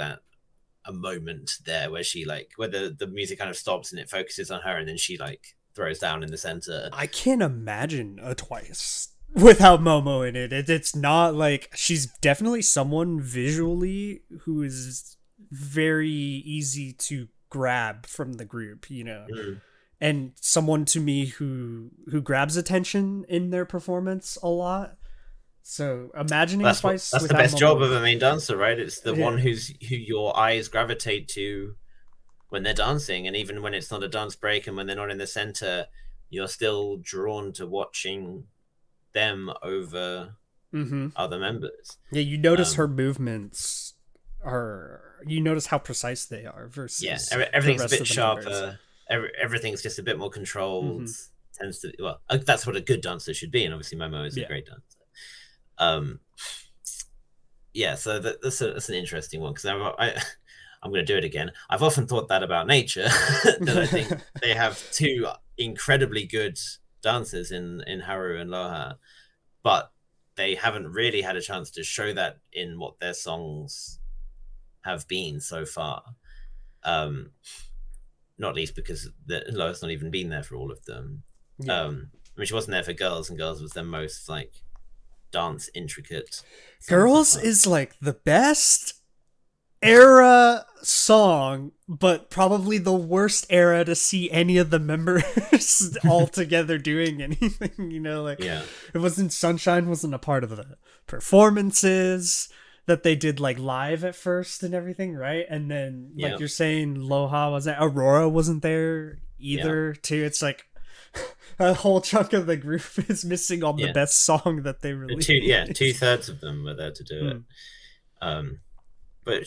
a moment there where she like, where the music kind of stops and it focuses on her, and then she like throws down in the center. I can't imagine a Twice without Momo in it. It's not like, she's definitely someone visually who is very easy to grab from the group, you know, and someone to me who grabs attention in their performance a lot. So imagining Twice, that's the best job of a main dancer, right? It's the one who your eyes gravitate to when they're dancing, and even when it's not a dance break and when they're not in the center, you're still drawn to watching them over other members. Yeah, you notice her movements you notice how precise they are versus everything's a bit sharper. Everything's just a bit more controlled. Tends to, well, that's what a good dancer should be, and obviously Momo is a great dancer. So that's an interesting one, because I'm going to do it again. I've often thought that about Nature, that I think they have two incredibly good dancers in Haru and Loha, but they haven't really had a chance to show that in what their songs have been so far. Not least because Loha's not even been there for all of them. I mean, she wasn't there for Girls, and Girls was their most like dance intricate. Girls is like the best era song, but probably the worst era to see any of the members all together doing anything, you know, like it wasn't, Sunshine wasn't a part of the performances that they did like live at first and everything, right? And then like you're saying, Loha wasn't, Aurora wasn't there either too. It's like a whole chunk of the group is missing on the best song that they released. 2/3 of them were there to do it. But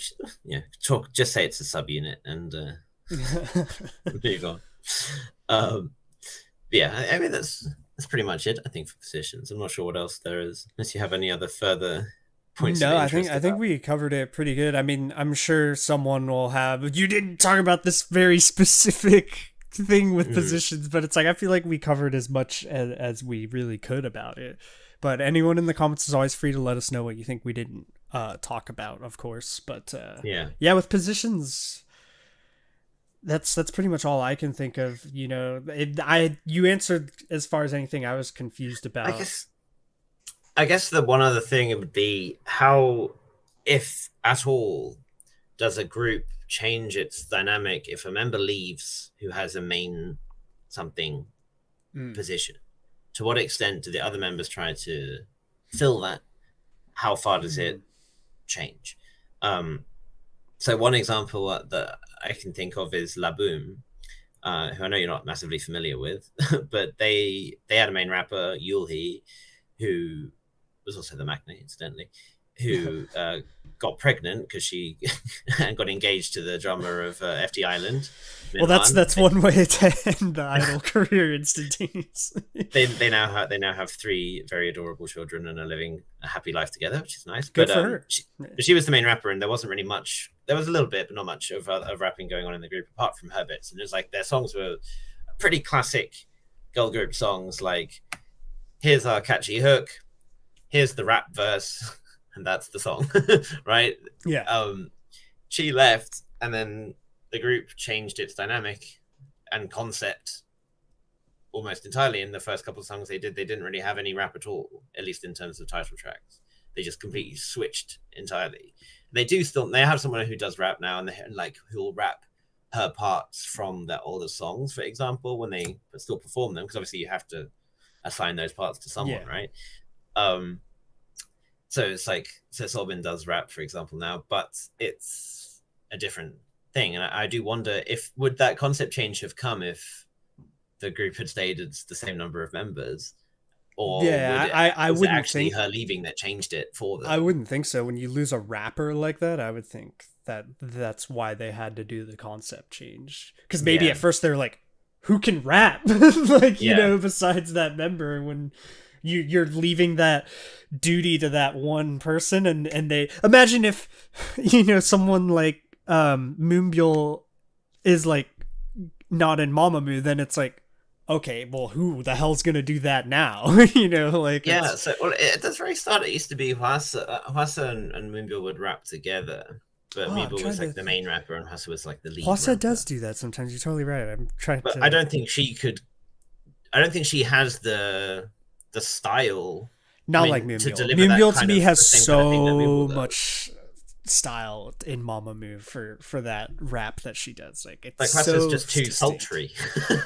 just say it's a subunit and move on. I mean, that's pretty much it, I think, for positions. I'm not sure what else there is, unless you have any other further points of No, I think interest I think about. we covered it pretty good. I mean, I'm sure someone will have. You didn't talk about this very specific thing with Mm. positions, but it's like I feel like we covered as much as we really could about it. But anyone in the comments is always free to let us know what you think we didn't talk about, of course. But Yeah, yeah, with positions, that's pretty much all I can think of. You answered as far as anything I was confused I about. guess I guess the one other thing would be how, if at all, does a group change its dynamic if a member leaves who has a main something Mm. position? To what extent do the other members try to fill that? How far does Mm. it change? Um, so one example that I can think of is La Boom, who I know you're not massively familiar with, but they had a main rapper, Yulhi, who was also the Maknae, incidentally, who got pregnant because she got engaged to the drummer of FD Island, Well, that's Minhan. that's one way to end the idol career instantaneously. They now have three very adorable children and are living a happy life together, which is nice. Good But for her. she was the main rapper, and there wasn't really much. There was a little bit, but not much of rapping going on in the group apart from her bits. And it was like their songs were pretty classic girl group songs, like here's our catchy hook, here's the rap verse, and that's the song, right? Yeah. She left, and then the group changed its dynamic and concept almost entirely. In the first couple of songs they did, they didn't really have any rap at all, at least in terms of title tracks. They just completely switched entirely. They have someone who does rap now, and they like who'll rap her parts from their older songs, for example, when they still perform them, because obviously you have to assign those parts to someone, Yeah. right? So it's like Sobin does rap, for example, now, but it's a different thing. And I do wonder if would that concept change have come if the group had stayed as the same number of members, or Yeah, I was it wouldn't actually think her leaving that changed it for I them? wouldn't think so. When you lose a rapper like that, I would think that that's why they had to do the concept change. Because maybe Yeah, at first they're like, "Who can rap?" Like yeah, besides that member. When you're leaving that duty to that one person, and they imagine if someone like Moonbyul is like not in Mamamoo, then it's like, okay, well, who the hell's gonna do that now? Like yeah. it's So well, at the very start, it used to be Hwasa and Moonbyul would rap together, but oh, I'm Moonbyul trying was to like the think. main rapper and Hwasa was like the lead Hwasa does rapper. do that sometimes. You're totally right. I'm trying But I to. don't think she could. I don't think she has the style. I Not like mean, to Moonbyul. deliver that Moonbyul to kind me of has the same kind of thing that so Moonbyul does. much style in Mamamoo for that rap that she does. Like it's Like Hwasa's so just too distinct. sultry.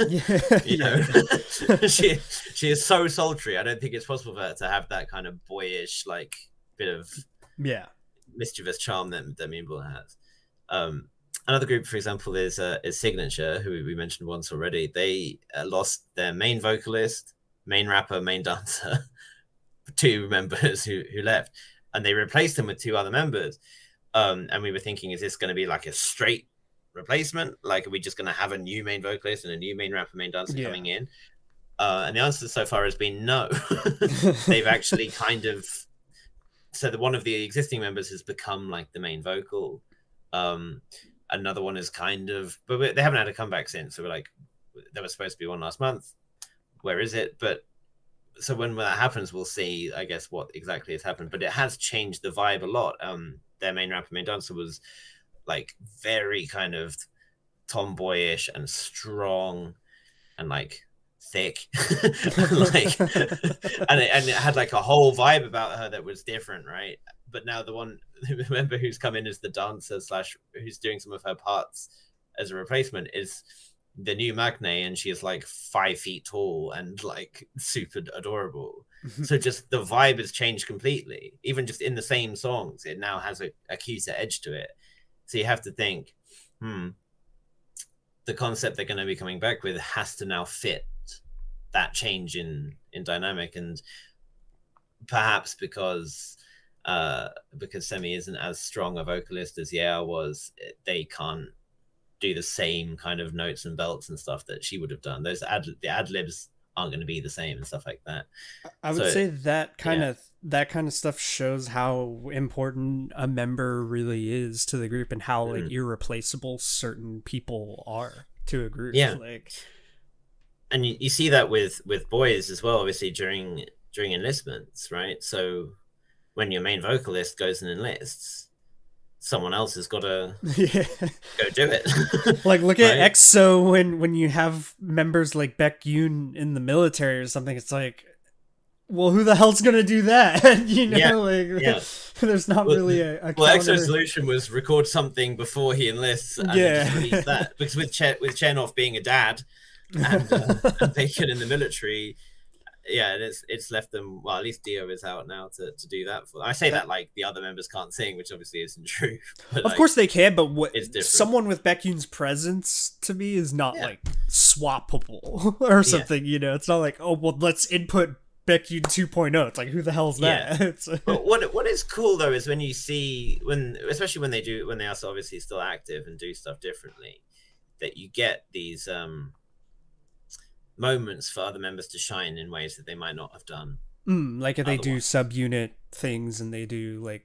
Yeah, you yeah, know, yeah. she is so sultry. I don't think it's possible for her to have that kind of boyish, like bit of Yeah. mischievous charm that Moonbyul has. Um, Another group, for example, is Signature, who we mentioned once already. They lost their main vocalist, main rapper, main dancer, two members who left, and they replaced them with two other members. And we were thinking, is this going to be like a straight replacement? Like, are we just going to have a new main vocalist and a new main rapper, main dancer Yeah. coming in? And the answer so far has been no. They've actually kind of one of the existing members has become like the main vocal. Another one is kind of, but they haven't had a comeback since. So we're like, there was supposed to be one last month. Where is it? But so when that happens, we'll see, I guess, what exactly has happened. But it has changed the vibe a lot. Their main rapper, main dancer was like very kind of tomboyish and strong and like thick, like, and it had like a whole vibe about her that was different, right? But now the one remember who's come in as the dancer slash who's doing some of her parts as a replacement is the new Magne, and she is like 5 feet tall and like super adorable. So just the vibe has changed completely. Even just in the same songs, it now has a cuter edge to it. So you have to think, the concept they're going to be coming back with has to now fit that change in dynamic, and perhaps because Semi isn't as strong a vocalist as Yeah was, they can't do the same kind of notes and belts and stuff that she would have done. The ad libs aren't going to be the same and stuff like that. I would say that kind of stuff shows how important a member really is to the group and how like irreplaceable certain people are to a group. Yeah, like, and you see that with boys as well, obviously during enlistments, right? So when your main vocalist goes and enlists, someone else has got to go do it. Like look at right? EXO when you have members like Baekhyun in the military or something. It's like, well, who the hell's gonna do that? You know, there's not really a EXO's solution was record something before he enlists and then just release that, because with Chernoff being a dad and Baekhyun in the military, it's left them. Well, at least Dio is out now to do that. I say that like the other members can't sing, which obviously isn't true. But of course they can, but someone with Baekhyun's presence to me is not like swappable or something. You know, it's not like, oh well, let's input Baekhyun 2.0. It's like, who the hell's that? But what is cool though is when you see especially when they are obviously still active and do stuff differently, that you get these moments for other members to shine in ways that they might not have done. Like if they do subunit things and they do like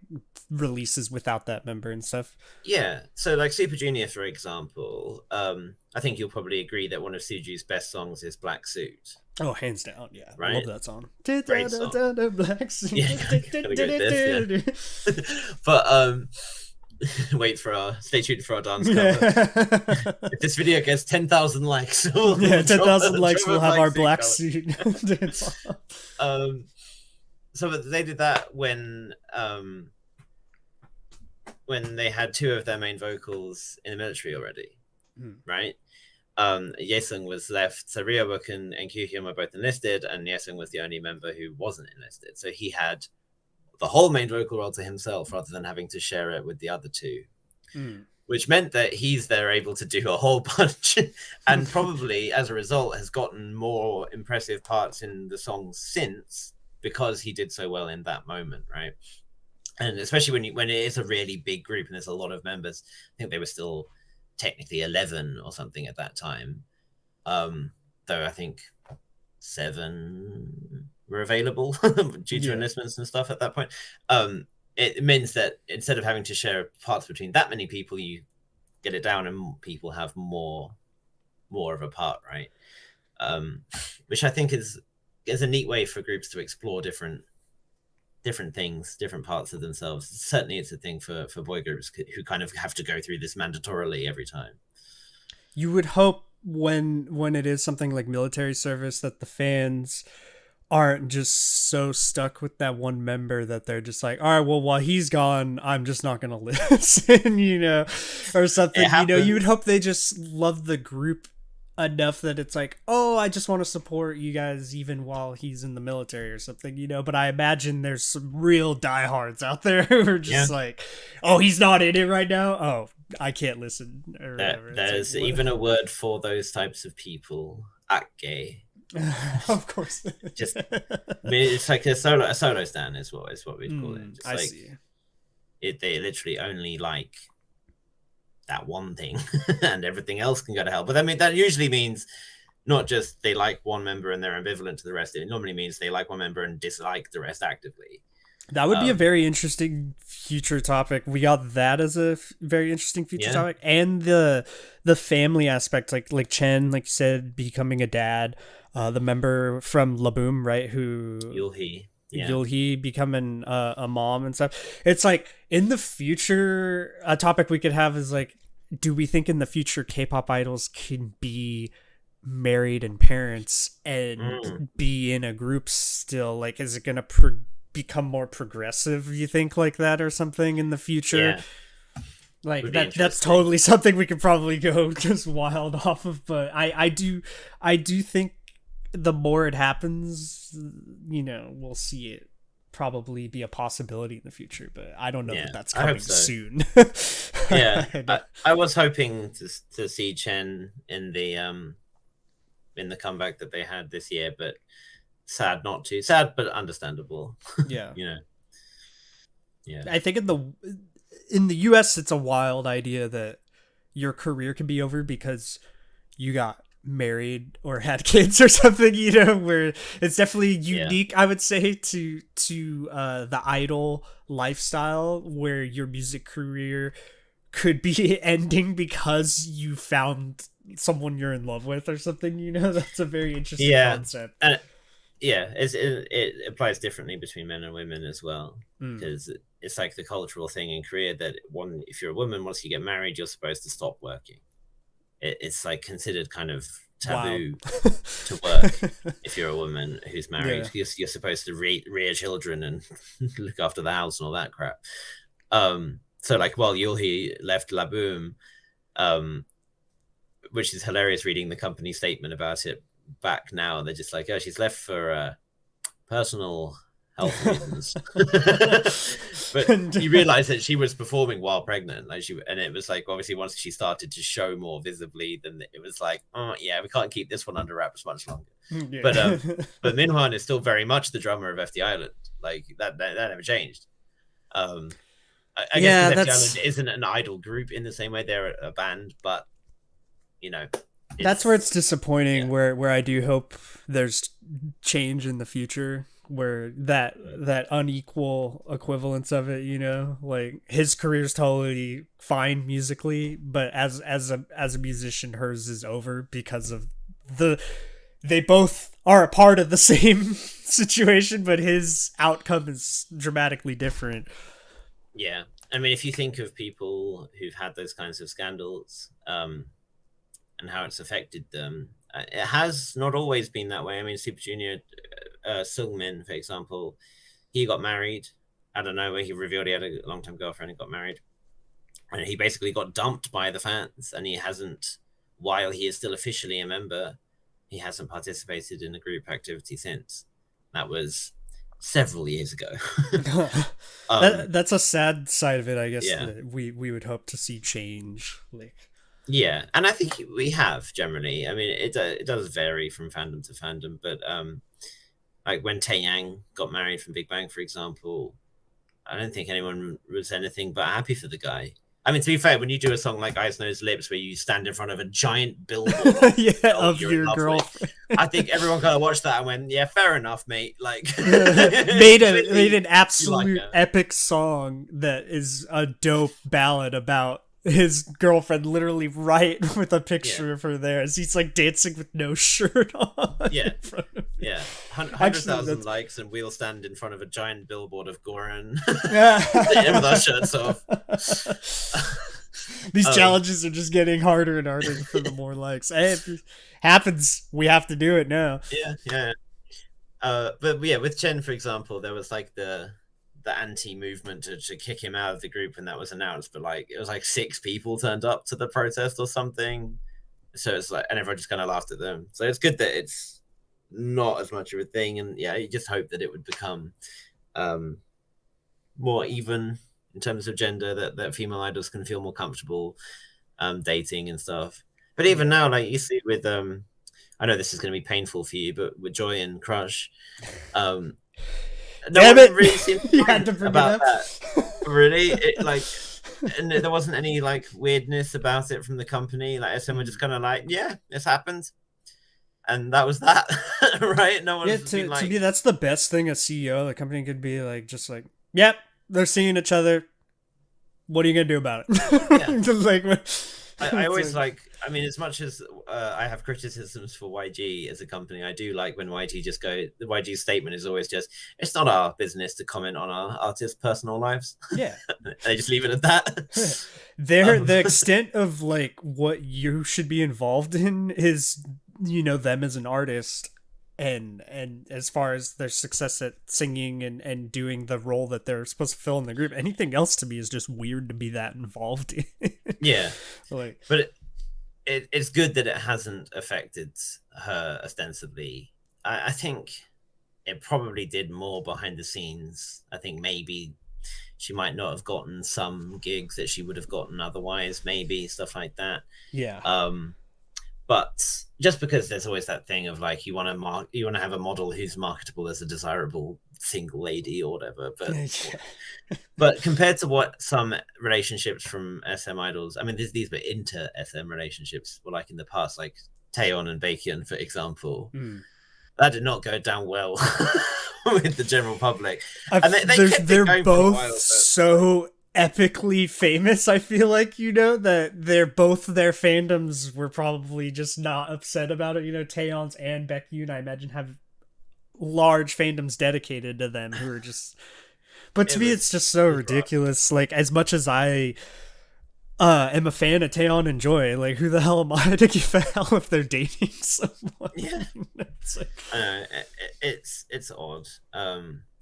releases without that member and stuff. Yeah, so like Super Junior, for example, I think you'll probably agree that one of Suju's best songs is Black Suit. Oh, hands down, yeah. Right? I love that song. Great song. Black Suit. Yeah, but stay tuned for our dance cover. If this video gets 10,000 likes, 10,000 likes, we'll have our Black Suit. So they did that when they had two of their main vocals in the military already, right? Yesung was left, so Ryobuk and Kyuhyun were both enlisted, and Yesung was the only member who wasn't enlisted, so he had the whole main vocal role to himself rather than having to share it with the other two, which meant that he's there able to do a whole bunch and probably as a result has gotten more impressive parts in the songs since, because he did so well in that moment, right? And especially when it is a really big group and there's a lot of members. I think they were still technically 11 or something at that time, though I think 7 were available due to enlistments and stuff at that point. It means that instead of having to share parts between that many people, you get it down and people have more of a part, right? Which I think is a neat way for groups to explore different things, different parts of themselves. Certainly it's a thing for boy groups who kind of have to go through this mandatorily every time. You would hope when it is something like military service that the fans aren't just so stuck with that one member that they're just like, all right, well, while he's gone, I'm just not gonna listen, you know, or something. You know, you would hope they just love the group enough that it's like, oh, I just want to support you guys even while he's in the military or something, you know. But I imagine there's some real diehards out there who are just like, oh, he's not in it right now, oh, I can't listen, or whatever. There's like, even a word for those types of people, akge. Of course. Just, I mean, it's like a solo stan is what we'd call it. Just I like, see. They literally only like that one thing and everything else can go to hell. But I mean, that usually means not just they like one member and they're ambivalent to the rest. It normally means they like one member and dislike the rest actively. That would be a very interesting future topic. We got that as a very interesting future topic, and the family aspect, like Chen, like you said, becoming a dad. The member from Laboom, right, who Yulhee becoming a mom and stuff. It's like in the future, a topic we could have is like, do we think in the future K-pop idols can be married and parents and be in a group still? Like, is it gonna become more progressive, you think, like that or something in the future? Like that's totally something we could probably go just wild off of. But I do think the more it happens, you know, we'll see it probably be a possibility in the future, but I don't know if that's coming soon. I was hoping to see Chen in the comeback that they had this year, but sad not to. Sad but understandable. Yeah. You know. Yeah. I think in the US it's a wild idea that your career can be over because you got married or had kids or something, you know, where it's definitely Yeah. unique, I would say, to the idol lifestyle, where your music career could be ending because you found someone you're in love with or something, you know. That's a very interesting Yeah. concept. And yeah, it applies differently between men and women as well, Mm. because it's like the cultural thing in Korea that if you're a woman, once you get married, you're supposed to stop working. It's like considered kind of taboo to work if you're a woman who's married. Yeah. You're supposed to rear children and look after the house and all that crap. So like while Yulhee left Laboom, which is hilarious reading the company statement about it back now, they're just like, oh, she's left for personal health reasons. But you realize that she was performing while pregnant, like and it was like, obviously once she started to show more visibly, then it was like, oh yeah, we can't keep this one under wraps much longer. Yeah. But Minhwan is still very much the drummer of FD Island. Like that never changed. I guess FD Island isn't an idol group in the same way. They're a band, but you know, that's where it's disappointing. Yeah. Where I do hope there's change in the future, where that unequal equivalence of it, you know, like his career's totally fine musically, but as a musician, hers is over because of they both are a part of the same situation, but his outcome is dramatically different. Yeah, I mean, if you think of people who've had those kinds of scandals, and how it's affected them, it has not always been that way. I mean, Super Junior, Sungmin, for example, he got married out of nowhere. He revealed he had a long-time girlfriend and got married, and he basically got dumped by the fans. And he hasn't, while he is still officially a member, he hasn't participated in a group activity since. That was several years ago. That's a sad side of it, I guess. Yeah. That we would hope to see change, like. Yeah, and I think we have generally. I mean, it does vary from fandom to fandom, but like when Taeyang got married from Big Bang, for example, I don't think anyone was anything but happy for the guy. I mean, to be fair, when you do a song like Eyes, Nose, Lips, where you stand in front of a giant billboard of your girlfriend, I think everyone kind of watched that and went, "Yeah, fair enough, mate." Like, made an absolute epic song that is a dope ballad about his girlfriend, literally right with a picture of her there as he's like dancing with no shirt on. Yeah, 100,000 likes, and we'll stand in front of a giant billboard of Goran with our shirts off. These challenges are just getting harder and harder for the more likes. Hey, if it happens, we have to do it now. Yeah. But yeah, with Chen, for example, there was like the anti-movement to kick him out of the group when that was announced, but like it was like 6 people turned up to the protest or something, so it's like, and everyone just kind of laughed at them. So it's good that it's not as much of a thing, and yeah, you just hope that it would become more even in terms of gender, that female idols can feel more comfortable dating and stuff. But even now, like you see with I know this is going to be painful for you, but with Joy and Crush, no one really seemed you had to bring about it up. that. Really, and there wasn't any like weirdness about it from the company. Like SM were just kind of like, yeah, this happened, and that was that. Right? No one. Yeah, to me, that's the best thing a CEO of the company could be like. Just like, yep, they're seeing each other. What are you gonna do about it? Yeah. Like, I always like. I mean, as much as I have criticisms for YG as a company, I do like when YG the YG's statement is always just, it's not our business to comment on our artists' personal lives. Yeah. They just leave it at that. The extent of like what you should be involved in is, you know, them as an artist, and as far as their success at singing and doing the role that they're supposed to fill in the group, anything else to me is just weird to be that involved in. Yeah. Like, but it's good that it hasn't affected her ostensibly. I think it probably did more behind the scenes. I think maybe she might not have gotten some gigs that she would have gotten otherwise, maybe stuff like that. Yeah. But just because there's always that thing of like you want to have a model who's marketable as a desirable single lady or whatever, but compared to what some relationships from SM idols, I mean these were inter SM relationships were like in the past, like Taeyeon and Baekhyun, for example. Mm. That did not go down well with the general public. And they're both while, so epically famous. I feel like, that their fandoms were probably just not upset about it. Taeyeon's and Baekhyun, I imagine, have large fandoms dedicated to them who are just. But to me, it's just so ridiculous. Like, as much as I am a fan of Taeyeon and Joy, like, who the hell am I to give a hell if they're dating someone? Yeah, it's like, it's odd.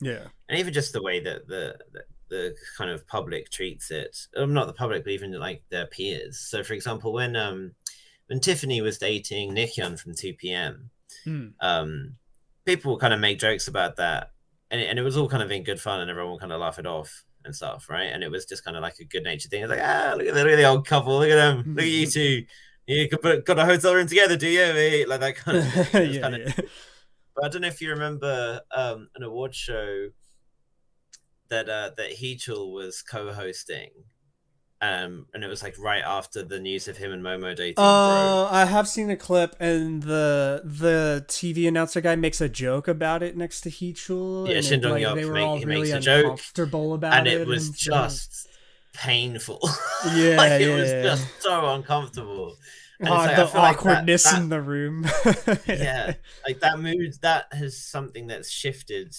Yeah, and even just the way that the kind of public treats it, not the public, but even like their peers. So, for example, when Tiffany was dating Nihyun from 2PM, people kind of make jokes about that, and it was all kind of in good fun, and everyone would kind of laugh it off and stuff, right? And it was just kind of like a good natured thing. It's like, look at the old couple, look at them, look at you two, you got a hotel room together, do you? Like that kind of thing. Yeah. But I don't know if you remember an award show that Heechul was co-hosting, and it was like right after the news of him and Momo dating. I have seen a clip, and the TV announcer guy makes a joke about it next to Heechul. Yeah, Shin Dong-hyuk he makes a joke about and it was just painful. Yeah, like, it was just so uncomfortable. And the awkwardness in the room. Yeah, like that mood, that has something that's shifted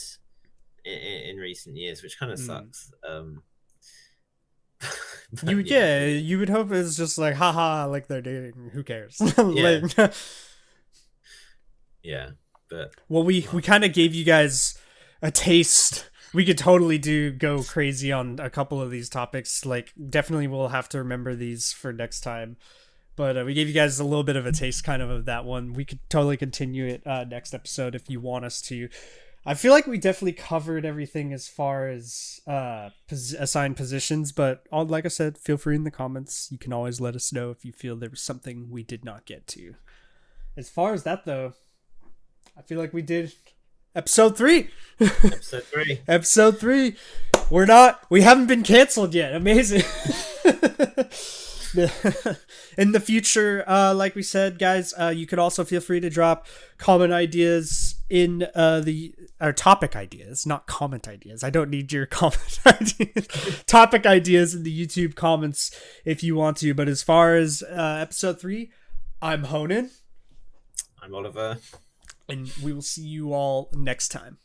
in recent years, which kind of sucks. You would hope it's just like, haha, like they're dating. Who cares? Yeah, but we kind of gave you guys a taste. We could totally go crazy on a couple of these topics. Like, definitely we'll have to remember these for next time. But we gave you guys a little bit of a taste kind of that one. We could totally continue it next episode if you want us to. I feel like we definitely covered everything as far as assigned positions, but like I said, feel free in the comments. You can always let us know if you feel there was something we did not get to. As far as that, though, I feel like we did episode 3. Episode 3. We haven't been canceled yet. Amazing. In the future, like we said, guys, you could also feel free to drop comment ideas in our topic ideas, not comment ideas. I don't need your comment ideas. Topic ideas in the YouTube comments if you want to. But as far as episode 3, I'm Honan. I'm Oliver. And we will see you all next time.